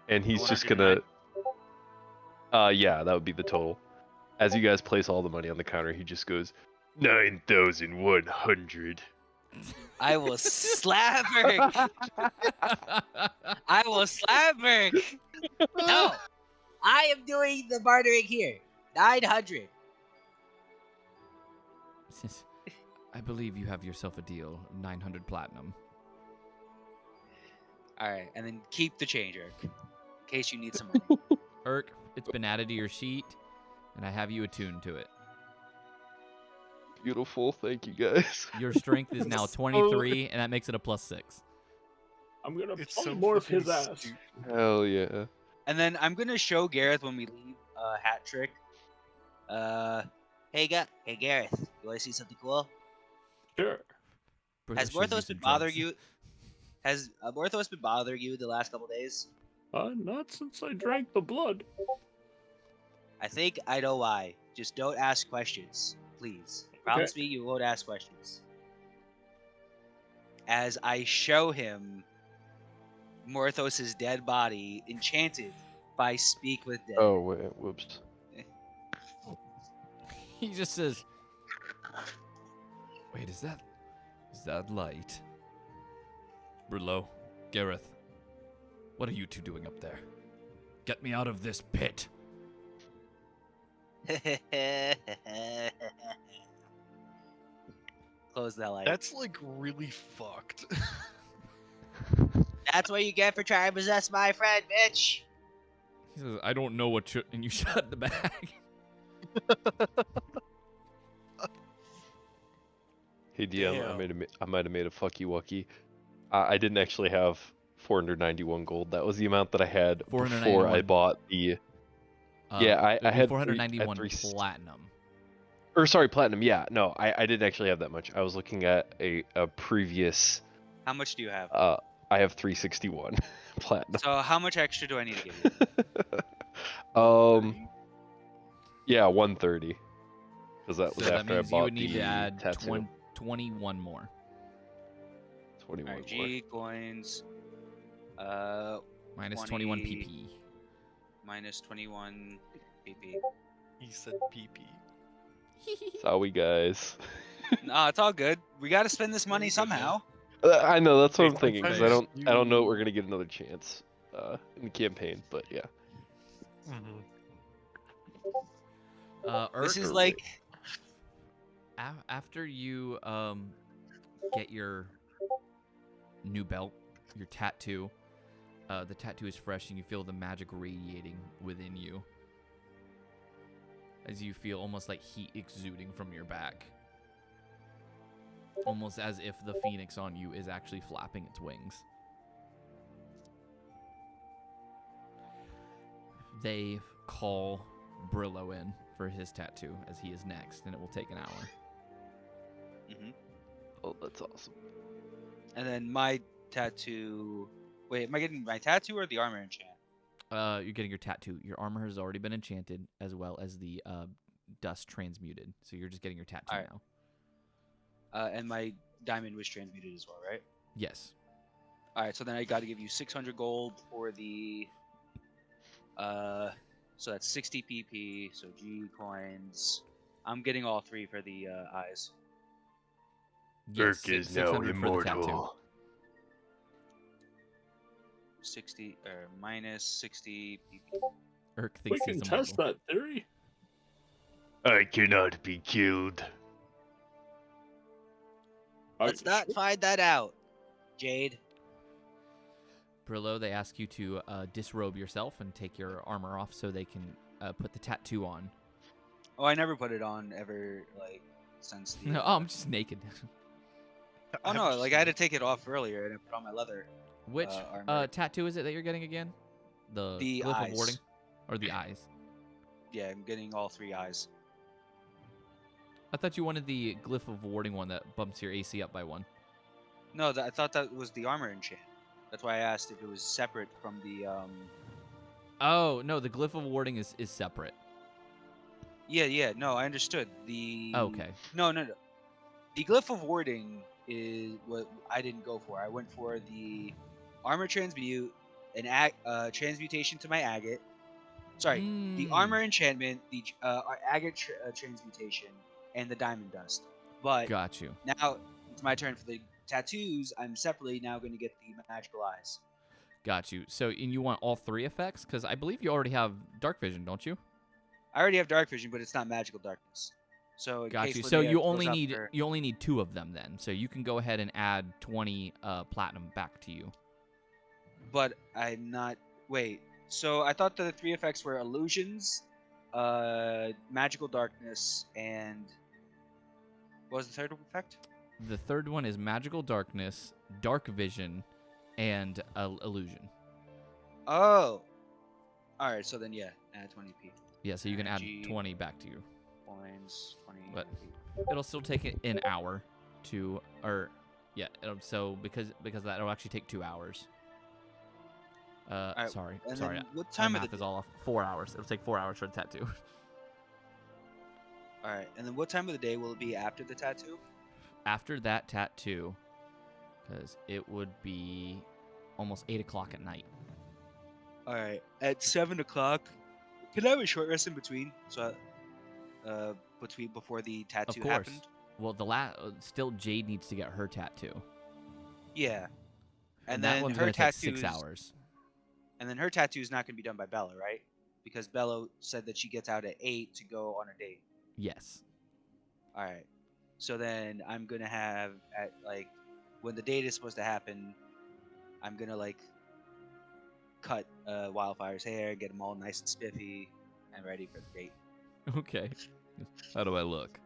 And he's just gonna, yeah, that would be the total. As you guys place all the money on the counter, he just goes, 9,100. I will slap her. I will slap her. No, I am doing the bartering here. 900. I believe you have yourself a deal, 900 platinum. All right, and then keep the change, Irk, in case you need some money. Irk, it's been added to your sheet, and I have you attuned to it. Beautiful, thank you guys. Your strength is now 23, and that makes it a +6. I'm gonna It's so polymorph his fucking ass. stupid. Hell yeah. And then I'm gonna show Gareth when we leave hat trick. Hey Gareth, you want to see something cool? Sure. Has British Morthos used been to bothering drugs. you? Has Morthos been bothering you the last couple days? Not since I drank the blood. I think I know why. Just don't ask questions, please. Promise me you won't ask questions. As I show him Morthos' dead body enchanted by Speak with Dead. Oh, wait, whoops. He just says, "Wait, is that light?" Brillow, Gareth, what are you two doing up there? Get me out of this pit. Close that light. That's like really fucked. That's what you get for trying to possess my friend, bitch. He says, "I don't know what you..." And you shut the bag. Hey DM, Damn. I might have made a fucky wucky. I didn't actually have 491 gold. That was the amount that I had before I 491. bought the. Yeah, I it'd be had 491 three- platinum. Or sorry, platinum. Yeah, no, I didn't actually have that much. I was looking at a previous. How much do you have? I have 361 platinum. So how much extra do I need to give you? Yeah, 130. Because that was So that after I means you bought would need the to add tattoo. 21 more. 21 Alright, more. G coins. Minus 21 20. PP. Minus 21 PP. He said PP. Sorry, guys. No, it's all good. We got to spend this money somehow. I know, that's what I'm Wait, thinking, because I guys, don't know if we're gonna get another chance in the campaign, but yeah. Mm-hmm. This Irk, is like after you get your new belt, your tattoo, the tattoo is fresh and you feel the magic radiating within you. As you feel almost like heat exuding from your back. Almost as if the phoenix on you is actually flapping its wings. They call Brillow in for his tattoo, as he is next, and it will take an hour. Oh, that's awesome. And then my tattoo. Wait, am I getting my tattoo or the armor enchant? You're getting your tattoo. Your armor has already been enchanted, as well as the dust transmuted. So you're just getting your tattoo Alright. now. And my diamond was transmuted as well, right? Yes. All right, so then I got to give you 600 gold for the So that's 60 PP. So G coins. I'm getting all 3 for the eyes. Yes, Irk is 600 now for the tattoo. immortal. 60 or minus 60 PP. Irk We thinks can he's test immortal. that theory. I cannot be killed. Are Let's you not sure? find that out, Jade. Brillow, they ask you to disrobe yourself and take your armor off so they can put the tattoo on. Oh, I never put it on ever, like, since the. No, I'm just naked. Oh no, like I had to take it off earlier and I put on my leather. Which armor. tattoo is it that you're getting again? The The glyph eyes. of warding, or the eyes? Yeah, I'm getting all 3 eyes. I thought you wanted the glyph of warding one that bumps your AC up by 1. No, I thought that was the armor enchant. That's why I asked if it was separate from the. Oh no, the glyph of warding is separate. Yeah. No, I understood the. Okay. No. The glyph of warding is what I didn't go for. I went for the armor transmute, transmutation to my agate. Sorry, the armor enchantment, the agate transmutation, and the diamond dust. But Got you. now it's my turn for the tattoos. I'm separately now going to get the magical eyes. Got you. So, and you want all 3 effects? Because I believe you already have dark vision, don't you? I already have dark vision, but it's not magical darkness. So in Got case you. So Linnea you goes only up need for- 2 of them then. So you can go ahead and add 20 platinum back to you. But I'm not. Wait. So I thought the 3 effects were illusions, magical darkness, and what was the third effect? The third one is magical darkness, dark vision, and illusion. Oh. All right. So then, yeah, add 20p. Yeah, so you can add G- 20 back to you. Coins, 20. But- It'll still take an hour to, or yeah. So because of that, it'll actually take 2 hours. right, Sorry, and sorry. then what My time of math the is all off. 4 hours. It'll take 4 hours for the tattoo. All right. And then what time of the day will it be after the tattoo? After that tattoo, because it would be almost 8 o'clock at night. All right. At 7 o'clock. Can I have a short rest in between? So, before the tattoo Of course. happened. Well, still Jade needs to get her tattoo. Yeah. And that then one's her gonna take tattoo 6 hours. And then her tattoo is not going to be done by Bella, right? Because Bella said that she gets out at 8 to go on a date. Yes. All right. So then I'm going to have at like when the date is supposed to happen, I'm going to like cut Wildfire's hair, get him all nice and spiffy and ready for the date. Okay. How do I look?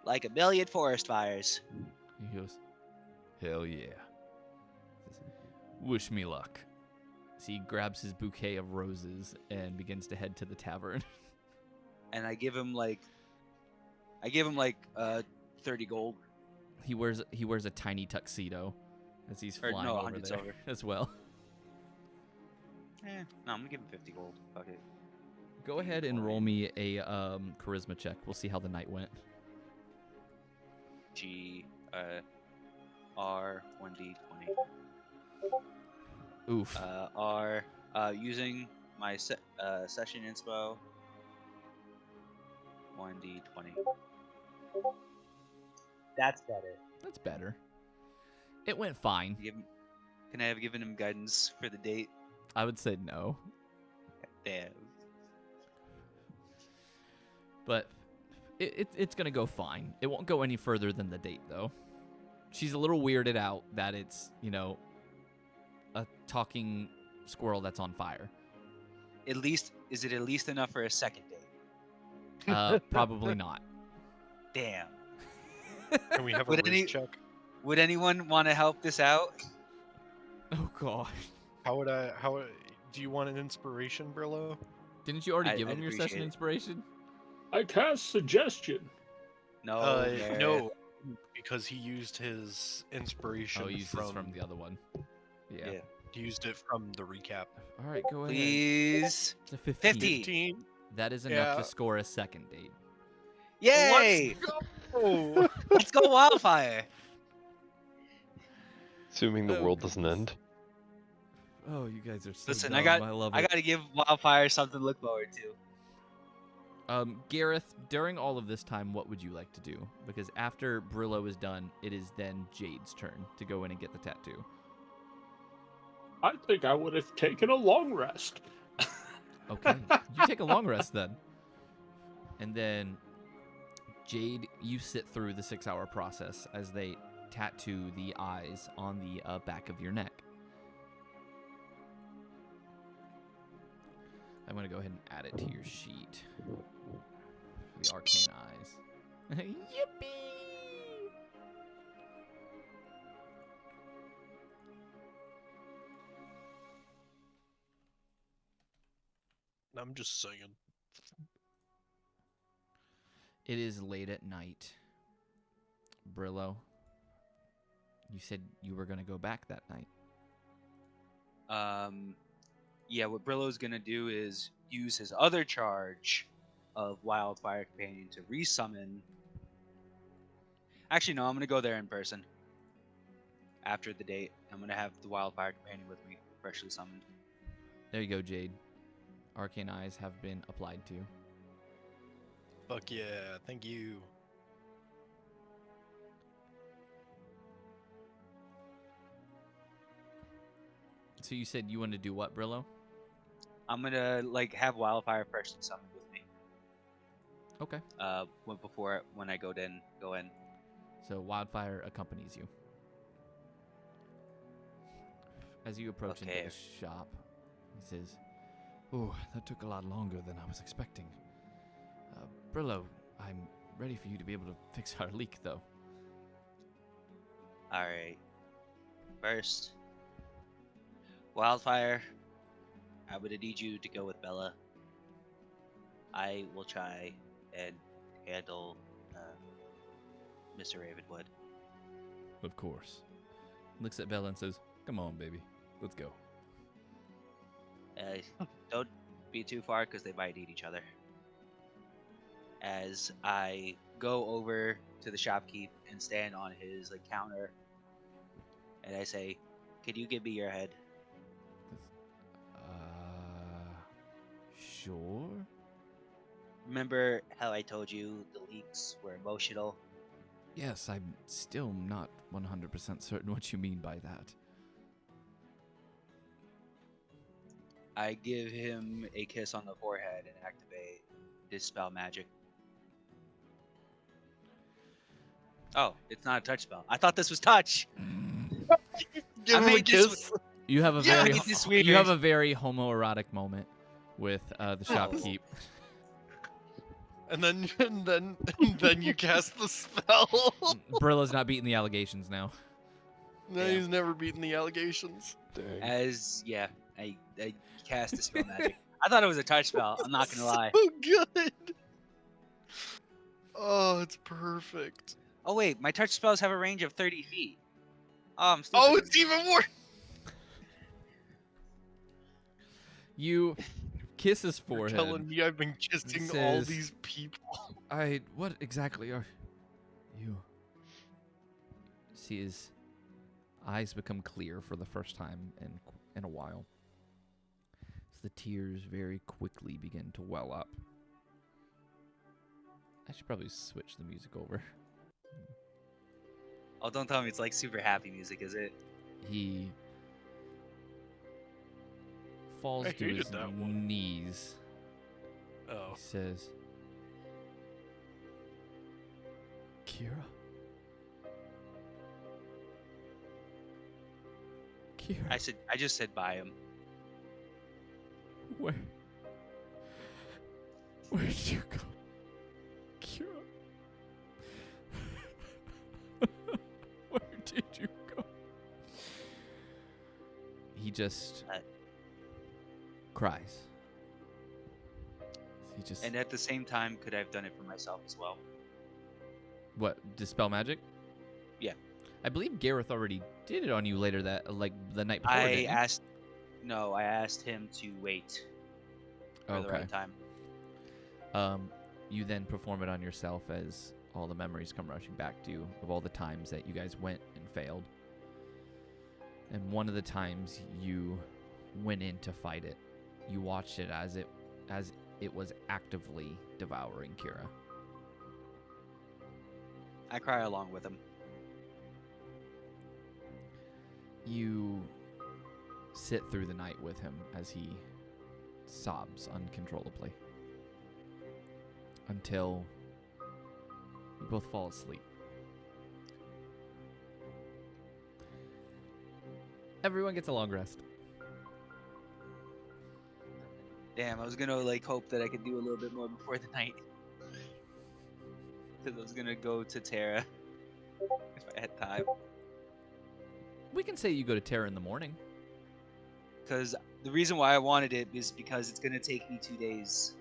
Like a million forest fires. He goes, hell yeah. Wish me luck. So he grabs his bouquet of roses and begins to head to the tavern. And I give him like 30 gold. He wears a tiny tuxedo as he's Or flying no, over 100 there silver. as well. No, I'm going to give him 50 gold. Fuck it. Go ahead and roll me a charisma check. We'll see how the night went. G R 1d20. Oof. R using my session inspo 1d20. That's better. That's better. It went fine. Can I have given him guidance for the date? I would say no. Damn. But it's going to go fine. It won't go any further than the date, though. She's a little weirded out that it's, a talking squirrel that's on fire. Is it at least enough for a second date? Probably not. Damn. Can we have a Would riz any- check? Would anyone want to help this out? Oh, gosh. How do you want an inspiration, Brillo? Didn't you already I'd give him your appreciate session it. inspiration? I cast suggestion. No. Gareth. No, because he used his inspiration Oh, use this from the other one. Yeah. Yeah. He used it from the recap. All right, go ahead. Please. It's a 15. 50. 15. That is enough Yeah. to score a second date. Yay! Oh, Let's go Wildfire. Assuming the Oh, world doesn't end. Oh, you guys are so Listen, dumb. I love I it. gotta give Wildfire something to look forward to. Gareth, during all of this time, what would you like to do? Because after Brillow is done, it is then Jade's turn to go in and get the tattoo. I think I would have taken a long rest. Okay, you take a long rest then. And then, Jade, you sit through the 6-hour process as they tattoo the eyes on the back of your neck. I'm going to go ahead and add it to your sheet. The arcane eyes. Yippee! I'm just saying. It is late at night. Brillow, you said you were going to go back that night. Yeah, what Brillow's gonna do is use his other charge of Wildfire Companion to resummon. Actually, no, I'm gonna go there in person. After the date, I'm gonna have the Wildfire Companion with me, freshly summoned. There you go, Jade. Arcane eyes have been applied to. Fuck yeah, thank you. So you said you wanted to do what, Brillow? I'm gonna have Wildfire freshly summoned with me. Okay. When I go in. So Wildfire accompanies you. As you approach into the shop, he says, "Oh, that took a lot longer than I was expecting. Brillow, I'm ready for you to be able to fix our leak, though." Alright. First, Wildfire, I'm gonna need you to go with Bella. I will try and handle Mr. Ravenwood. Of course. Looks at Bella and says, "Come on, baby. Let's go." Don't be too far because they might eat each other. As I go over to the shopkeep and stand on his counter, and I say, "Can you give me your head?" Sure. Remember how I told you the leaks were emotional? Yes, I'm still not 100% certain what you mean by that. I give him a kiss on the forehead and activate Dispel Magic. Oh, it's not a touch spell. I thought this was touch. Give I him a made this kiss. You have a Yeah, very I made this weird. you have a very homoerotic moment with the shopkeep. And then you cast the spell. Brillow's not beating the allegations now. No, Yeah. he's never beaten the allegations. Dang. I cast Dispel Magic. I thought it was a touch spell. I'm not gonna lie. So good. Oh, it's perfect. Oh wait, my touch spells have a range of 30 feet. Oh, I'm stupid. Oh, it's even more. You kiss his You're forehead. telling me I've been kissing all says- these people. What exactly are you? See his eyes become clear for the first time in a while. As the tears very quickly begin to well up. I should probably switch the music over. Oh, don't tell me it's super happy music, is it? He falls I to hated his that one. knees. Oh. He says, "Kira? Kira, I just said by him. where'd you go? Kira? Where did you go?" He just cries. He just And at the same time, could I have done it for myself as well? what? Dispel magic? Yeah. I believe Gareth already did it on you later the night before. I didn't he? asked him to wait for the Okay. right time. You then perform it on yourself as all the memories come rushing back to you of all the times that you guys went and failed. And one of the times you went in to fight it. You watched it as it was actively devouring Kira. I cry along with him. You sit through the night with him as he sobs uncontrollably until you both fall asleep. Everyone gets a long rest. Damn, I was gonna like hope that I could do a little bit more before the night. Because I was gonna go to Terra if I had time. We can say you go to Terra in the morning. Because the reason why I wanted it is because it's gonna take me 2 days.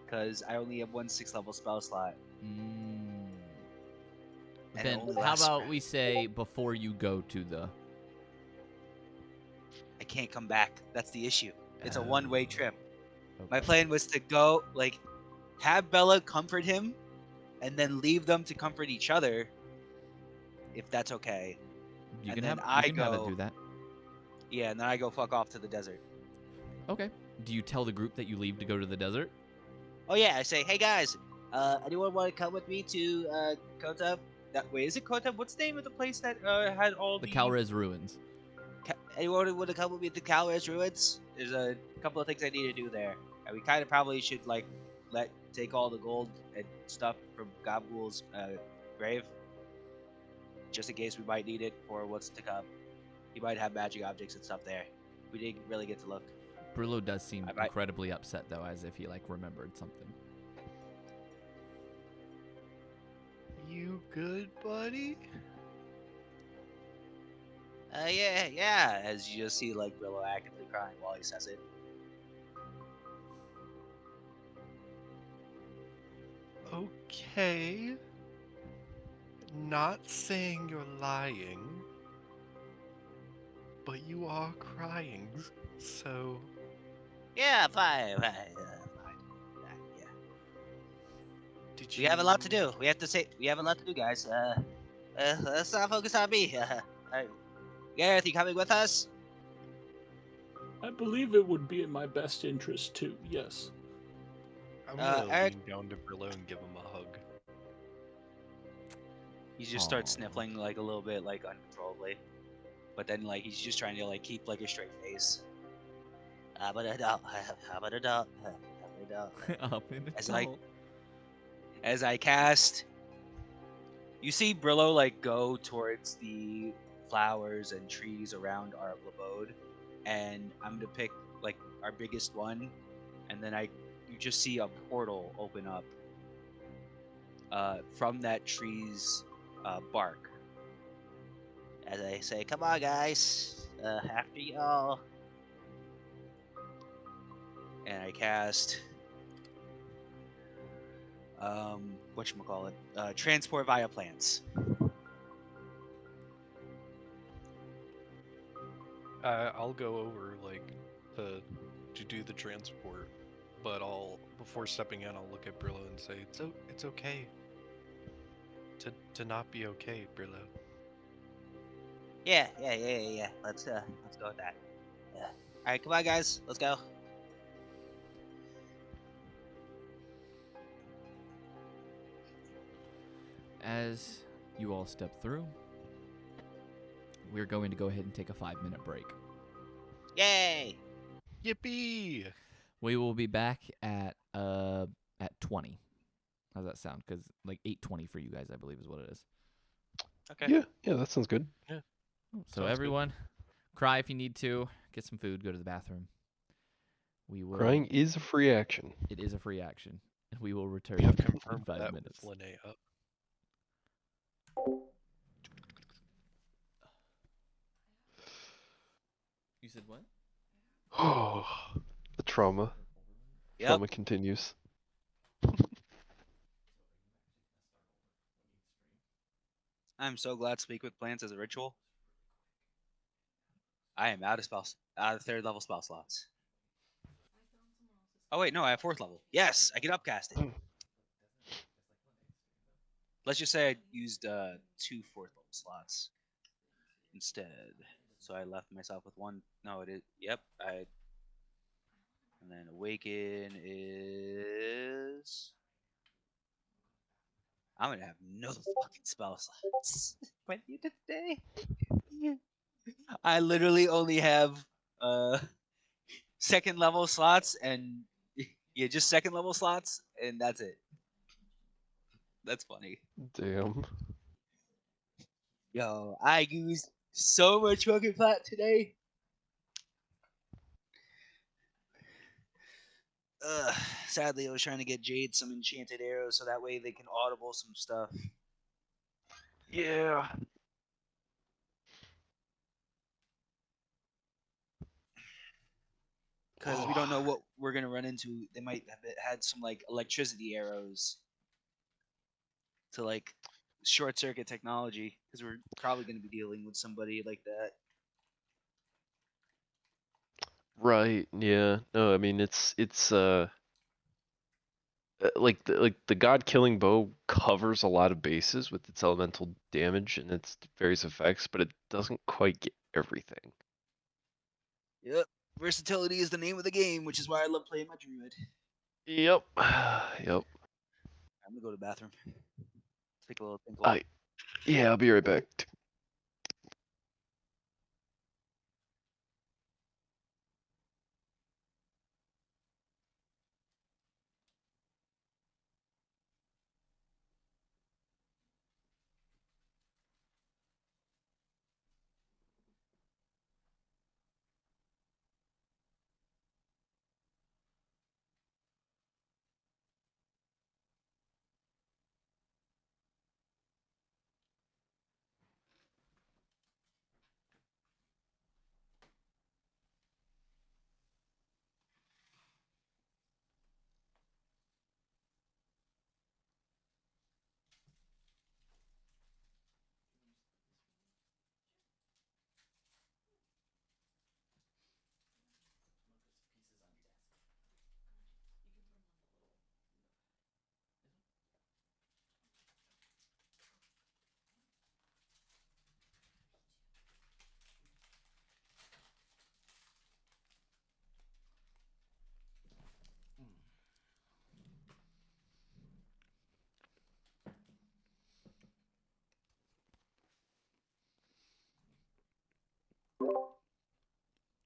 Because I only have one 6th level spell slot. And it Then only how lasts about we say before you go to the... I can't come back. That's the issue. It's a one-way trip. Okay. My plan was to go, like, have Bella comfort him, and then leave them to comfort each other, if that's okay. You and can then have I you can have it go- do that. Yeah, and then I go fuck off to the desert. Okay. Do you tell the group that you leave to go to the desert? Oh yeah, I say, hey guys, anyone want to come with me to Kotub? Wait, is it Kotub? What's the name of the place that had all The the... Calrez ruins. Anyone want to come with me to Calrez Ruins? There's a couple of things I need to do there. And we kind of probably should, like, take all the gold and stuff from Gobul's grave. Just in case we might need it for what's to come. He might have magic objects and stuff there. We didn't really get to look. Brillow does seem I might- incredibly upset, though, as if he, like, remembered something. You good, buddy? Yeah. As you just see, like, Brillow actively crying while he says it. Okay. Not saying you're lying, but you are crying, so... Yeah, fine. Yeah. Did We have a lot to do. We have a lot to do, guys. Let's not focus on me. Alright. Gareth, you coming with us? I believe it would be in my best interest too, yes. I'm gonna Eric- lean down to Brillow and give him a hug. He just starts Aw. sniffling like a little bit, like uncontrollably. But then, like, he's just trying to like keep like a straight face. I'm an adult. I'm an adult. I'm an adult. Up in As as I cast, you see Brillow like go towards the flowers and trees around our abode, and I'm gonna pick like our biggest one, and then you just see a portal open up from that tree's bark. As I say, "Come on, guys, after y'all," and I cast whatchamacallit, transport via plants. I'll go over like to do the transport, but before stepping in, I'll look at Brillow and say, "It's okay to not be okay, Brillow." Yeah. Let's go with that. Yeah. All right, come on, guys, let's go. As you all step through, we're going to go ahead and take a 5-minute break. Yay! Yippee! We will be back at 20. How's that sound? Because like 8:20 for you guys, I believe, is what it is. Okay. Yeah, that sounds good. So Sounds good. everyone, cry if you need to. Get some food. Go to the bathroom. We will. Crying is a free action. It is a free action, and we will return We have in confirmed 5 that minutes. with Linnea. You said what? Oh, the trauma. Yep. Trauma continues. I'm so glad Speak with Plants is a ritual. I am out of 3rd level spell slots. Oh wait, no, I have 4th level. Yes, I can upcast it. Let's just say I used 2 4th level slots instead. So I left myself with 1. No, it is. Yep, And then awaken is. I'm gonna have no fucking spell slots by the end of the day. I literally only have second level slots and yeah, just second level slots, and that's it. That's funny. Damn. Yo, I used so much fucking flat today. Ugh. Sadly, I was trying to get Jade some enchanted arrows so that way they can audible some stuff. Yeah. Because we don't know what we're gonna run into. They might have had some like electricity arrows to like short circuit technology. Because we're probably gonna be dealing with somebody like that. Right. Yeah. No, I mean it's like the god killing bow covers a lot of bases with its elemental damage and its various effects, but it doesn't quite get everything. Yep. Versatility is the name of the game, which is why I love playing my druid. Yep. Yep. I'm gonna go to the bathroom. Take a little think. Yeah, I'll be right back.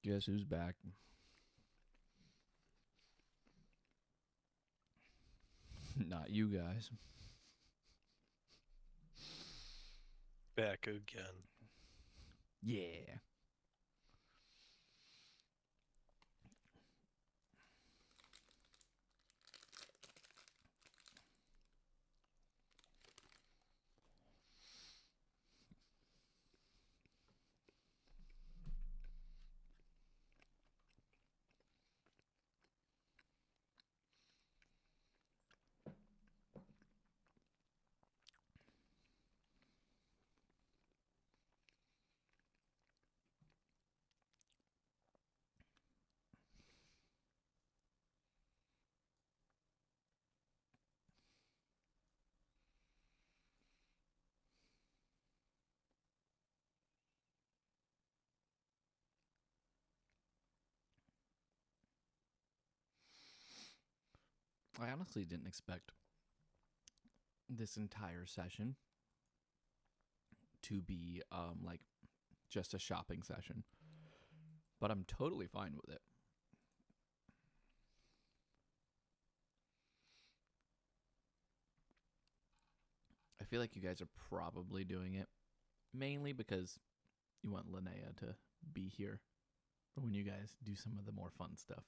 Guess who's back? Not you guys. Back again. Yeah. I honestly didn't expect this entire session to be like just a shopping session. But I'm totally fine with it. I feel like you guys are probably doing it mainly because you want Linnea to be here for when you guys do some of the more fun stuff.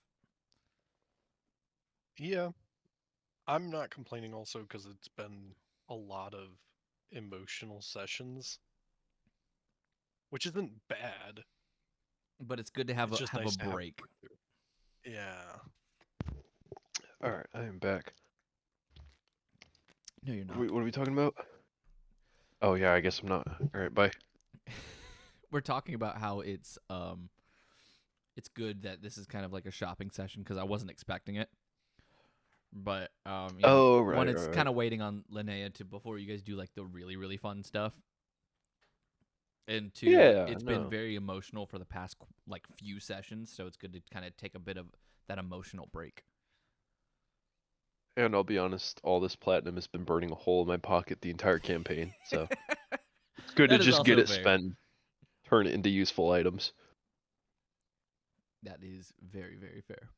Yeah. I'm not complaining also because it's been a lot of emotional sessions, which isn't bad. But it's good to have It's a just have nice a to have break. Yeah. All right, I am back. No, you're not. What are we talking about? Oh yeah, I guess I'm not. All right, bye. We're talking about how it's good that this is kind of like a shopping session because I wasn't expecting it. But you know, Oh right, when it's right. kind of waiting on Linnea to before you guys do like the really really fun stuff. And two, Yeah, it's been no. very emotional for the past like few sessions, so it's good to kind of take a bit of that emotional break. And I'll be honest, all this platinum has been burning a hole in my pocket the entire campaign, so it's good to That is just get also it fair. spent, turn it into useful items. That is very, very fair.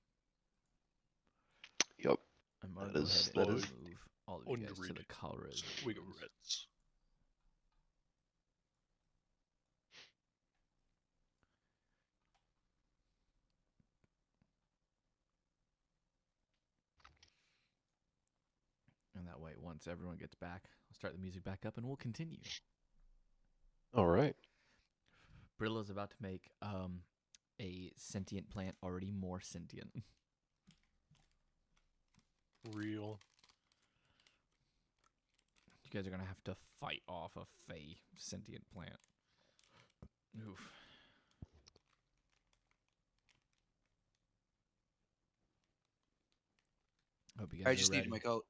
Yep. I'm gonna That go is- ahead that and is- move all of you guys to the Underrated. Colorado. Cigarettes. And that way, once everyone gets back, I'll start the music back up and we'll continue. All right. Brillow's about to make a sentient plant already more sentient. Real. You guys are gonna have to fight off a fey sentient plant. Oof. Hope you guys I are just ready. needed my coat.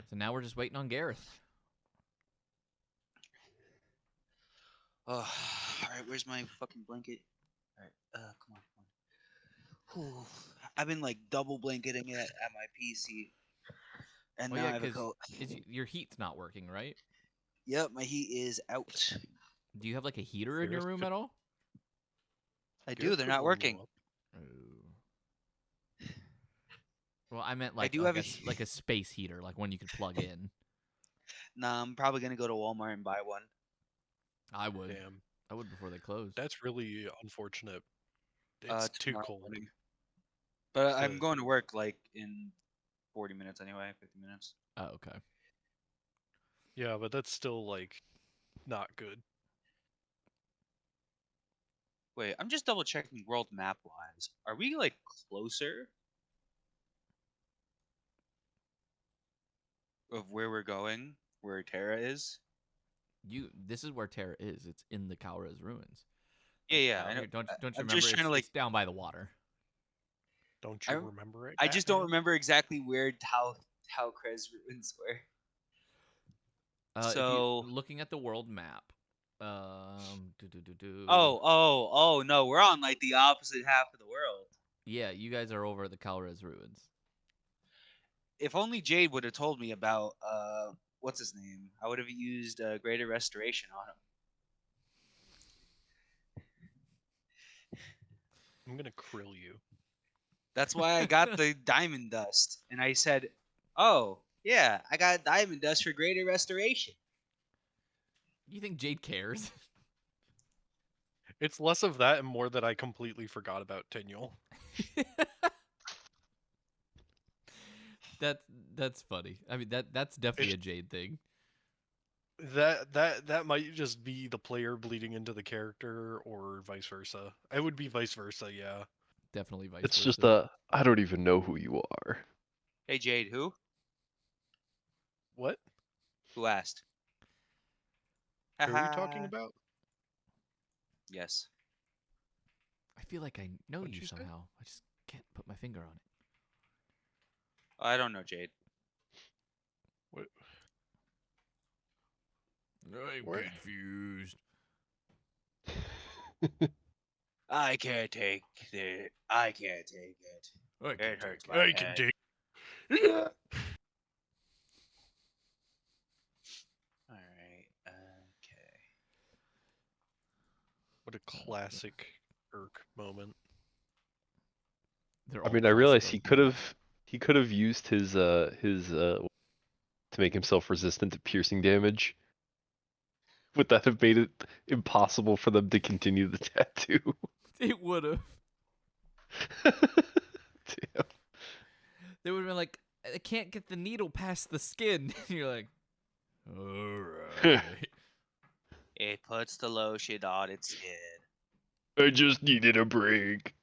So now we're just waiting on Gareth. Oh, all right. Where's my fucking blanket? All right. Come on. Whew. I've been like double blanketing it at my PC, and Well, now yeah, I have a 'cause coat. your heat's not working, right? Yep, my heat is out. Do you have like a heater in your Gareth room could- at all? I do. Gareth They're could not warm you working. up. Oh. Well, I meant like do like have like a space heater, like one you could plug in. Nah, I'm probably gonna go to Walmart and buy one. I would. Damn, I would before they close. that's really unfortunate. It's too Tomorrow cold. morning. But I'm to- going to work like in 40 minutes anyway, 50 minutes. Oh, okay. Yeah, but that's still like not good. Wait, I'm just double checking world map wise. Are we like closer of where we're going, where Terra is? This is where Terra is. It's in the Kalra's ruins. Yeah, yeah. Out I know. here. Don't you I'm remember? just trying to, It's down by the water. Don't I- you remember it? I just don't Batman? remember exactly where Krez ruins were. If So- you're looking at the world map, Oh, no, we're on like the opposite half of the world. yeah, you guys are over the Kalra's ruins. If only Jade would have told me about what's his name, I would have used Greater Restoration on him. I'm gonna krill you. That's why I got the diamond dust, and I said, "Oh, yeah, I got diamond dust for Greater Restoration." You think Jade cares? It's less of that and more that I completely forgot about Tenule. That's funny. I mean that's definitely a Jade thing. That might just be the player bleeding into the character, or vice versa. It would be vice versa, yeah. Definitely vice It's versa. just I don't even know who you are. Hey, Jade, who? What? Who asked? Who are you talking Haha. about? Yes. I feel like I know What'd you you say? somehow. I just can't put my finger on it. I don't know, Jade. What? I'm Where- confused. I can't take it. I can't take it. It hurts my I can head. dig. Yeah. All right. Okay. What a classic Irk moment. They're I all mean, I realize classic he could have used his to make himself resistant to piercing damage. Would that have made it impossible for them to continue the tattoo? It would have. Damn. They would have been like, I can't get the needle past the skin. And you're like, all right. It puts the lotion on its skin. I just needed a break.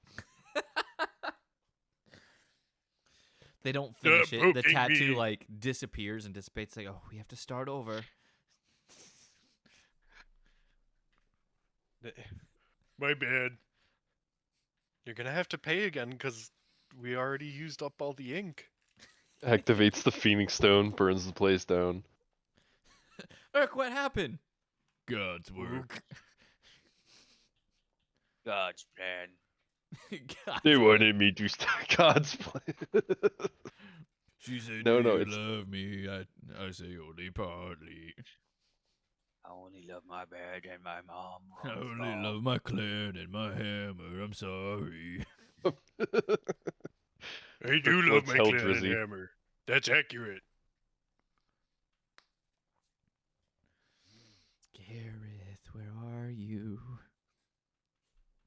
They don't finish it. The poking tattoo me. like disappears and dissipates. Like, oh, we have to start over. My bad. You're gonna have to pay again because we already used up all the ink. Activates the Phoenix Stone, burns the place down. Irk, what happened? God's work. God's plan. God's They plan. wanted me to start God's plan. She said, No, "Do no, you it's- love me?" I say only partly. I only love my bed and my mom. I only love my clan and my hammer. I'm sorry. I do love Let's my hell clan and Drizzy. hammer. That's accurate. Gareth, where are you?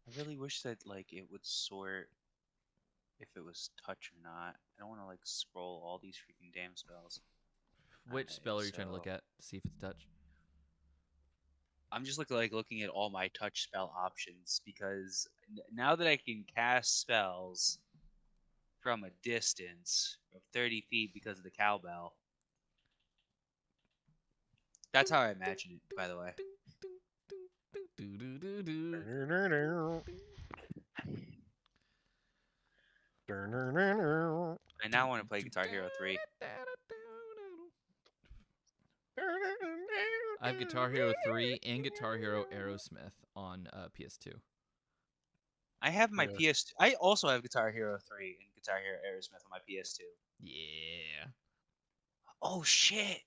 I really wish that like it would sort if it was touch or not. I don't want to like scroll all these freaking damn spells. Which Alright, spell are you trying to look so- at to see if it's touch? I'm just looking at all my touch spell options because now that I can cast spells from a distance of 30 feet because of the cowbell. That's how I imagine it, by the way. I now want to play Guitar Hero 3. I have Guitar Hero 3 and Guitar Hero Aerosmith on PS2. I have my Yeah. PS2. I also have Guitar Hero 3 and Guitar Hero Aerosmith on my PS2. Yeah. Oh shit!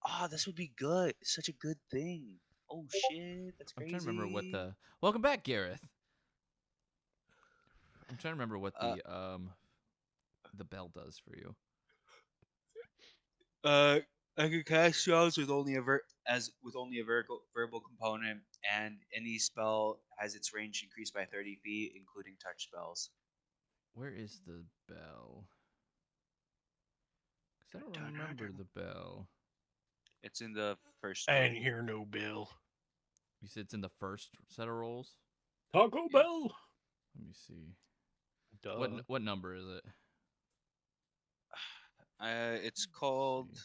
Oh, this would be good. Such a good thing. Oh shit, that's I'm crazy. trying to remember what the. Welcome back, Gareth. I'm trying to remember what the bell does for you. I could cast spells with only a verbal component, and any spell has its range increased by 30 feet, including touch spells. Where is the bell? Because I don't remember the bell. It's in the first I one. ain't hear no bill. You said it's in the first set of rolls? Taco Bell. Let me see. Duh. What number is it? It's called. see.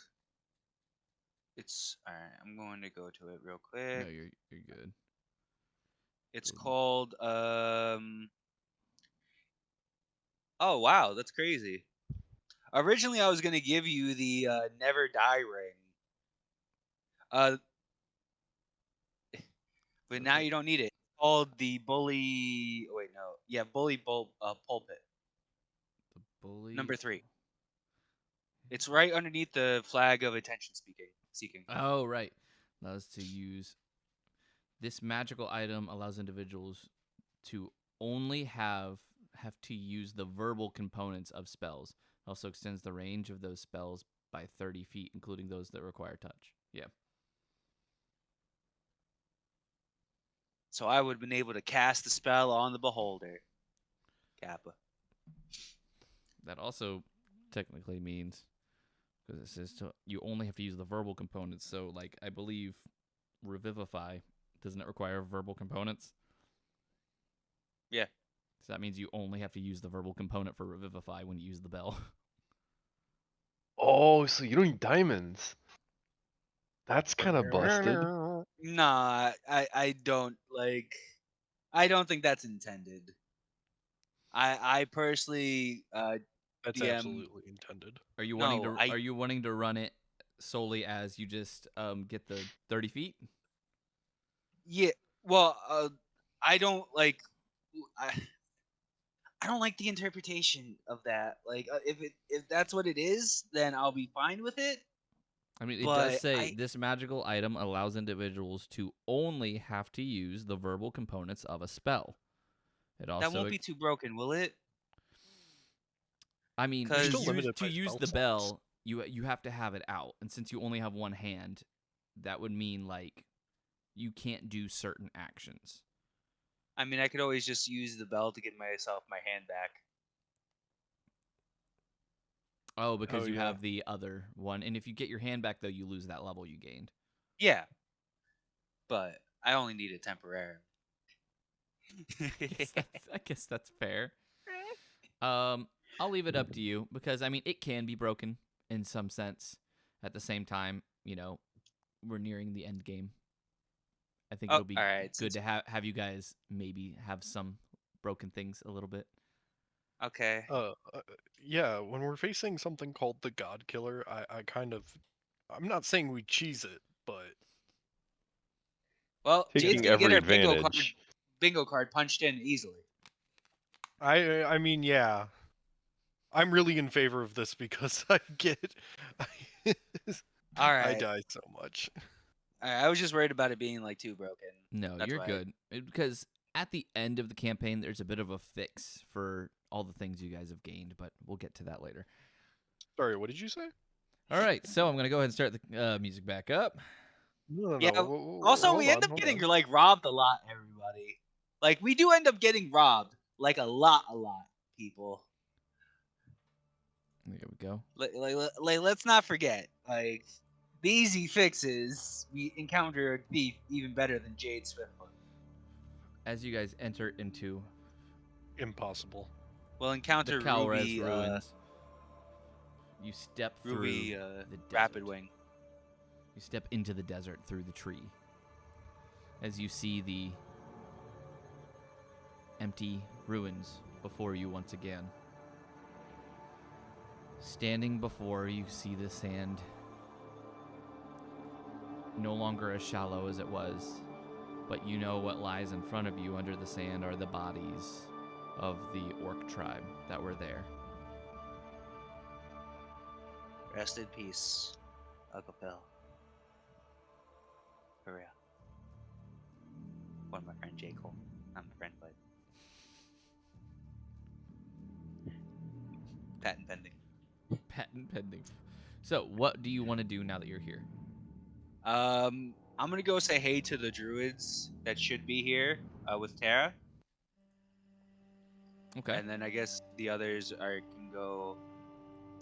It's alright. I'm going to go to it real No, quick. you're good. It's Good. called Oh wow, that's crazy. Originally, I was gonna give you the Never Die ring. But now you don't need it. It's called the Bully. Wait, no. Yeah, Bully Pulpit. The bully. Number 3. It's right underneath the flag of attention seeking. Oh, right. Allows to use. This magical item allows individuals to only have to use the verbal components of spells. It also extends the range of those spells by 30 feet, including those that require touch. Yeah. So I would have been able to cast the spell on the beholder. Kappa. That also technically means, because it says you only have to use the verbal components. So, like, I believe Revivify, doesn't it require verbal components? Yeah. So that means you only have to use the verbal component for Revivify when you use the bell. Oh, so you don't need diamonds. That's kind of busted. Nah, I don't like. I don't think that's intended. I personally That's DM absolutely intended. Are you No, wanting to? I- Are you wanting to run it solely as you just get the 30 feet? Yeah. Well, I don't like. I, I don't like the interpretation of that. Like, if that's what it is, then I'll be fine with it. I mean, it But does say I- this magical item allows individuals to only have to use the verbal components of a spell. It also That won't be too broken, will it? I mean, 'Cause- to Still use, limited by use spell the slots. bell, you have to have it out, and since you only have one hand, that would mean like you can't do certain actions. I mean, I could always just use the bell to get myself my hand back. Oh, because Oh, you yeah. have the other one, and if you get your hand back, though, you lose that level you gained. Yeah. But I only need it temporarily. I guess that's fair. I'll leave it up to you because I mean it can be broken in some sense. At the same time, you know, we're nearing the end game. I think Oh, it'll be alright, good since- to have you guys maybe have some broken things a little bit. Okay. Yeah, when we're facing something called the God Killer, I'm not saying we cheese it, but Well, Jade's Taking gonna get every her advantage. bingo card punched in easily. I mean, yeah, I'm really in favor of this because I All I right. die so much. I was just worried about it being like too broken. No, That's you're why. good. Because at the end of the campaign, there's a bit of a fix for all the things you guys have gained, but we'll get to that later. Sorry, what did you say? All right, so I'm going to go ahead and start the music back up. No, Yeah. Also, hold we end on, up hold getting on. like robbed a lot, everybody. Like we do end up getting robbed, like a lot, people. There we go. Let's not forget, like the easy fixes. We encounter a thief even better than Jade Swiftfoot. As you guys enter into Impossible. We'll the encounter Calres Ruby, ruins, you step Ruby, through the Rapid desert. Wing. You step into the desert through the tree. As you see the empty ruins before you once again. Standing before you see the sand, no longer as shallow as it was, but you know what lies in front of you under the sand are the bodies of the orc tribe that were there. Rest in peace, Uncle Phil. For real. One of my friend J. Cole. Not my friend, but patent pending. Patent pending. So, what do you want to do now that you're here? I'm gonna go say hey to the druids that should be here with Tara, Okay. and then I guess the others can go.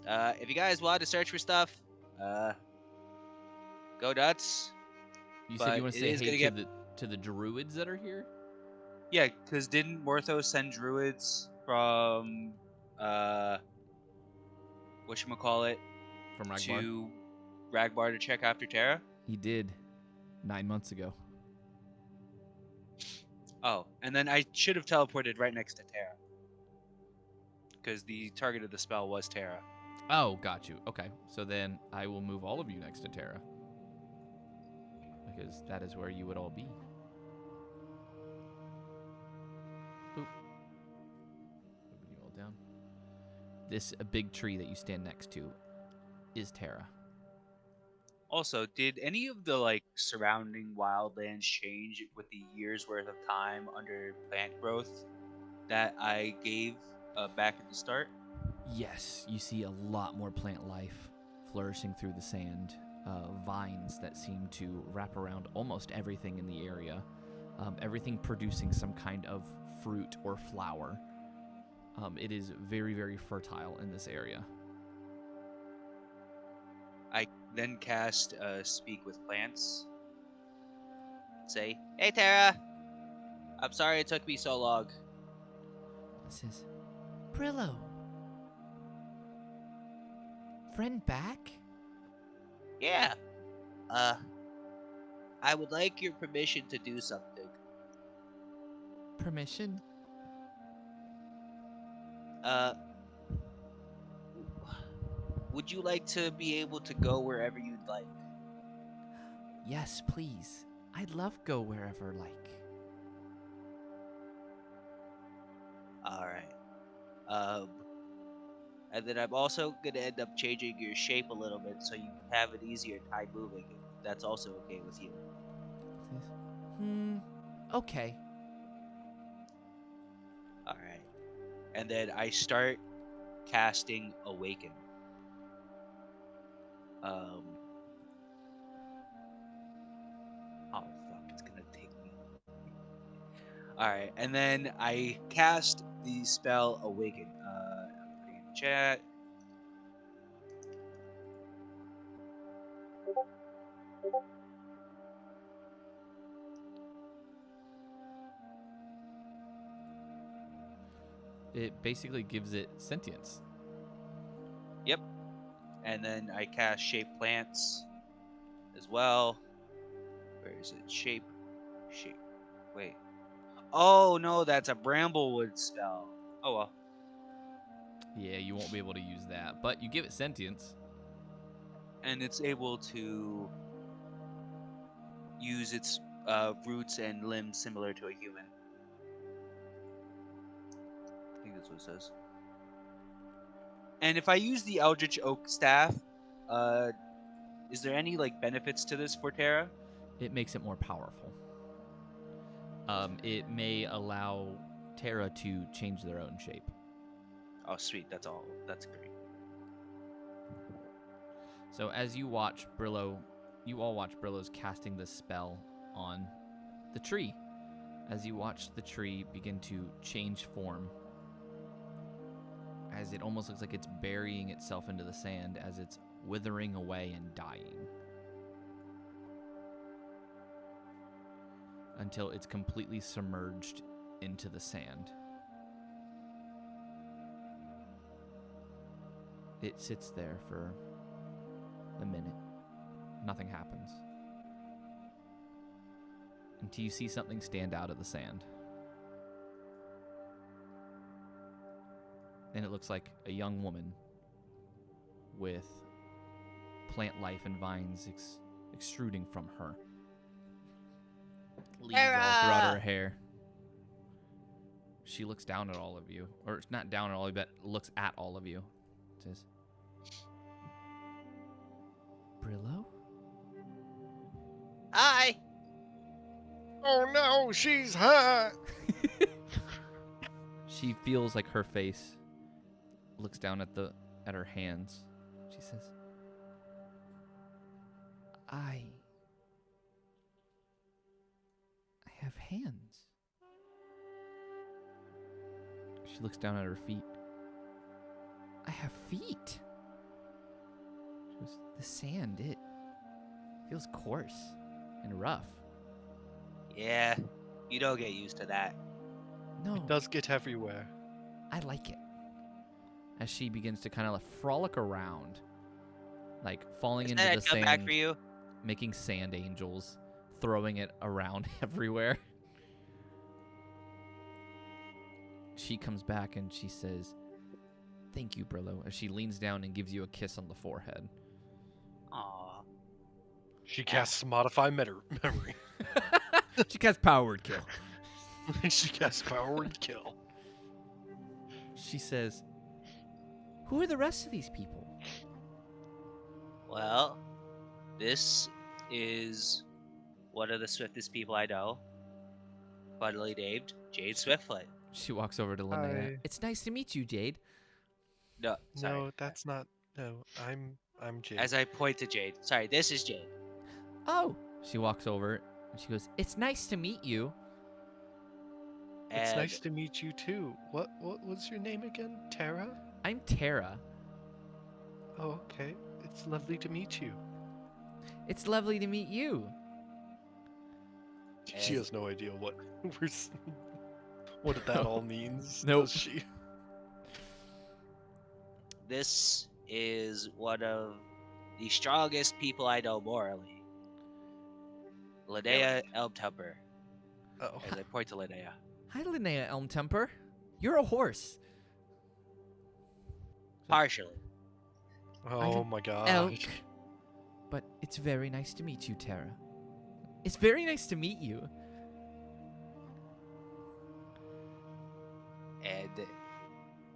If you guys want to search for stuff, go nuts. You said but you want to it say is hey gonna to get- the druids that are here? Yeah, because didn't Morthos send druids from whatchamacallit From Ragbar? to Ragbar to check after Tara? He did 9 months ago. Oh, and then I should have teleported right next to Tara. Because the target of the spell was Tara. Oh, got you. Okay. So then I will move all of you next to Tara. Because that is where you would all be. Boop. Moving you all down. This big tree that you stand next to is Tara. Also, did any of the like surrounding wildlands change with the year's worth of time under plant growth that I gave back at the start? Yes, you see a lot more plant life flourishing through the sand. Vines that seem to wrap around almost everything in the area. Everything producing some kind of fruit or flower. It is very, very fertile in this area. I then cast Speak with Plants. Say, hey Tara! I'm sorry it took me so long. This is Brillow. Friend back? Yeah. I would like your permission to do something. Permission? Would you like to be able to go wherever you'd like? Yes, please. I'd love go wherever like. Alright. And then I'm also gonna end up changing your shape a little bit so you have an easier time moving. If that's also okay with you. Okay. Alright. And then I start casting Awaken. Oh fuck, it's gonna take me. Alright, and then I cast the spell Awaken. I'm putting it in the chat. It basically gives it sentience. Yep. And then I cast Shape Plants as well. Where is it? Shape. Wait. Oh no, that's a Bramblewood spell. Oh well. Yeah, you won't be able to use that, but you give it sentience. And it's able to use its roots and limbs similar to a human. I think that's what it says. And if I use the Eldritch Oak staff, is there any like benefits to this for Terra? It makes it more powerful. It may allow Terra to change their own shape. Oh, sweet. That's all. That's great. So as you watch Brillow, you all watch Brillow's casting this spell on the tree. As you watch the tree begin to change form, as it almost looks like it's burying itself into the sand, as it's withering away and dying. Until it's completely submerged into the sand. It sits there for a minute. Nothing happens. Until you see something stand out of the sand. And it looks like a young woman with plant life and vines extruding from her. Leaves all throughout her hair. She looks down at all of you. Or not down at all of you, but looks at all of you. Says, Brillow? Hi. Oh no, she's hot. She feels like her face. Looks down at her hands. She says, I have hands. She looks down at her feet. I have feet. She goes, the sand, it feels coarse and rough. Yeah, you don't get used to that. No, It does get everywhere. I like it. As she begins to kind of frolic around, like falling Isn't into that the a sand, comeback for you? making sand angels, throwing it around everywhere. She comes back and she says, thank you, Brillow, as she leans down and gives you a kiss on the forehead. Aw. She casts Modify Memory. She casts Power Word Kill. She casts Power Word Kill. She says, who are the rest of these people? Well, this is one of the swiftest people I know. Funnily named Jade Swiftfoot. She walks over to Linnea. Hi. It's nice to meet you, Jade. No, sorry. No, that's not. No, I'm Jade. As I point to Jade. Sorry, this is Jade. Oh. She walks over and she goes, it's nice to meet you. It's And nice to meet you too. What was your name again? Tara? I'm Tara. Oh, okay. It's lovely to meet you. It's lovely to meet you. She And- has no idea what what that all means. Nope. Does she? This is one of the strongest people I know morally. Linnea Elmtemper. Oh. As I point to Linnea. Hi, Linnea Elmtemper. You're a horse. Partially. Oh my gosh. elk. But it's very nice to meet you, Tara. It's very nice to meet you. And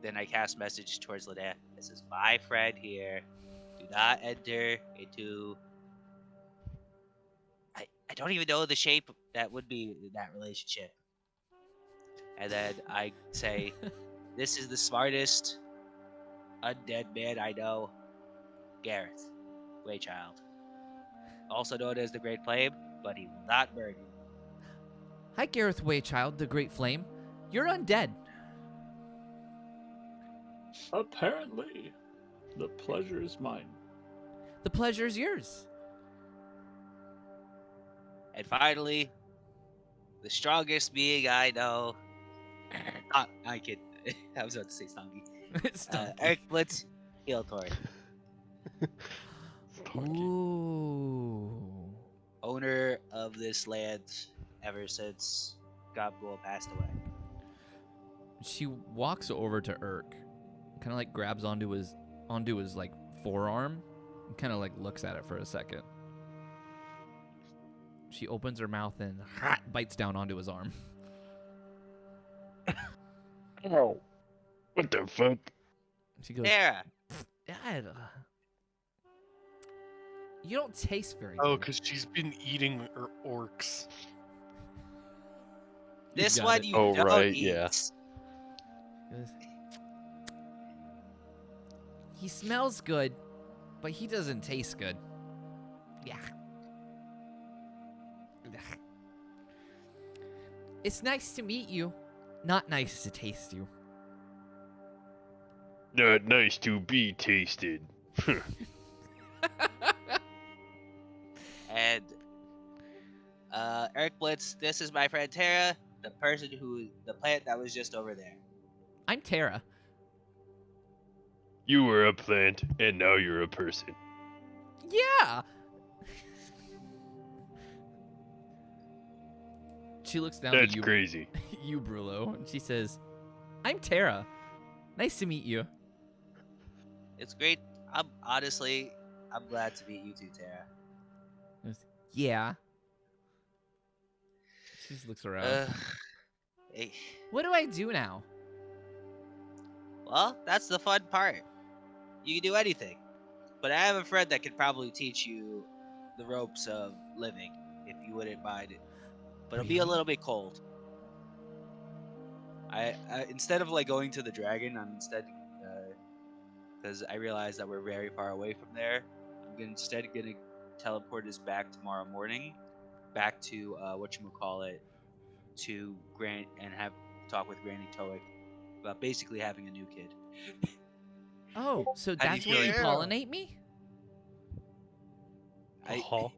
then I cast message towards Linnea. This is my friend here. Do not enter into. I don't even know the shape that would be in that relationship. And then I say, this is the smartest undead man I know, Gareth Waychild. Also known as the Great Flame, but he will not burn you. Hi, Gareth Waychild, the Great Flame. You're undead. Apparently, the pleasure is mine. The pleasure is yours. And finally, the strongest being I know. I kid. I was about to say Stonky. Irkbluz Hel'torth, Ooh. owner of this land ever since Gobgool passed away. She walks over to Irk, kind of like grabs onto his like forearm, and kind of like looks at it for a second. she opens her mouth and bites down onto his arm. Oh, what the fuck? She goes, Tara, "Yeah, you don't taste very Oh, good." because she's been eating her orcs. You this got one it. you Oh, don't right, eat. yeah. He goes, "He smells good, but he doesn't taste good." Yeah. It's nice to meet you. Not nice to taste you. Not nice to be tasted. And Irkbluz, this is my friend Tara, the plant that was just over there. I'm Tara. You were a plant, and now you're a person. Yeah. She looks down That's to you, crazy. you Brillow, and she says, "I'm Tara. Nice to meet you." It's great. I'm glad to meet you too, Tara. He goes, "Yeah." She just looks around. Hey, What do I do now? well, that's the fun part. You can do anything. But I have a friend that could probably teach you the ropes of living, if you wouldn't mind it. But it'll be a Really? little bit cold. I instead of like going to the dragon, I'm instead because I realize that we're very far away from there. Instead gonna teleport us back tomorrow morning, back to whatchamacallit, to Grant and have talk with Granny Toic about basically having a new kid. Oh, so How do you that's where you feel? pollinate me? I Uh-huh.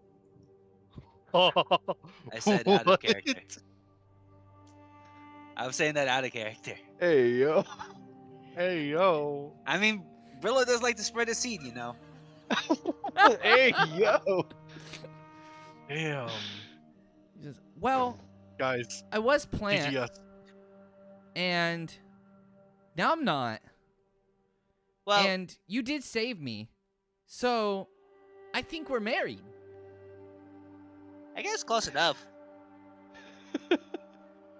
I said out of What? character. I was saying that out of character. Hey, yo. Hey, yo. I mean, Brillow does like to spread a seed, you know. Hey, yo. Damn. He says, "Well, Guys, I was plant, GGS. and now I'm not. Well, And you did save me, so I think we're married." I guess close enough.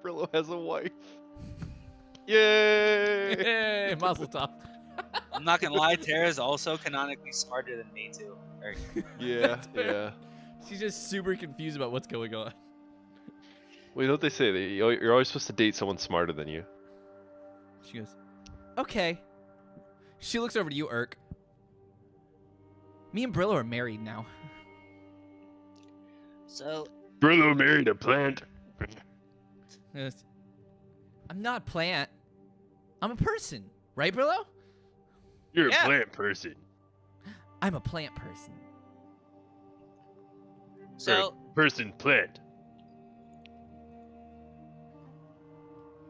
Brillow has a wife. Yay! Hey, Mazel tov. I'm not gonna lie, Tara's also canonically smarter than me too. Or, Yeah, That's fair. yeah. She's just super confused about what's going on. Well, you know what they say? You're always supposed to date someone smarter than you. She goes, "Okay." She looks over to you, Irk. "Me and Brillo are married now." so Brillow married a plant. He goes, "I'm not a plant. I'm a person. Right, Brillo?" You're Yeah. a plant person. "I'm a plant person." so Person plant.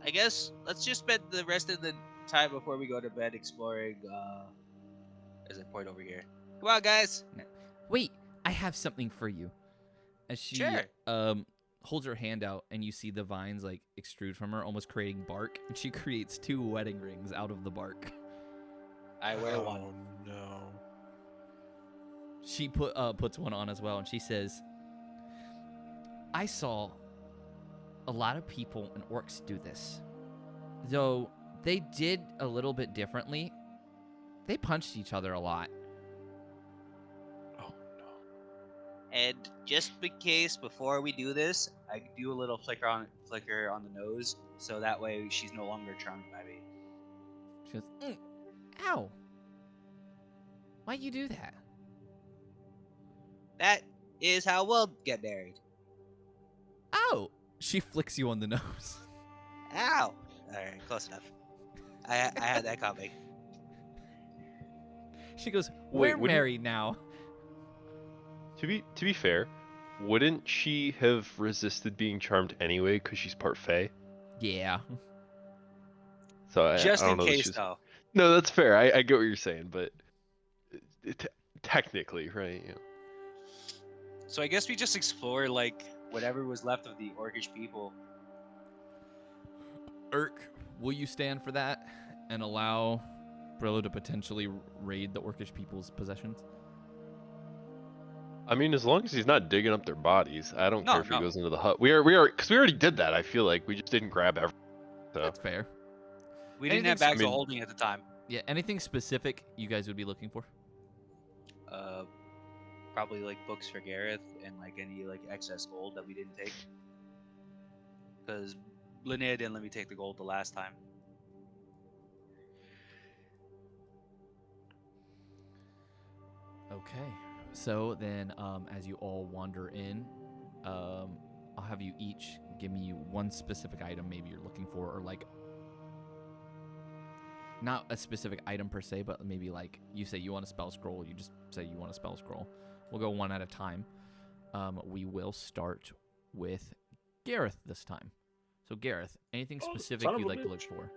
I guess let's just spend the rest of the time before we go to bed exploring. There's a point over here. Come on, guys. "Wait, I have something for you." As she Sure. holds her hand out, and you see the vines like extrude from her, almost creating bark, and she creates 2 wedding rings out of the bark. I wear Oh, one. no. She puts one on as well, and she says, "I saw a lot of people and orcs do this. Though they did a little bit differently. They punched each other a lot." Oh, no. And just in case, before we do this, I do a little flicker on the nose, so that way she's no longer charmed by me. She goes, "Ow. Why'd you do that?" That is how we'll get married. "Ow." She flicks you on the nose. Ow! All right, close enough. I had that coming. She goes, Wait, "We're wouldn't- married now." To be fair, wouldn't she have resisted being charmed anyway because she's part Fae? Yeah. So I Just don't in know that case, she's... though. No, that's fair. I get what you're saying, but technically, right? You know. So I guess we just explore like whatever was left of the orcish people. Irk, will you stand for that and allow Brillo to potentially raid the orcish people's possessions? I mean, as long as he's not digging up their bodies, I don't No, care if he no. goes into the hut. Because we already did that. I feel like we just didn't grab everything. So That's fair. We didn't have Anything bags I of mean- holding at the time. Yeah, anything specific you guys would be looking for? Probably like books for Gareth and like any like excess gold that we didn't take. Because Linnea didn't let me take the gold the last time. Okay. So then, as you all wander in, I'll have you each give me one specific item maybe you're looking for, or like not a specific item per se, but maybe like you say you want a spell scroll, you just say you want a spell scroll. We'll go one at a time. We will start with Gareth this time. So Gareth, anything Oh, specific son of you'd a like to look bitch. for?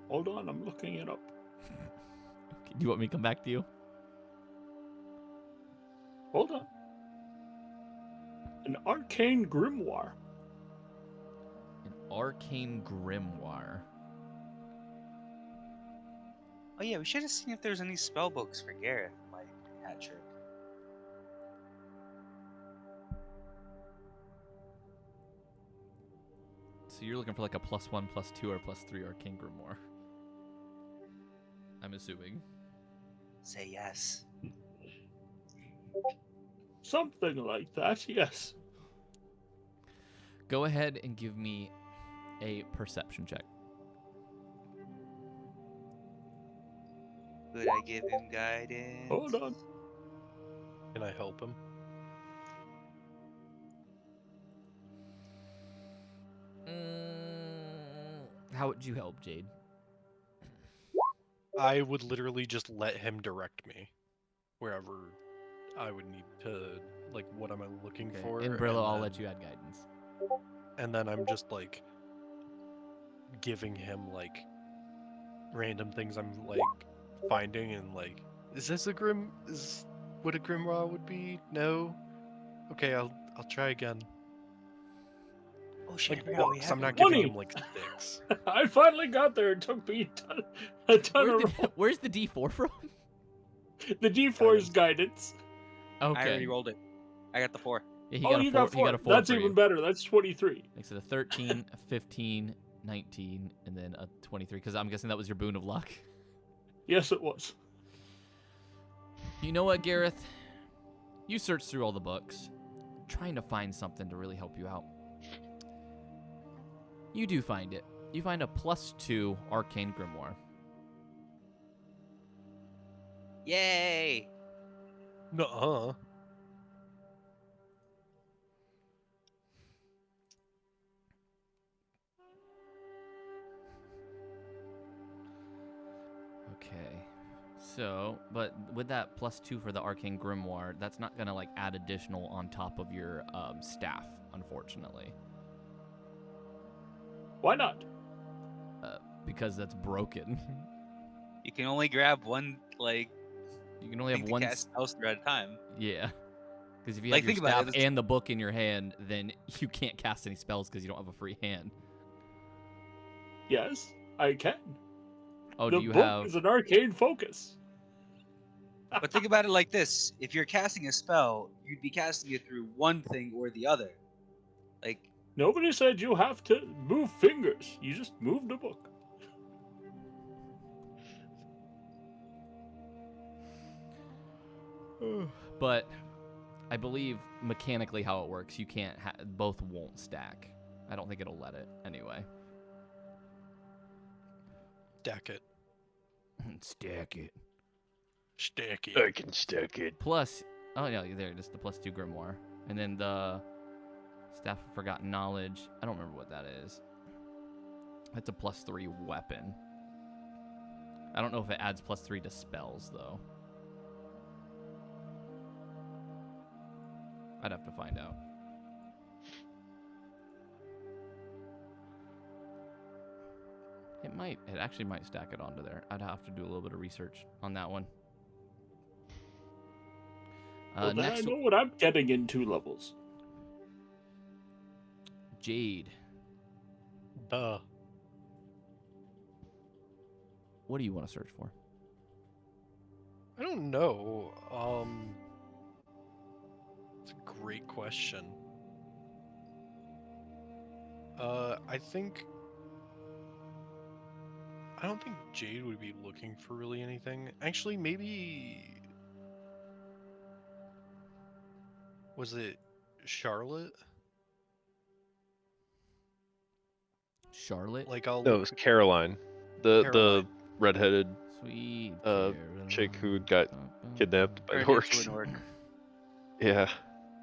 Hold on, I'm looking it up. Okay, do you want me to come back to you? Hold on. An arcane grimoire. An arcane grimoire. Oh yeah, we should have seen if there's any spell books for Gareth in my hat trick. So you're looking for like a +1, +2, or +3 arcane grimoire. I'm assuming. Say yes. Something like that, yes. Go ahead and give me a perception check. Could I give him guidance? Hold on. Can I help him? How would you help, Jade? I would literally just let him direct me wherever I would need to, like, what am I looking Okay. for? In Brillow, I'll then- let you add guidance. And then I'm just like giving him like random things I'm like finding and like, is this a is what a grimoire would be? No. Okay, I'll try again. Oh shit! Like I forgot we books. had I'm not one. giving Money. him like sticks. I finally got there. It took me a ton Where's of the, where's the D4 from? The D4 is guidance. I already Okay. rolled it. I got the 4. Yeah, he Oh, got a you four, got 4. He got a 4 That's for even you. better. That's 23. Makes it a 13, a 15, 19, and then a 23. Because I'm guessing that was your boon of luck. Yes, it was. You know what, Gareth? You search through all the books, trying to find something to really help you out. You do find it. You find a +2 arcane grimoire. Yay! Nuh-uh. Okay. So, but with that +2 for the arcane grimoire, that's not gonna like add additional on top of your staff, unfortunately, Why not? because that's broken. You can only grab one like You can only thing have to one. cast spells through at a time. Yeah. Because if you Like, have your think about it, staff it's- and the book in your hand, then you can't cast any spells because you don't have a free hand. Yes, I can. Oh, the do you book have? is an arcane focus. But think about it like this: if you're casting a spell, you'd be casting it through one thing or the other. Like, Nobody said you have to move fingers. You just move the book. But I believe mechanically how it works, you can't. Both won't stack. I don't think it'll let it anyway. Stack it. Stack it. Stack it. I can stack it. Plus, oh yeah, there it is, the +2 grimoire, and then the staff of forgotten knowledge. I don't remember what that is. That's a +3 weapon. I don't know if it adds +3 to spells though. I'd have to find out. It might. It actually might stack it onto there. I'd have to do a little bit of research on that one. Well, then I Next, know what I'm getting in 2 levels. Jade. Duh. What do you want to search for? I don't know. great question. I don't think Jade would be looking for really anything. Actually, maybe... Was it Charlotte? Charlotte? Like, I'll No, it look was Caroline, the Caroline. redheaded Sweet chick who Caroline. got kidnapped by the Turned into orcs. an orc. Yeah.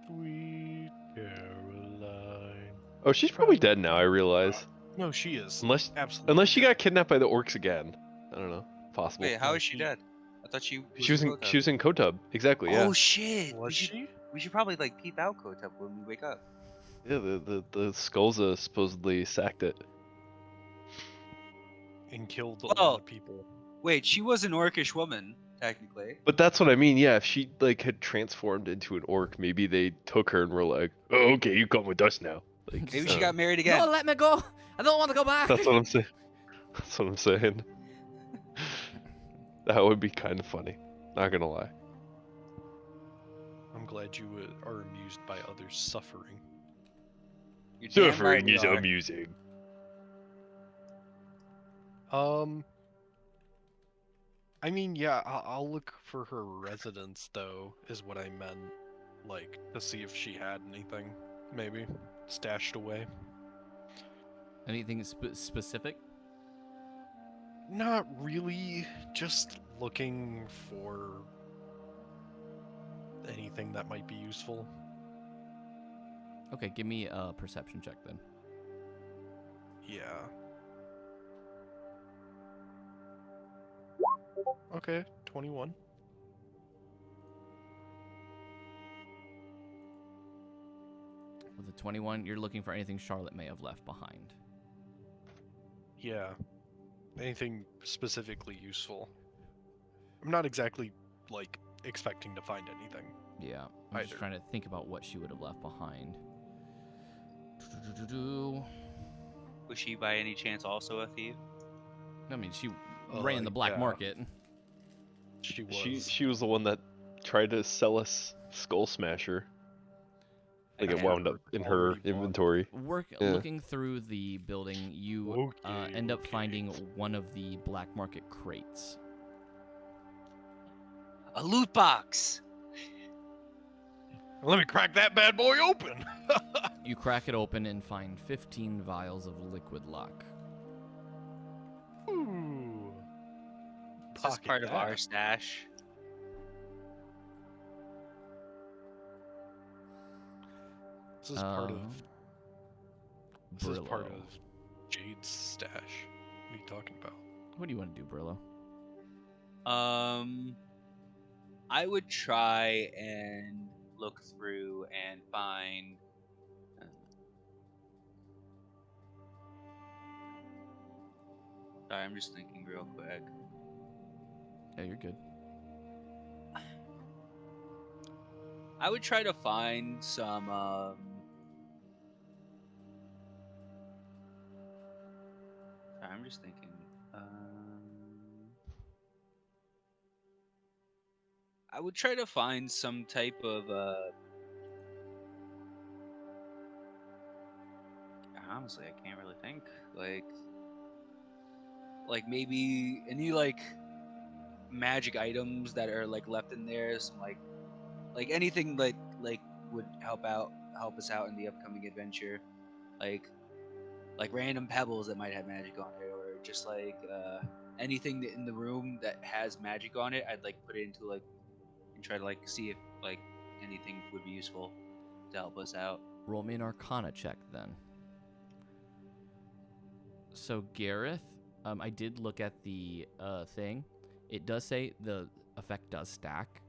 Sweet Caroline. Oh, she's probably dead now. I realize. No, she is. Unless Absolutely. she got kidnapped by the orcs again. I don't know. Possible. Wait, how No, is she she- dead? I thought she She was in Kotub. she was in Kotub. Exactly. Yeah. Oh shit! Was she? We should probably like peep out Kotub when we wake up. Yeah. The Skulza supposedly sacked it. And killed a Well- lot of people. Wait, she was an orcish woman, technically. But that's what I mean. Yeah. If she like had transformed into an orc, maybe they took her and were like, "Oh, okay, you come with us now." Like, Maybe she got married again. No, let me go. I don't want to go back. That's what I'm saying. That's what I'm saying. That would be kind of funny. Not gonna lie. I'm glad you are amused by others suffering. You're damn right Suffering we is are. amusing. I mean, yeah, I'll look for her residence, though, is what I meant. Like, to see if she had anything, maybe, stashed away. Anything specific? Not really, just looking for anything that might be useful. Okay, give me a perception check then. Yeah. Okay, 21. With a 21, you're looking for anything Charlotte may have left behind. Yeah. Anything specifically useful. I'm not exactly, like, expecting to find anything. Yeah, I'm just Either. trying to think about what she would have left behind. Was she by any chance also a thief? I mean, she ran the black yeah. market. She was. She was the one that tried to sell us Skull Smasher. Like it Yeah. wound up in her Already bought. inventory. Yeah. Looking through the building, you end up finding one of the black market crates. A loot box! Let me crack that bad boy open! You crack it open and find 15 vials of liquid luck. Ooh. Is this Pocket part of that. our stash? This is part of. Um, This is part Brillow. of Jade's stash. What are you talking about? What do you want to do, Brillo? I would try and look through and find. Sorry, I'm just thinking real quick. Yeah, you're good. I would try to find some. Sorry, I'm just thinking. I would try to find some type of. Honestly, I can't really think. Like maybe any like magic items that are like left in there. Some like anything like would help us out in the upcoming adventure. Like random pebbles that might have magic on it, or just like anything in the room that has magic on it. I'd like put it into like and try to like see if like anything would be useful to help us out. Roll me an Arcana check then. So Gareth, I did look at the thing. It does say the effect does stack.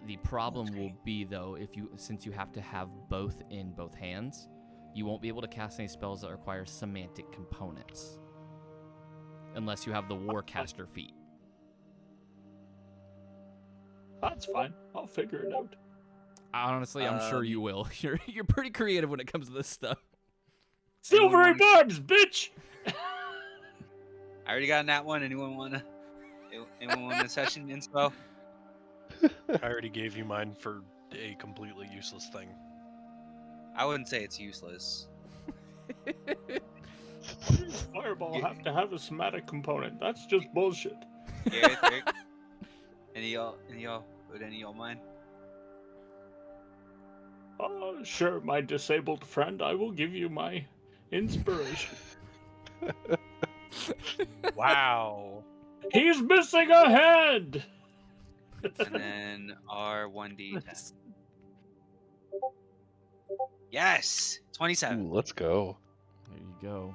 The problem will be though, since you have to have both in both hands, you won't be able to cast any spells that require semantic components, unless you have the Warcaster feat. That's fine. I'll figure it out. Honestly, I'm sure you will. You're pretty creative when it comes to this stuff. Silvery barbs, bitch! I already got that one. Anyone want a session inspo? I already gave you mine for a completely useless thing. I wouldn't say it's useless. Why does Fireball Yeah. have to have a somatic component? That's just bullshit. Gareth, any of y'all, would any of y'all mind? Oh, sure, my disabled friend. I will give you my inspiration. Wow. He's missing a head! And then R1D10. Yes! 27. Ooh, let's go. There you go.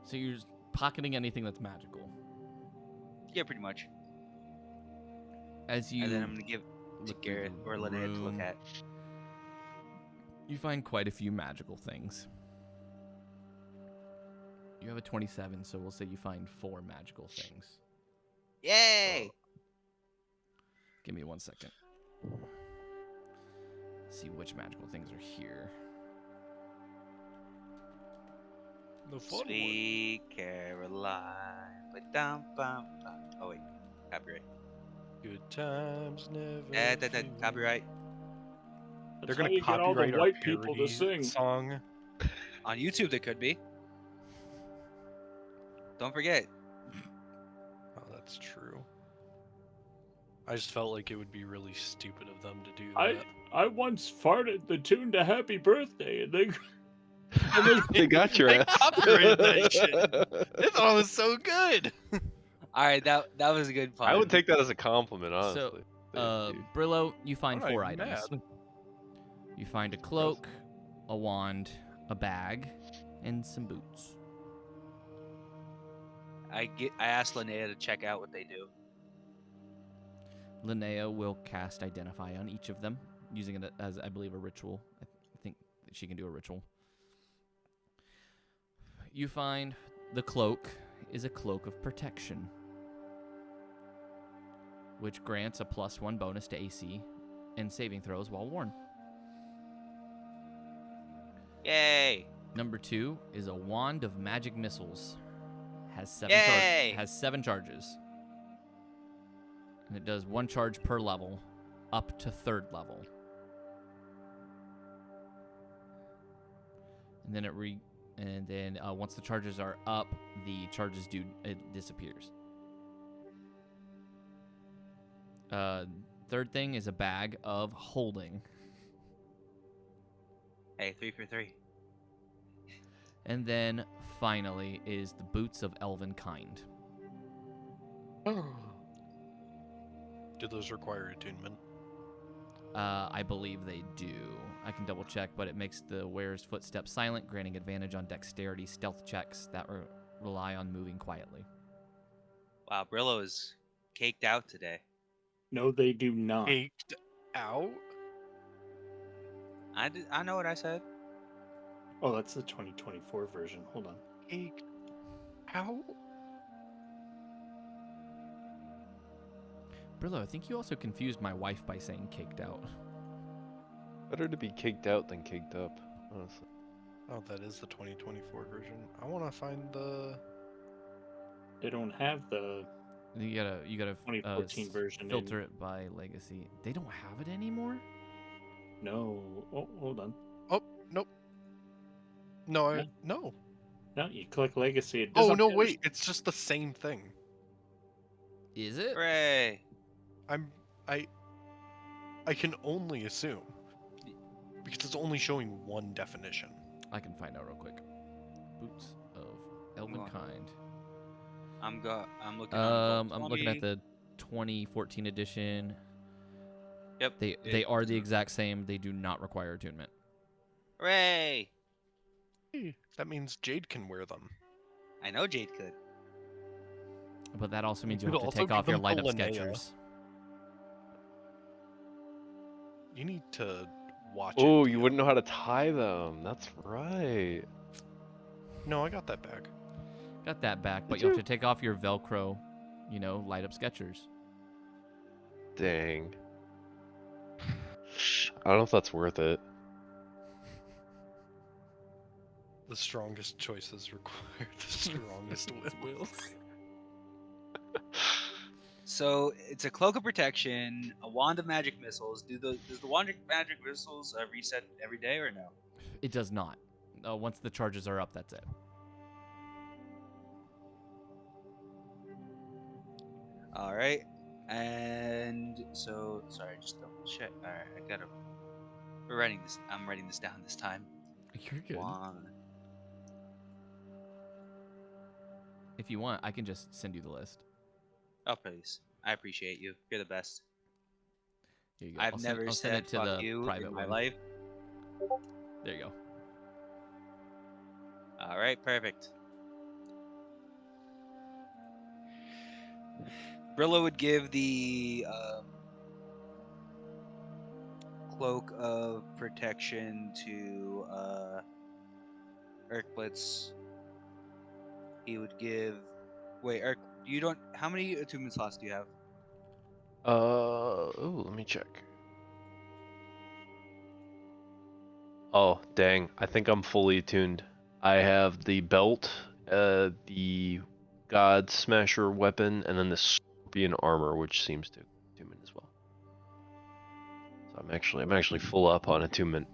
So you're just pocketing anything that's magical. Yeah, pretty much. As you And then I'm going to give to look through Gareth the or Linnea to look room, at. you find quite a few magical things. You have a 27, so we'll say you find 4 magical things. Yay! Give me 1 second. See which magical things are here. The fun one. Sweet Caroline. Ba-dum-bum-bum. Oh, wait. Copyright. Good times never. few. Copyright. They're That's gonna how you get all the copyright our white people to parody sing. song. On YouTube, they could be. Don't forget. Oh, that's true. I just felt like it would be really stupid of them to do I that. I once farted the tune to Happy Birthday, and they They got your They ass. copyrighted that shit. They thought it was so good. All right, that was a good pun. I would take that as a compliment, honestly. Brillow, you find I'm not 4 even items. mad. You find a cloak, a wand, a bag, and some boots. I asked Linnea to check out what they do. Linnea will cast Identify on each of them, using it as, I believe, a ritual. I think that she can do a ritual. You find the cloak is a cloak of protection, which grants a +1 bonus to AC and saving throws while worn. Yay! Number 2 is a wand of magic missiles. Has 7 charges. And it does 1 charge per level, up to 3rd level. And then once the charges are up, the charges it disappears. Third thing is a bag of holding. Hey, 3 for 3. And then finally is the boots of elven kind. Do those require attunement? I believe they do. I can double check, but it makes the wearer's footsteps silent, granting advantage on dexterity stealth checks that rely on moving quietly. Wow, Brillow is caked out today. no, they do not. Caked out? I know what I said. Oh, that's the 2024 version. Hold on. Caked out? Brillow, I think you also confused my wife by saying caked out. Better to be caked out than caked up, honestly. Oh, that is the 2024 version. I want to find the. They don't have the You gotta 2014 version. filter it by legacy. They don't have it anymore? No. Oh, hold on. Oh, nope. No, Yeah. no. No, you click legacy. It Oh, doesn't no, finish. wait. It's just the same thing. Is it? Hooray! I can only assume. Because it's only showing one definition. I can find out real quick. Boots of elven on. kind. I'm looking. I'm looking at the 2014 edition. Yep. They are the exact same. They do not require attunement. Hooray! Hey, that means Jade can wear them. I know Jade could. But that also means you could have to also take give off your them light up to Linnea. Skechers. You need to watch Oh, it. you Theo. wouldn't know how to tie them. That's right. No, I got that back. Got that back, but Did you have you? to take off your Velcro, light up Skechers. Dang. I don't know if that's worth it. The strongest choices require the strongest wills. So it's a cloak of protection, a wand of magic missiles. Does the wand of magic missiles reset every day or no? It does not. Once the charges are up, that's it. All right. And so sorry, just double check. All right, we're writing this. I'm writing this down this time. You're good. Wand. If you want, I can just send you the list. Oh, please. I appreciate you. You're the best. Here you go. I've I'll never send said it to fuck the you private in my one. life. There you go. All right, perfect. Brillow would give the cloak of protection to Irkbluz. He would give. Wait, Irk, you don't. How many attunement slots do you have? Oh, let me check. Oh, dang. I think I'm fully attuned. I have the belt, the God Smasher weapon, and then the Scorpion armor, which seems to attunement as well. So I'm actually full up on attunement.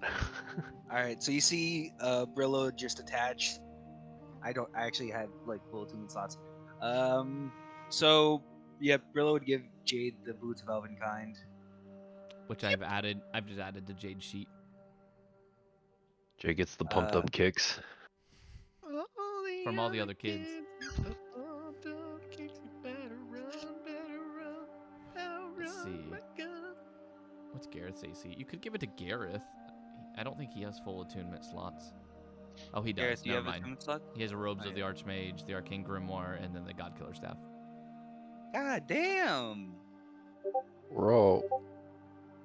All right, so you see, Brillow just attached. I actually had like full attunement slots. So yeah, Brillow would give Jade the boots of Elvenkind. Which I've added. I've just added to Jade's sheet. Jay gets the pumped up kicks. From all the other kids. Let's see. What's Gareth's AC? You could give it to Gareth. I don't think he has full attunement slots. Oh, he does. Gareth, do you Never have mind. attunement slot? He has robes Oh, of the yeah. Archmage, the Arcane Grimoire, and then the Godkiller staff. God damn. Bro,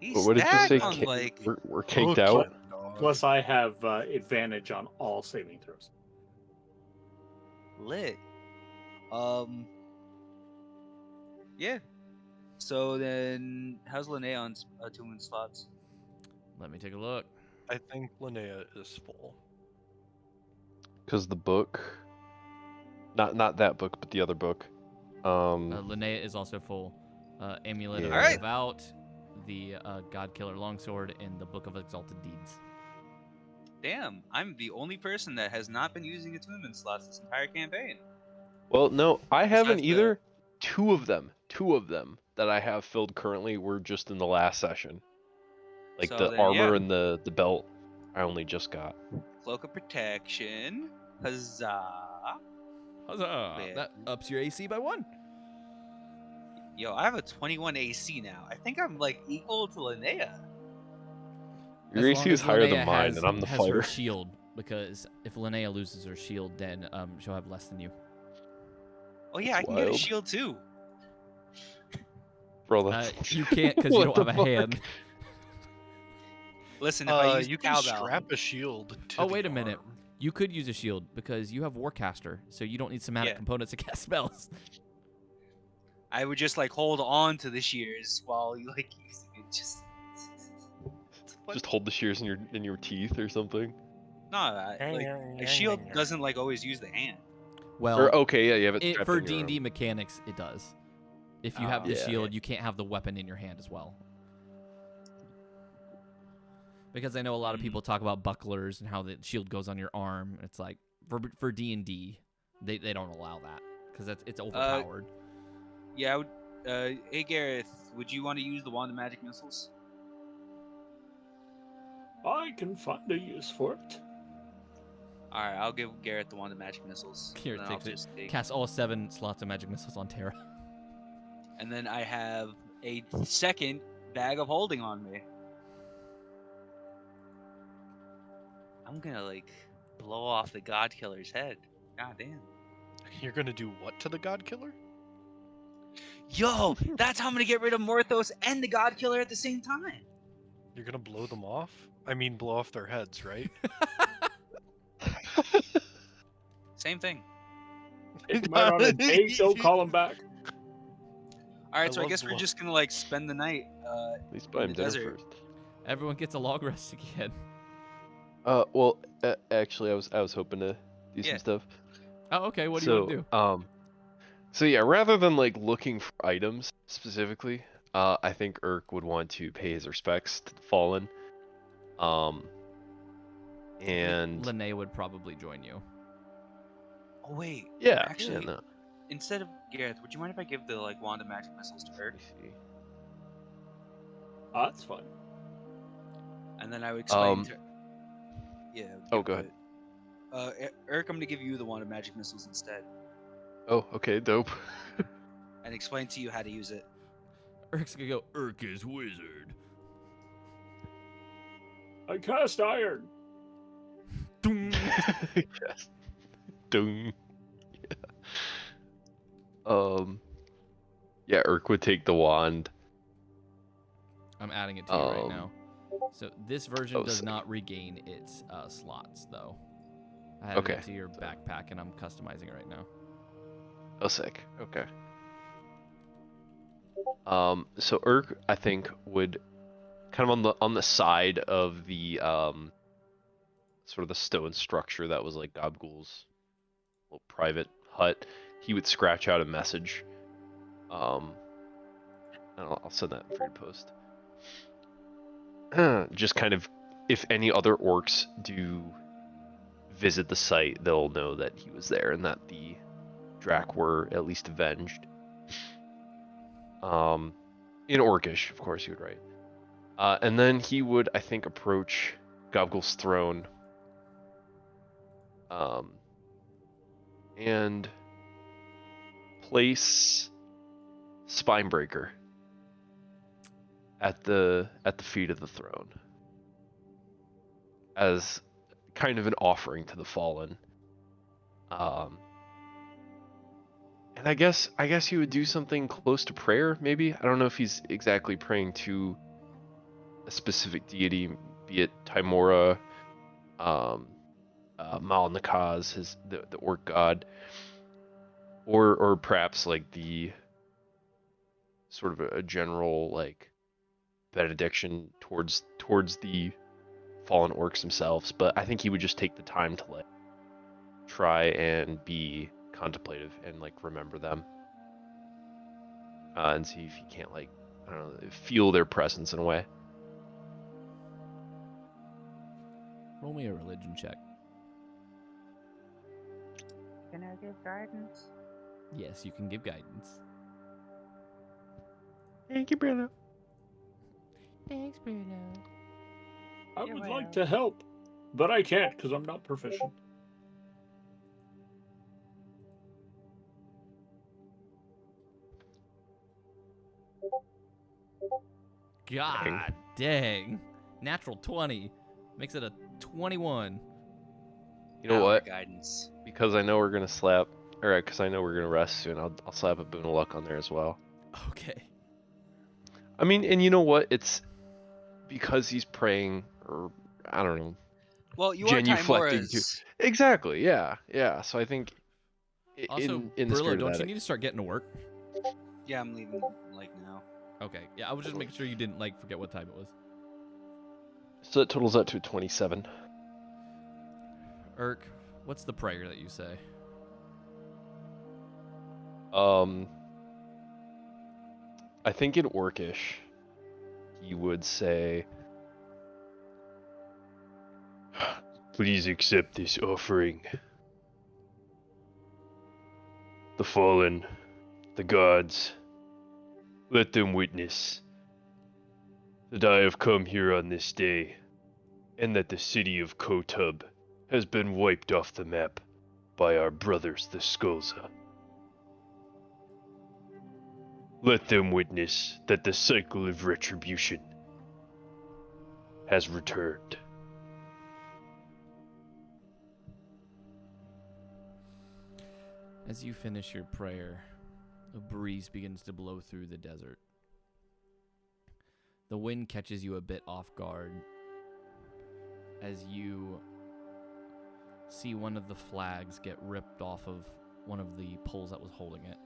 He's what did you say? stacked on like. We're caked out? Plus, I have advantage on all saving throws. Lit. Yeah. So then, how's Linnea on attunement slots? Let me take a look. I think Linnea is full. Because the book, not that book, but the other book. Linnea is also full. Amulet of Yeah. Alright. Devout, the Godkiller Longsword, and the Book of Exalted Deeds. Damn, I'm the only person that has not been using attunement slots this entire campaign. Well, no, I haven't Besides the- either. Two of them that I have filled currently were just in the last session. Like So the then, armor yeah. and the belt, I only just got. Cloak of Protection. Huzzah. Huzzah! Yeah. That ups your AC by 1. Yo, I have a 21 AC now. I think I'm like equal to Linnea. Your As AC long is as higher than Linnea mine, and I'm the has fighter. her shield, because if Linnea loses her shield, then she'll have less than you. Oh yeah, I can get a Wild. shield too. Bro, that's... You can't because you What don't have the a hand. Listen, if I use You can cowbell, strap a shield to Oh, the wait a minute. arm. You could use a shield because you have Warcaster, so you don't need somatic Yeah. components to cast spells. I would just like hold on to the shears while you like using it. Just hold the shears in your teeth or something. No, like a shield doesn't like always use the hand. Well, Or okay, yeah, you have it, strapped for in your D&D arm. mechanics, it does. If you have the Yeah. shield, you can't have the weapon in your hand as well. Because I know a lot of people talk about bucklers and how the shield goes on your arm. It's like for D&D, they don't allow that because it's overpowered. Yeah, I would. Hey Gareth, would you want to use the wand of magic missiles? I can find a use for it. All right, I'll give Gareth the wand of magic missiles. Here, and then I'll take it. just take- Cast all 7 slots of magic missiles on Terra. And then I have a second bag of holding on me. I'm gonna like blow off the God Killer's head. God damn. You're gonna do what to the God Killer? Yo, that's how I'm gonna get rid of Morthos and the God Killer at the same time. You're gonna blow them off? I mean, blow off their heads, right? Same thing. Take him out on a date, don't call him back. All right, I so I love guess we're blow- just gonna like spend the night. At least buy in him the dinner desert. first. Everyone gets a long rest again. Well, actually, I was hoping to do Yeah. some stuff. Oh, okay. What do you want to do? So yeah, rather than like looking for items specifically, I think Urk would want to pay his respects to the fallen. And Linnea would probably join you. Oh wait, yeah, actually, no. instead of Gareth, would you mind if I give the like wand of magic missiles to Let Urk? me see. That's fun. And then I would explain Um, to yeah. Oh, give go ahead. Urk, I'm gonna give you the wand of magic missiles instead, Oh, okay, dope. and explain to you how to use it. Urk's gonna go, Urk is wizard. I cast iron. Doom. Yes. Dung. Yeah. Yeah, Urk would take the wand. I'm adding it to you right now. So this version does sick. not regain its slots, though. I added Okay. it to your backpack, and I'm customizing it right now. Oh, sick. Okay. So Urk, I think, would kind of on the side of the sort of the stone structure that was like Gobgul's little private hut. He would scratch out a message. And I'll send that for you to post. Just kind of, if any other orcs do visit the site, they'll know that he was there and that the Drac were at least avenged. In Orcish, of course, he would write. And then he would, I think, approach Gobgul's throne. And place Spinebreaker at the feet of the throne as kind of an offering to the fallen. And I guess he would do something close to prayer, maybe. I don't know if he's exactly praying to a specific deity, be it Timora, Malnakaz, the orc god, or perhaps like the sort of a general like benediction towards the fallen orcs themselves. But I think he would just take the time to like try and be contemplative and like remember them, and see if he can't like, I don't know, feel their presence in a way. Roll me a religion check. Can I give guidance? Yes, you can give guidance. Thank you, Brillow. Thanks, Bruno. I You're would welcome. like to help, but I can't because I'm not proficient. God dang. Natural 20. Makes it a 21. You know Power what? Guidance. Because I know we're gonna slap, or because I know we're gonna rest soon, I'll slap a boon of luck on there as well. Okay. I mean, and you know what? It's because he's praying, or I don't know. Well, you are genuflecting too. Timora's. Exactly. Yeah. So I think Also, in the Brillo, spirit don't of you that, need to start getting to work? Yeah, I'm leaving like now. Okay. Yeah, I was just making sure you didn't like forget what time it was. so that totals out to 27. Urk, what's the prayer that you say? I think in Orcish, he would say, Please accept this offering. The fallen, the gods, let them witness that I have come here on this day, and that the city of Kotub has been wiped off the map by our brothers the Skulza. Let them witness that the cycle of retribution has returned. As you finish your prayer, a breeze begins to blow through the desert. The wind catches you a bit off guard as you see one of the flags get ripped off of one of the poles that was holding it.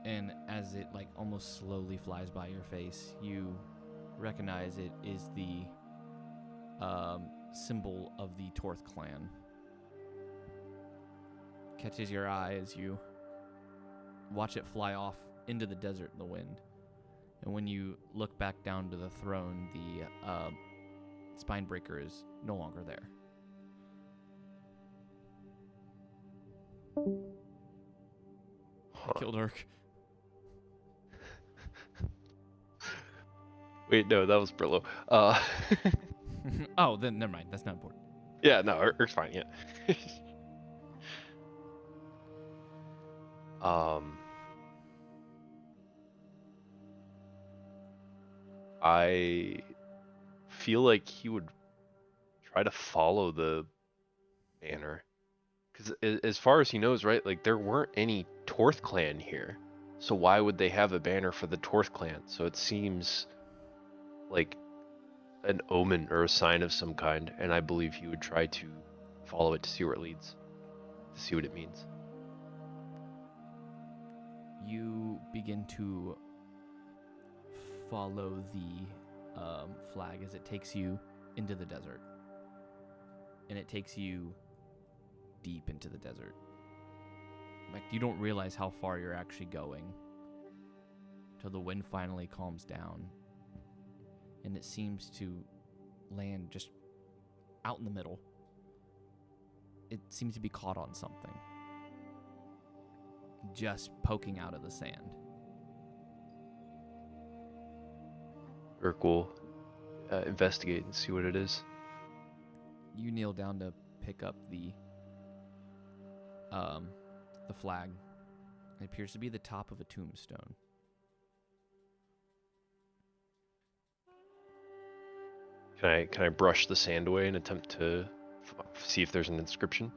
And as it like almost slowly flies by your face, you recognize it is the symbol of the Torth clan. Catches your eye as you watch it fly off into the desert in the wind. And when you look back down to the throne, the Spinebreaker is no longer there. I killed Urk. Wait, no, that was Brillow. Oh, then never mind. That's not important. Yeah, no, Urk's fine. Yeah. I feel like he would try to follow the banner, because as far as he knows, right, like there weren't any Torth clan here, so why would they have a banner for the Torth clan? So it seems like an omen or a sign of some kind, and I believe he would try to follow it to see where it leads, to see what it means. You begin to follow the flag as it takes you into the desert. And it takes you deep into the desert. Like, you don't realize how far you're actually going till the wind finally calms down. And it seems to land just out in the middle. It seems to be caught on something. Just poking out of the sand. Urk will investigate and see what it is. You kneel down to pick up the flag. It appears to be the top of a tombstone. Can I brush the sand away and attempt to see if there's an inscription?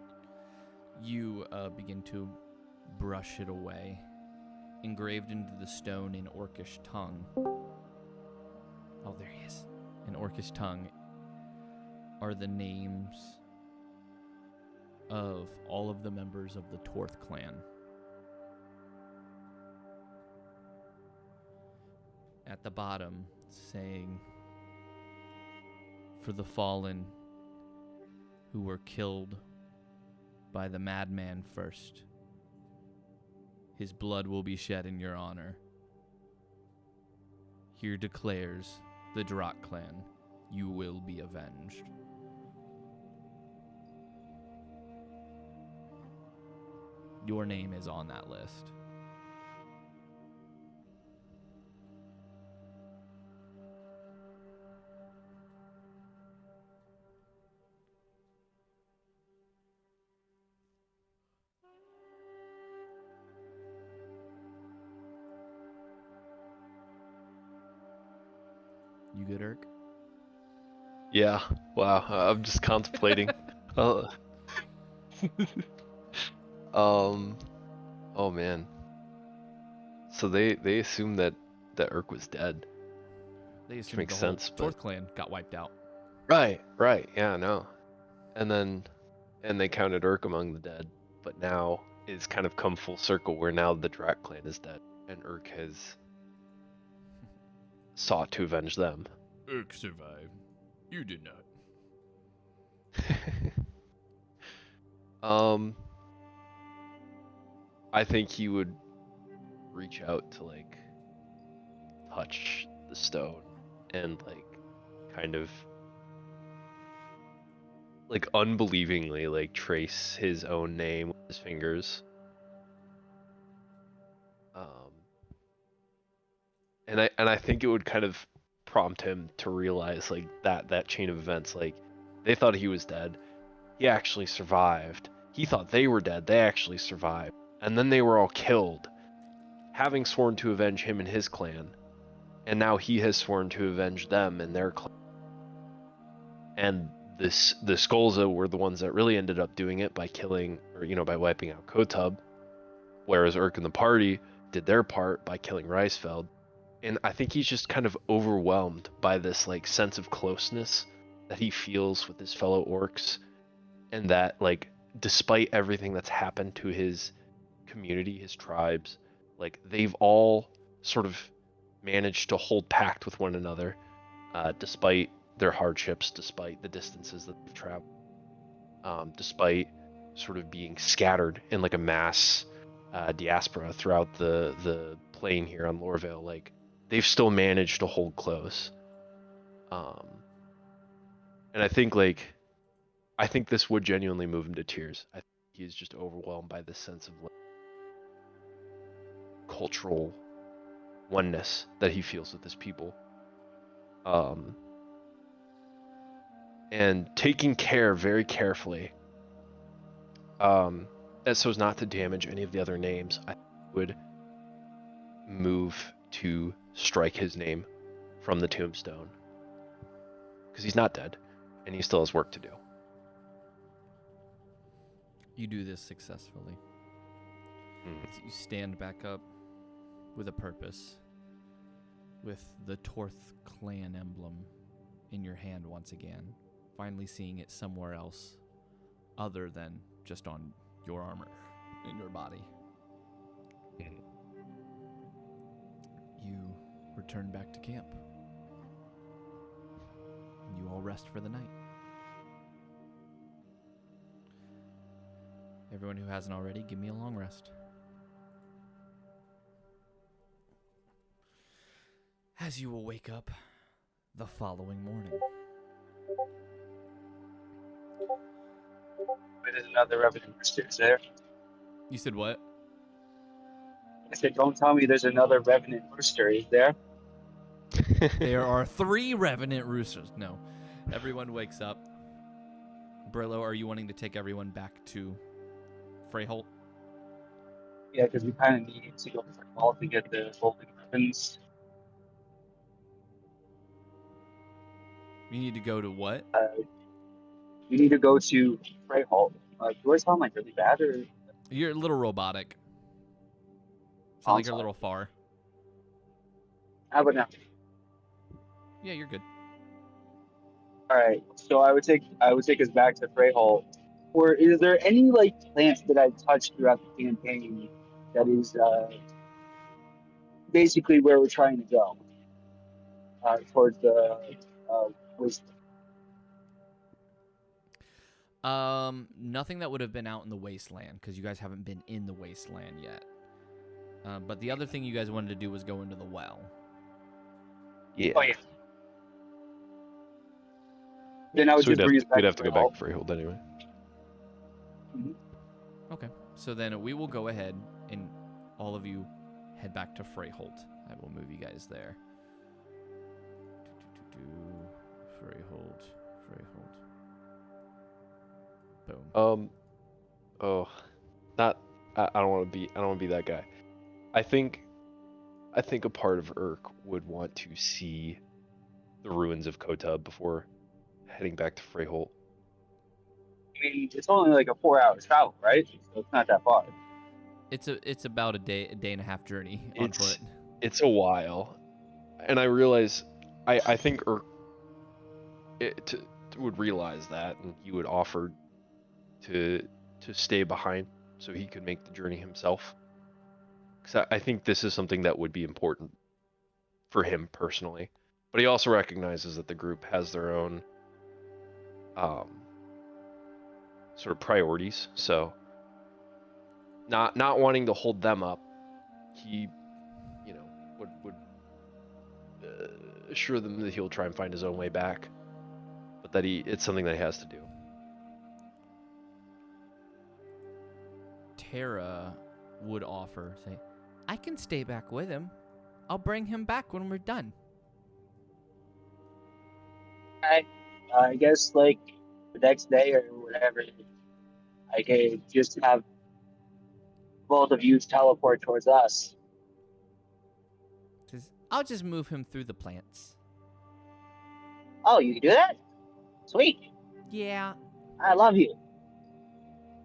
You begin to brush it away. Engraved into the stone in Orcish tongue. Oh, there he is. In Orcish tongue are the names of all of the members of the Torth clan. At the bottom, saying, "For the fallen who were killed by the madman first, his blood will be shed in your honor. Here declares the Drakh clan, you will be avenged." Your name is on that list. You good, Urk? Yeah. Wow. I'm just contemplating. Oh man. So they assume that Urk was dead. They assumed makes the whole sense, Torth but- clan got wiped out. Right. Yeah. No. And they counted Urk among the dead, but now it's kind of come full circle where now the Drakh clan is dead and Urk has sought to avenge them. Urk survived. You did not. I think he would reach out to like touch the stone and like kind of like unbelievingly like trace his own name with his fingers. And I think it would kind of prompt him to realize like that chain of events, like they thought he was dead, he actually survived. He thought they were dead, they actually survived. And then they were all killed, having sworn to avenge him and his clan. And now he has sworn to avenge them and their clan. And the Skolza were the ones that really ended up doing it by killing, or by wiping out Kotub, whereas Urk and the party did their part by killing Reisfeld. And I think he's just kind of overwhelmed by this like sense of closeness that he feels with his fellow orcs, and that like despite everything that's happened to his community, his tribes, like they've all sort of managed to hold pact with one another, despite their hardships, despite the distances that they've traveled, despite sort of being scattered in like a mass diaspora throughout the plane here on Lorvale, like they've still managed to hold close. And I think this would genuinely move him to tears. I think he's just overwhelmed by this sense of like, cultural oneness that he feels with his people. And taking care very carefully, as so as not to damage any of the other names, I would move to strike his name from the tombstone. Because he's not dead, and he still has work to do. You do this successfully. As you stand back up with a purpose, with the Torth clan emblem in your hand once again, finally seeing it somewhere else other than just on your armor in your body. You return back to camp. You all rest for the night. Everyone who hasn't already, give me a long rest. As you will wake up the following morning. There's another revenant rooster, is there? You said what? I said, don't tell me there's another revenant rooster, is there? There are 3 revenant roosters. No. Everyone wakes up. Brillow, are you wanting to take everyone back to Freyholt? Yeah, because we kind of need to go for all to get the golden weapons. You need to go to what? We need to go to Freyholt. Do I sound like really bad, or? You're a little robotic. Sound I'm like you're a sorry. little far. How about now? Yeah, you're good. All right, so I would take us back to Freyholt. Or is there any like plants that I touched throughout the campaign that is basically where we're trying to go towards the wasteland? Nothing that would have been out in the wasteland, because you guys haven't been in the wasteland yet. But the other thing you guys wanted to do was go into the well. Yeah. Oh yeah. Then I would So just bring us back we'd have to go back Freyholt. to Freyhold anyway. Okay. So then we will go ahead and all of you head back to Freyholt. I will move you guys there. Freyholt. Boom. I don't want to be that guy. I think a part of Irk would want to see the ruins of Kotub before heading back to Freyholt. I mean, it's only like a 4-hour travel, right? So it's not that far. It's about a day and a half journey on foot. It's a while, and I realize I think Irk would realize that, and he would offer to stay behind so he could make the journey himself. Because I think this is something that would be important for him personally, but he also recognizes that the group has their own sort of priorities. So not wanting to hold them up, he would assure them that he'll try and find his own way back, but that it's something that he has to do. Tara would offer, say, I can stay back with him. I'll bring him back when we're done. I guess like the next day or whatever, I could just have both of you teleport towards us. I'll just move him through the plants. Oh, you can do that? Sweet. Yeah, I love you.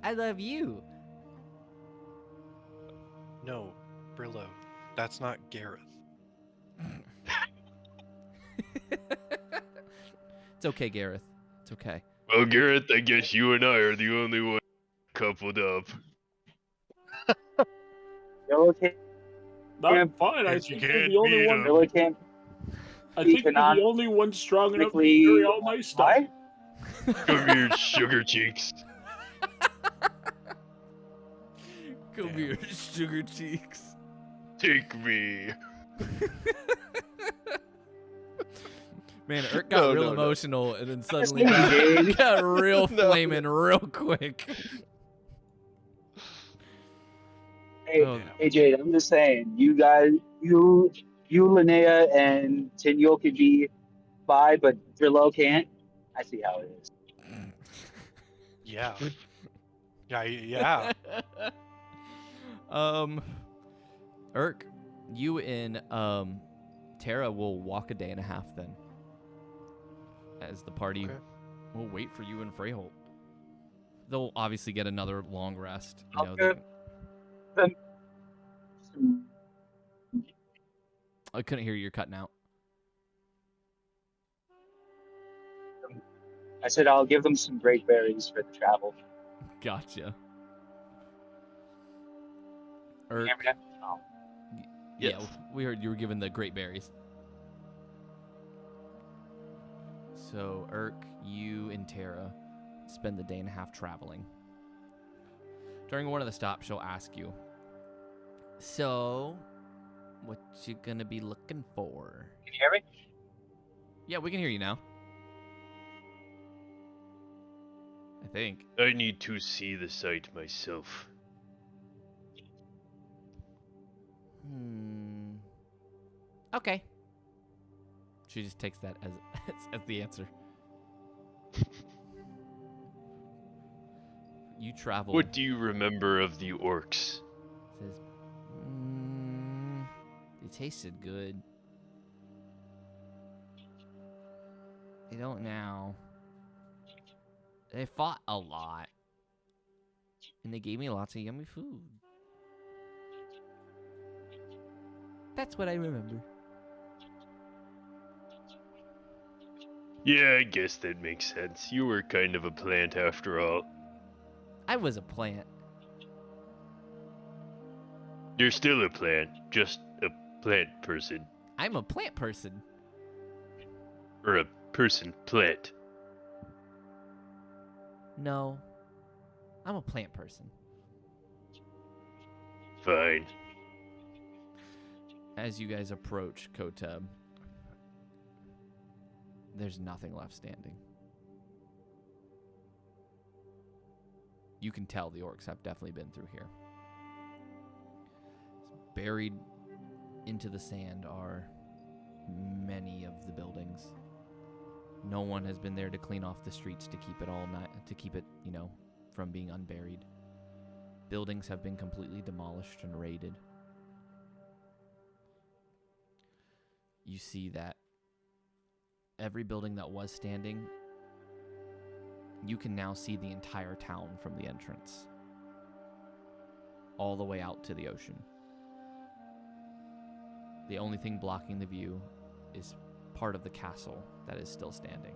I love you. No, Brillow, that's not Gareth. It's okay, Gareth. It's okay. Well, Gareth, I guess you and I are the only one coupled up. Yellow can't. That's fine. I Yes, you think you're can't the only beat one. 'em. Yellow can't. I think you're the only one strong enough to Quickly. carry all my stuff. Why? Come here, sugar cheeks. Come Damn. here, sugar cheeks. Take me. Man, Irk got real No. emotional and then suddenly Jade. got real No. flaming real quick. Hey, Oh. hey, Jade, I'm just saying, you guys, you, Linnea, and Tinuel could be bi, but Brillow can't. I see how it is. Yeah. Yeah. Irk, you and Tara will walk a day and a half then. As the party Okay. will wait for you and Freyholt. They'll obviously get another long rest. You know, Okay. I couldn't hear you, you're cutting out. I said I'll give them some great berries for the travel. Gotcha. You Irk, hear me now? Oh. yeah, we heard you were given the great berries. So, Irk, you and Tara spend the day and a half traveling. During one of the stops, she'll ask you, so, what you gonna be looking for? Can you hear me? Yeah, we can hear you now. I think. I need to see the site myself. Okay. She just takes that as the answer. You travel. What do you remember of the orcs? Says, they tasted good. They don't now. They fought a lot. And they gave me lots of yummy food. That's what I remember. Yeah, I guess that makes sense. You were kind of a plant after all. I was a plant. You're still a plant, just a plant person. I'm a plant person. Or a person plant. No. I'm a plant person. Fine. As you guys approach Koteb, there's nothing left standing. You can tell the orcs have definitely been through here. Buried into the sand are many of the buildings. No one has been there to clean off the streets to keep it from being unburied. Buildings have been completely demolished and raided. You see that every building that was standing, you can now see the entire town from the entrance, all the way out to the ocean. The only thing blocking the view is part of the castle that is still standing.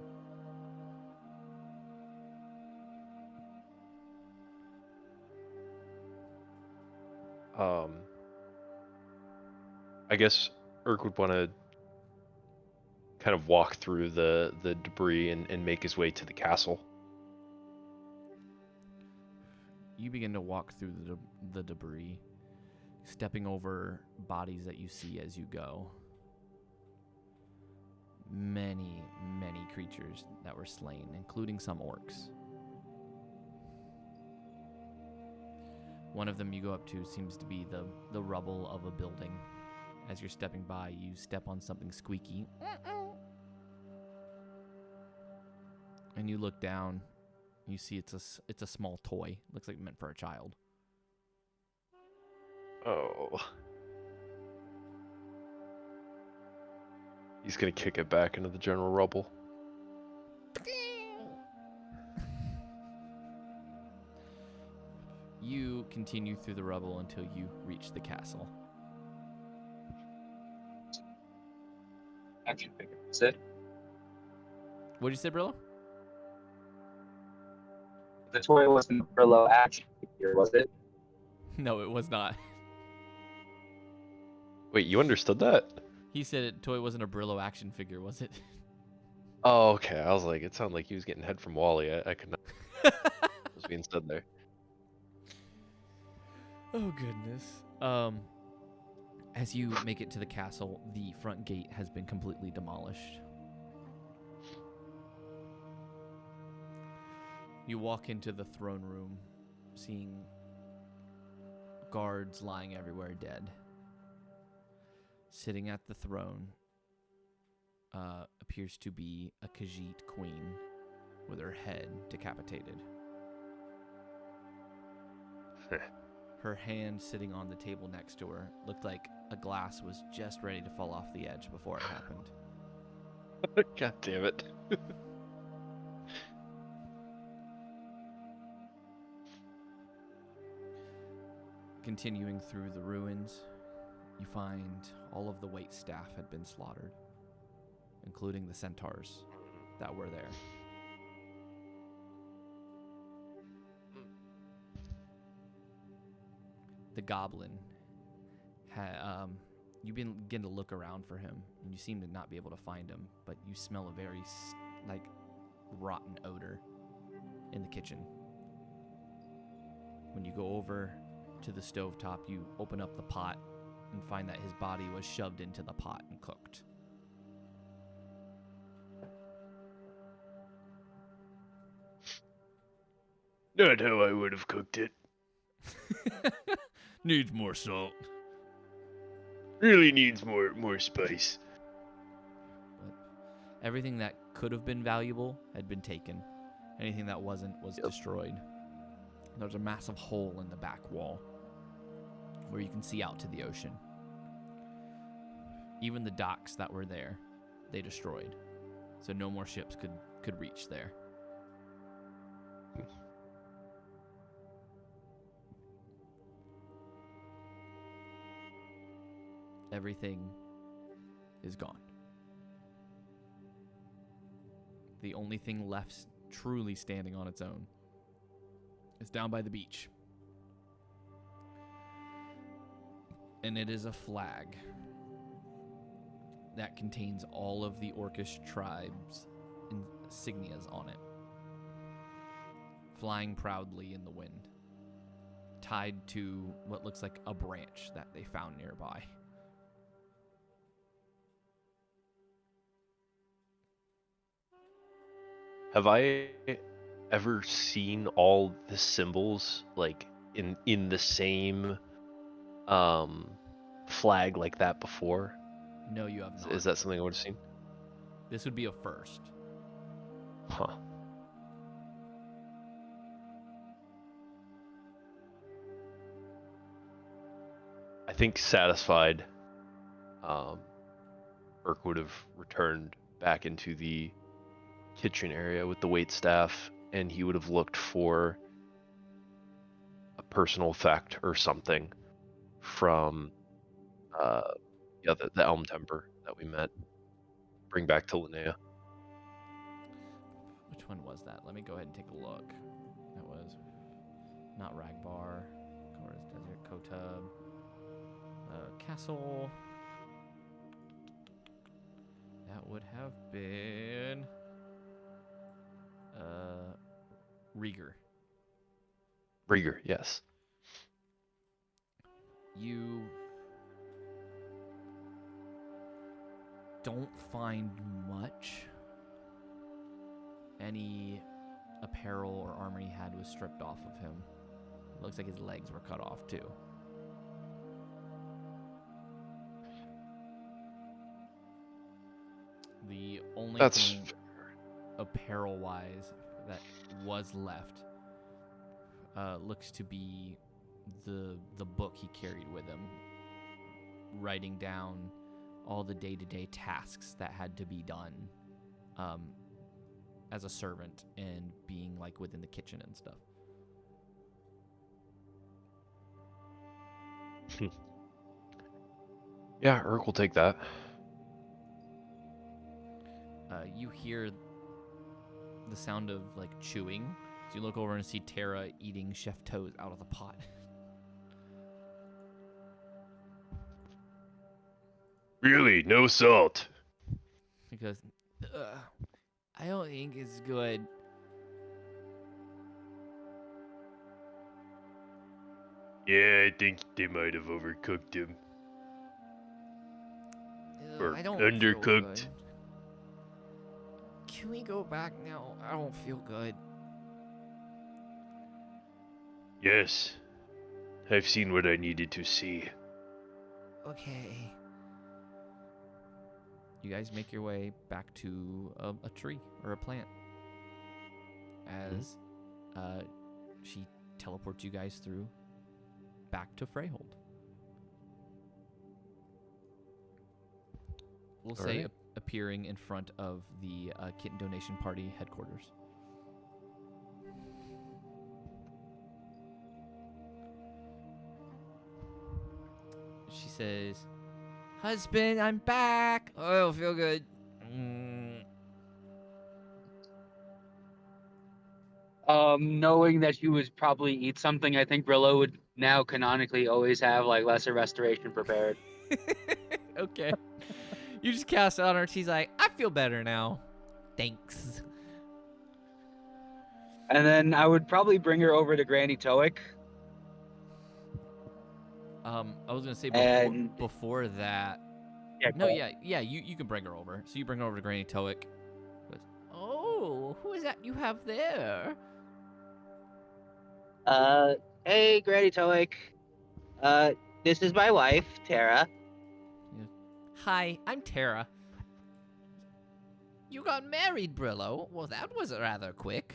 I guess Urk would want to kind of walk through the debris and make his way to the castle. You begin to walk through the debris, stepping over bodies that you see as you go. Many, many creatures that were slain, including some orcs. One of them you go up to seems to be the rubble of a building. As you're stepping by, you step on something squeaky. And you look down. You see it's a small toy. Looks like meant for a child. Oh. He's gonna kick it back into the general rubble. You continue through the rubble until you reach the castle. Action figure. That's it. What'd you say, Brillo? The toy wasn't a Brillow action figure, was it? No, it was not. Wait, you understood that? He said toy wasn't a Brillo action figure, was it? Oh, okay. I was like, it sounded like he was getting head from Wally. I could not. What was being said there. Oh goodness. As you make it to the castle, the front gate has been completely demolished. You walk into the throne room, seeing guards lying everywhere dead. Sitting at the throne appears to be a Khajiit queen with her head decapitated. Her hand sitting on the table next to her looked like a glass was just ready to fall off the edge before it happened. God damn it. Continuing through the ruins, you find all of the waitstaff had been slaughtered, including the centaurs that were there. The goblin, you begin to look around for him, and you seem to not be able to find him, but you smell a very, rotten odor in the kitchen. When you go over to the stovetop, you open up the pot and find that his body was shoved into the pot and cooked. Not how I would have cooked it. Needs more salt. Really needs more spice. But everything that could have been valuable had been taken. Anything that wasn't was destroyed. There's a massive hole in the back wall where you can see out to the ocean. Even the docks that were there, they destroyed. So no more ships could reach there. Everything is gone. The only thing left truly standing on its own is down by the beach. And it is a flag that contains all of the Orcish tribes' insignias on it, flying proudly in the wind, tied to what looks like a branch that they found nearby. Have I ever seen all the symbols like in the same flag like that before? No, you have not. Is that something I would have seen? This would be a first. Huh. I think satisfied, Urk would have returned back into the kitchen area with the waitstaff, and he would have looked for a personal effect or something from the Elmtemper that we met. Bring back to Linnea. Which one was that? Let me go ahead and take a look. That was not Ragbar, Cora's Desert, Kotub, Castle. That would have been Rieger. Rieger, yes. You don't find much. Any apparel or armor he had was stripped off of him. It looks like his legs were cut off too. The only thing apparel-wise that was left looks to be the book he carried with him, writing down all the day-to-day tasks that had to be done as a servant and being like within the kitchen and stuff. Yeah, Urk will take that. You hear the sound of like chewing. So you look over and see Tara eating chef toes out of the pot. Really, no salt. Because I don't think it's good. Yeah, I think they might have overcooked him. Or I don't feel undercooked. good. Can we go back now? I don't feel good. Yes, I've seen what I needed to see. Okay. You guys make your way back to a tree or a plant as she teleports you guys through back to Freyhold. We'll All say right. appearing in front of the Kitten Donation Party headquarters. She says, "Husband, I'm back. Oh, I don't feel good." Knowing that you would probably eat something, I think Brillow would now canonically always have like lesser restoration prepared. Okay. You just cast it on her. She's like, "I feel better now. Thanks." And then I would probably bring her over to Granny Toic. I was gonna say And before that. yeah, No, yeah. You can bring her over. So you bring her over to Granny Toic. Goes, "Oh, who is that you have there?" Hey, Granny Toic. This is my wife, Tara. He goes, "Hi, I'm Tara." "You got married, Brillow? Well, that was rather quick.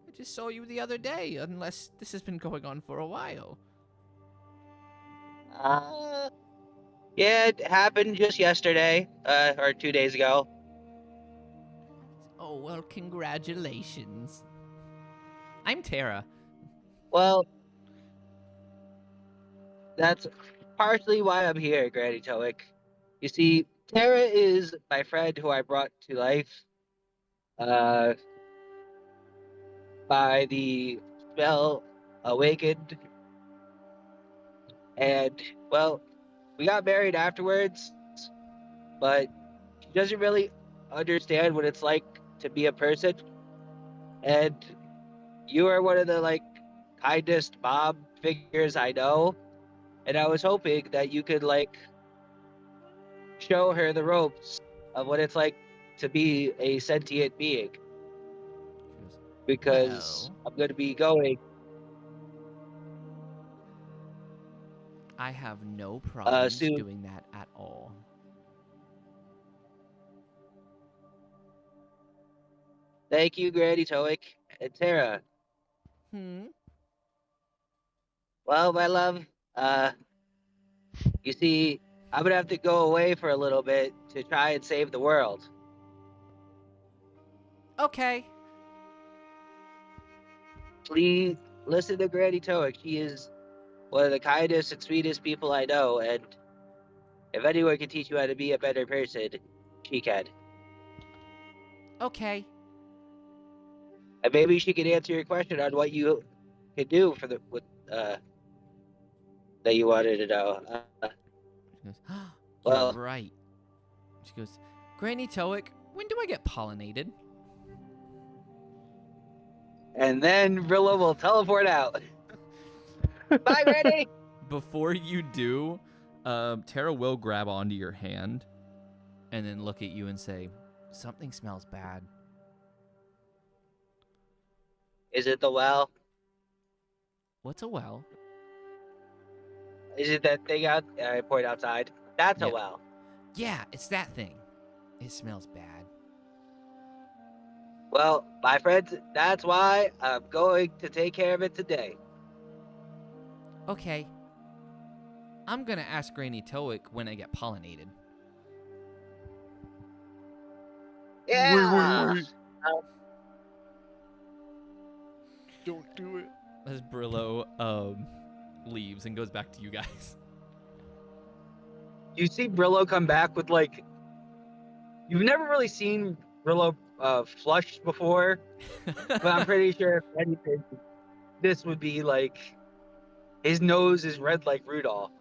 I just saw you the other day, unless this has been going on for a while." Yeah, it happened just yesterday, or 2 days ago. "Oh, well, congratulations. I'm Tara." Well, that's partially why I'm here, Granny Toic. You see, Tara is my friend who I brought to life, uh, by the spell awakened. And, well, we got married afterwards, but she doesn't really understand what it's like to be a person. And you are one of the, like, kindest mom figures I know. And I was hoping that you could, like, show her the ropes of what it's like to be a sentient being. She goes, Because "Well, I'm going to be going I have no problems soon. doing that at all." Thank you, Granny Toic and Tara. Well, my love, you see, I'm gonna have to go away for a little bit to try and save the world. Okay. Please listen to Granny Toic. She is one of the kindest and sweetest people I know, and if anyone can teach you how to be a better person, she can. Okay. And maybe she can answer your question on what you can do for the that you wanted to know. She goes, "You're Well, right." She goes, "Granny Toic, when do I get pollinated?" and then Brillo will teleport out. Bye, Granny. Before you do, Tara will grab onto your hand and then look at you and say, "Something smells bad." Is it the well? "What's a well?" Is it that thing out? I point outside. That's a Yeah. well. "Yeah, it's that thing. It smells bad." Well, my friends, that's why I'm going to take care of it today. "Okay. I'm gonna ask Granny Toic when I get pollinated." Yeah. Wait. Don't do it. As Brillo leaves and goes back to you guys. You see Brillo come back with like, you've never really seen Brillo flushed before, but I'm pretty sure if anything, this would be like, his nose is red like Rudolph,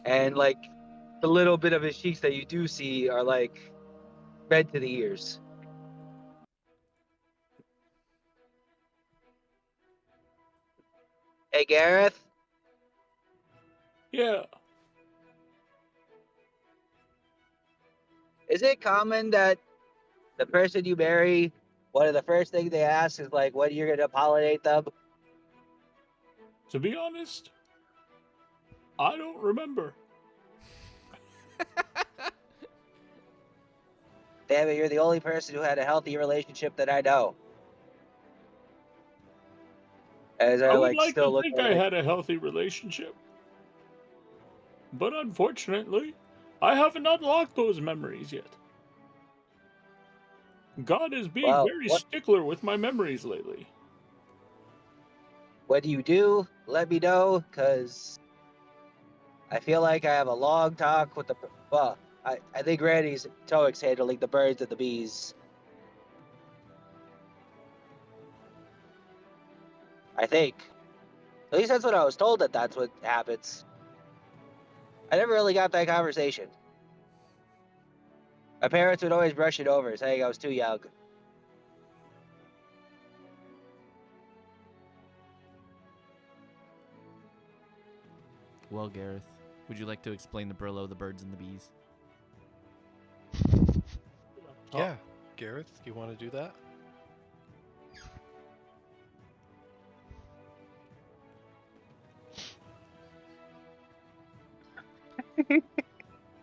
and like the little bit of his cheeks that you do see are like red to the ears. Hey, Gareth. Yeah. Is it common that the person you marry, one of the first things they ask is like, when you're gonna pollinate them? To be honest, I don't remember. Damn it, you're the only person who had a healthy relationship that I know. As I I would like like still to look think at I it. had a healthy relationship. But unfortunately, I haven't unlocked those memories yet. God is being Well, very stickler with my memories lately. when you do, let me know, because I feel like I have a long talk with the. Well, I think Randy's Toek's handling the birds and the bees. I think. At least that's what I was told that that's what happens. I never really got that conversation. My parents would always brush it over, saying I was too young. Well, Gareth, would you like to explain the Brillow, the birds, and the bees? Yeah, Gareth, you want to do that?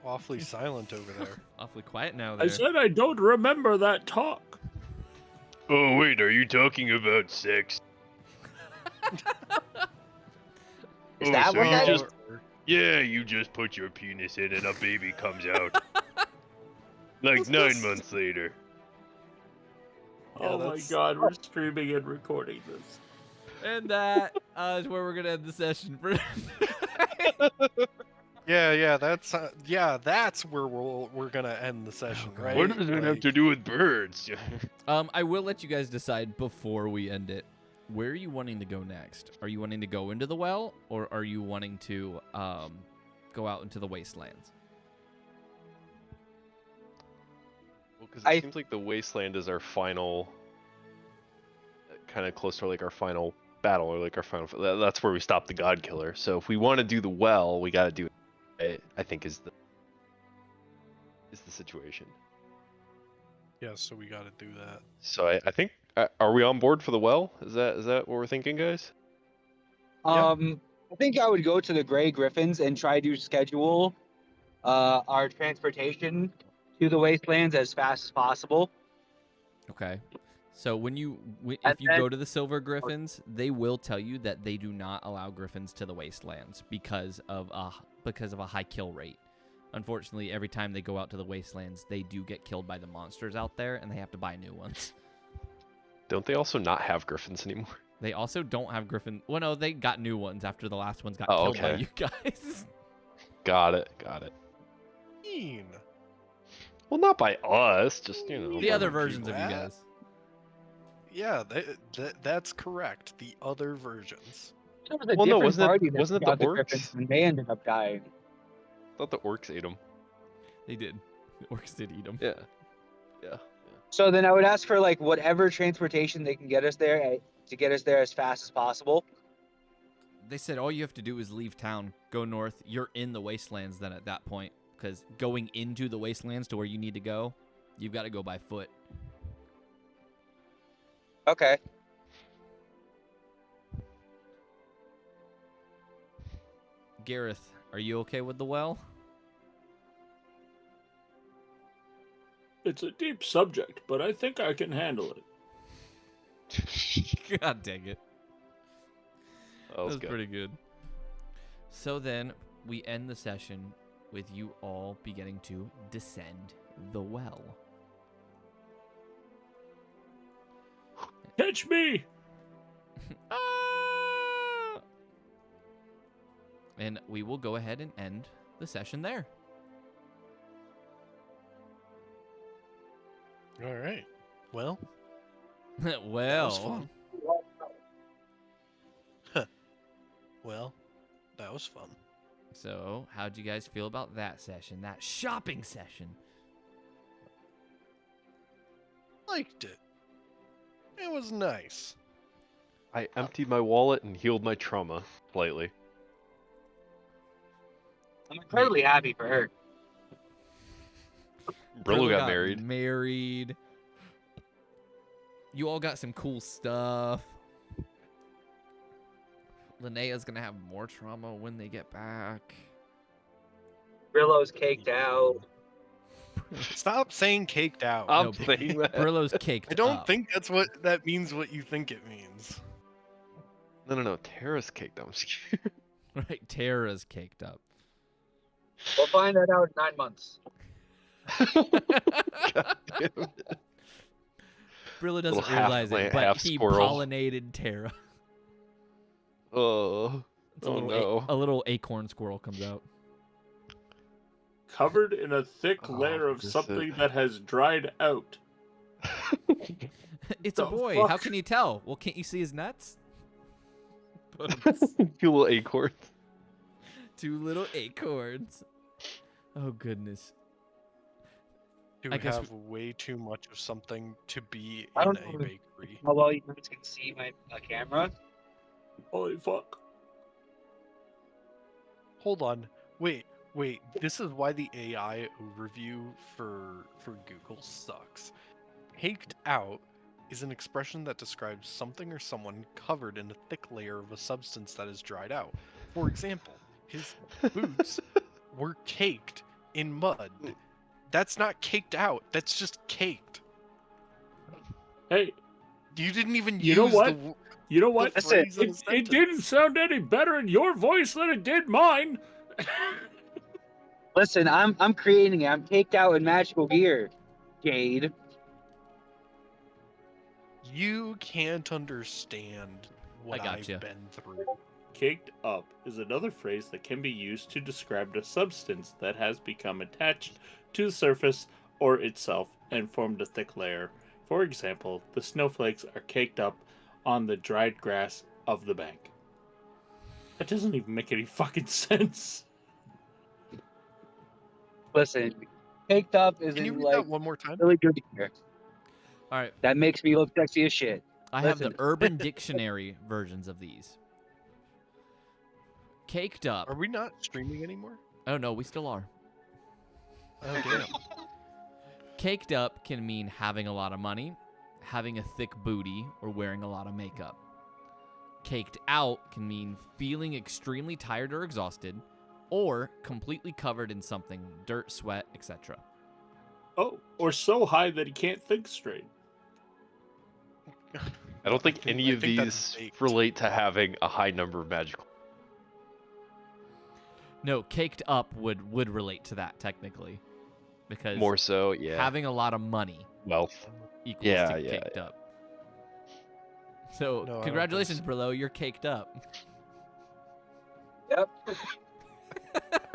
Awfully silent over there. Awfully quiet now I there. said I don't remember that talk. Oh wait, are you talking about sex? Is that what you that just is? yeah, you just put your penis in and a baby comes out. Like 9 months later. Yeah, Oh my that's- god, we're streaming and recording this. And that is where we're going to end the session for Yeah, that's where we're gonna end the session, God. right? What does it have to do with birds? I will let you guys decide before we end it. Where are you wanting to go next? Are you wanting to go into the well, or are you wanting to go out into the wastelands? Well, because it seems like the wasteland is our final, kind of close to like our final battle, or like our final. That's where we stop the God Killer. So if we want to do the well, we got to do it. I think is the situation. Yeah, so we got to do that. So I think are we on board for the well? Is that what we're thinking, guys? I think I would go to the Gray Griffins and try to schedule our transportation to the wastelands as fast as possible. Okay. So when if And you then- go to the Silver Griffins, they will tell you that they do not allow griffins to the wastelands because of a high kill rate. Unfortunately, every time they go out to the wastelands, they do get killed by the monsters out there, and they have to buy new ones. Don't they also not have griffins anymore? They also don't have griffin. Well, no, they got new ones after the last ones got Oh, killed by okay. you guys. Got it. Mean. Well, not by us, just you know. The other people versions of you that. guys. Yeah, that's correct. The other versions. There was a Well, no, different wasn't it- party that wasn't it got the the Griffins, orcs? and they ended up dying. I thought the orcs ate them. They did. The orcs did eat them. Yeah. So then I would ask for like whatever transportation they can get us there to get us there as fast as possible. They said all you have to do is leave town, go north. You're in the wastelands then at that point, because going into the wastelands to where you need to go, you've got to go by foot. Okay. Gareth, are you okay with the well? It's a deep subject, but I think I can handle it. God dang it. That was That's good. pretty good. So then we end the session with you all beginning to descend the well. Catch me! Ah! And we will go ahead and end the session there. All right. Well, Well, that was fun. Well, that was fun. So, how'd you guys feel about that session? That shopping session? Liked it. It was nice. I emptied my wallet and healed my trauma slightly. I'm incredibly happy for her. Brillow got married. Married. You all got some cool stuff. Linnea's gonna have more trauma when they get back. Brillow's caked out. Stop saying caked out. I'm No, saying that. Brillow's caked I don't up. think that means what you think it means. No. Terra's caked. I'm just kidding. Right, Tara's caked up. We'll find that out in 9 months. God damn it. Brillo doesn't Little half realize it, plant, but half he squirrel. pollinated Tara. Oh. It's Oh no. a little acorn squirrel comes out. Covered in a thick Oh, layer of this is- something that has dried out. It's a The boy. fuck? How can you tell? Well, can't you see his nuts? Two little acorns. 2 little acorns. Oh goodness. To I guess have way too much of something to be I in don't a know. bakery. How well you guys can see my camera? Holy fuck. Hold on. Wait. This is why the AI overview for Google sucks. Caked out is an expression that describes something or someone covered in a thick layer of a substance that is dried out. For example, his boots were caked in mud. That's not caked out. That's just caked. Hey, You didn't even You know use what? the w- you know what? the phrase in a It didn't sentence. sound any better in your voice than it did mine. Listen, I'm creating it. I'm caked out in magical gear, Jade. You can't understand what I I've gotcha. been through. Caked up is another phrase that can be used to describe a substance that has become attached to the surface or itself and formed a thick layer. For example, the snowflakes are caked up on the dried grass of the bank. That doesn't even make any fucking sense. Listen, caked up is Can you in, read like that one more time? really good gear. All right. That makes me look sexy as shit. I have the Listen. Urban Dictionary versions of these. Caked up. Are we not streaming anymore? Oh no, we still are. Oh damn. Caked up can mean having a lot of money, having a thick booty, or wearing a lot of makeup. Caked out can mean feeling extremely tired or exhausted, or completely covered in something, dirt, sweat, etc. Oh, or so high that he can't think straight. I don't think any I of think that's these baked. relate to having a high number of magical. No, caked up would relate to that technically, because More so, yeah. having a lot of money Wealth. equals Yeah, to yeah, caked up. So No, I don't congratulations, think Brillo, you're caked up. Yep.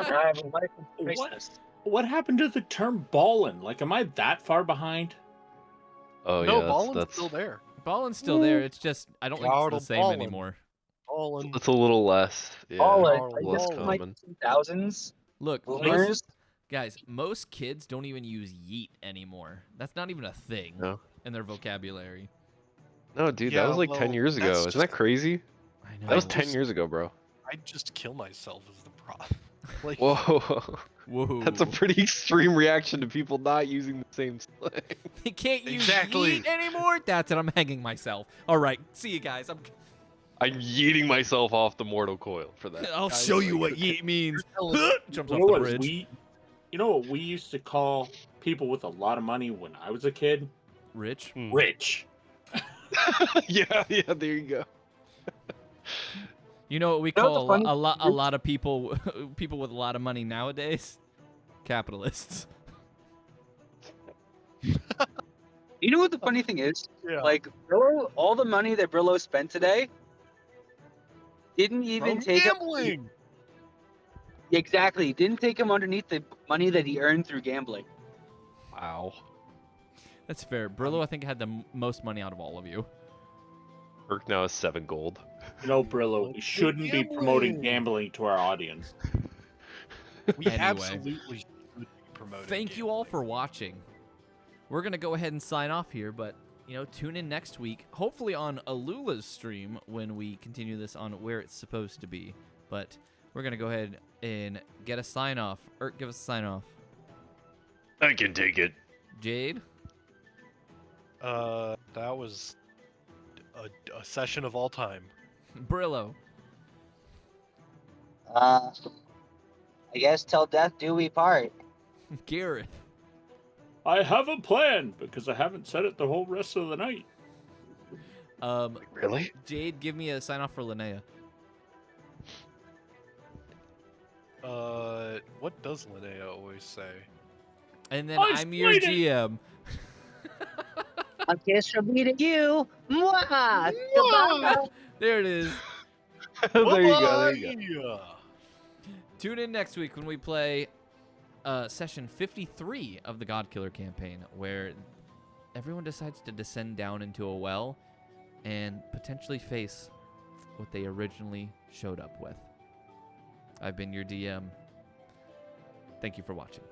I have a life of What? crisis. What happened to the term ballin'? Like, am I that far behind? Oh no, yeah, Ballin's that's still there. Ballin's still there. It's just I don't think it's the Yardle same Ballin. anymore. Ballin. it's a little less. Yeah, All Yeah, in, all like, in, this all is in. like common. 2000s. Look, Boomers. guys, most kids don't even use yeet anymore. That's not even a thing No. in their vocabulary. No, dude, Yeah, that was like 10 well, years ago. that's Isn't just- that crazy? I know. That was I 10 just- years ago, bro. I'd just kill myself as the problem. Like, Whoa. Whoa. That's a pretty extreme reaction to people not using the same slang. They can't use Exactly. yeet anymore. That's it. I'm hanging myself. All right. See you guys. I'm yeeting myself off the mortal coil for that. I'll Guys, show you like, what yeet means. Jumps You off know the what bridge. you know what we used to call people with a lot of money when I was a kid? Rich. Hmm. Rich. yeah, there you go. You know what we You know call what's a funny? lot of people people with a lot of money nowadays? Capitalists. You know what the funny thing is? yeah. Like, Brillo, all the money that Brillo spent today didn't even From take him. gambling. Exactly. Didn't take him underneath the money that he earned through gambling. Wow. That's fair. Brillo, I think, had the most money out of all of you. Irk now has 7 gold. You know, Brillo, we shouldn't be promoting gambling to our audience. We Anyway. absolutely should be promoting. Thank you all for watching. We're going to go ahead and sign off here, but, tune in next week, hopefully on Alula's stream when we continue this on where it's supposed to be. But we're gonna go ahead and get a sign off. Give us a sign off. I can take it. Jade. That was a session of all time. Brillow. I guess till death do we part. Gareth. I have a plan because I haven't said it the whole rest of the night. Really? Jade, give me a sign off for Linnea. What does Linnea always say? And then I I'm your explained it. GM. A kiss from me to you. Mwah! Goodbye. There it is. There you go. There you go. Tune in next week when we play session 53 of the God Killer campaign, where everyone decides to descend down into a well and potentially face what they originally showed up with. I've been your DM. Thank you for watching.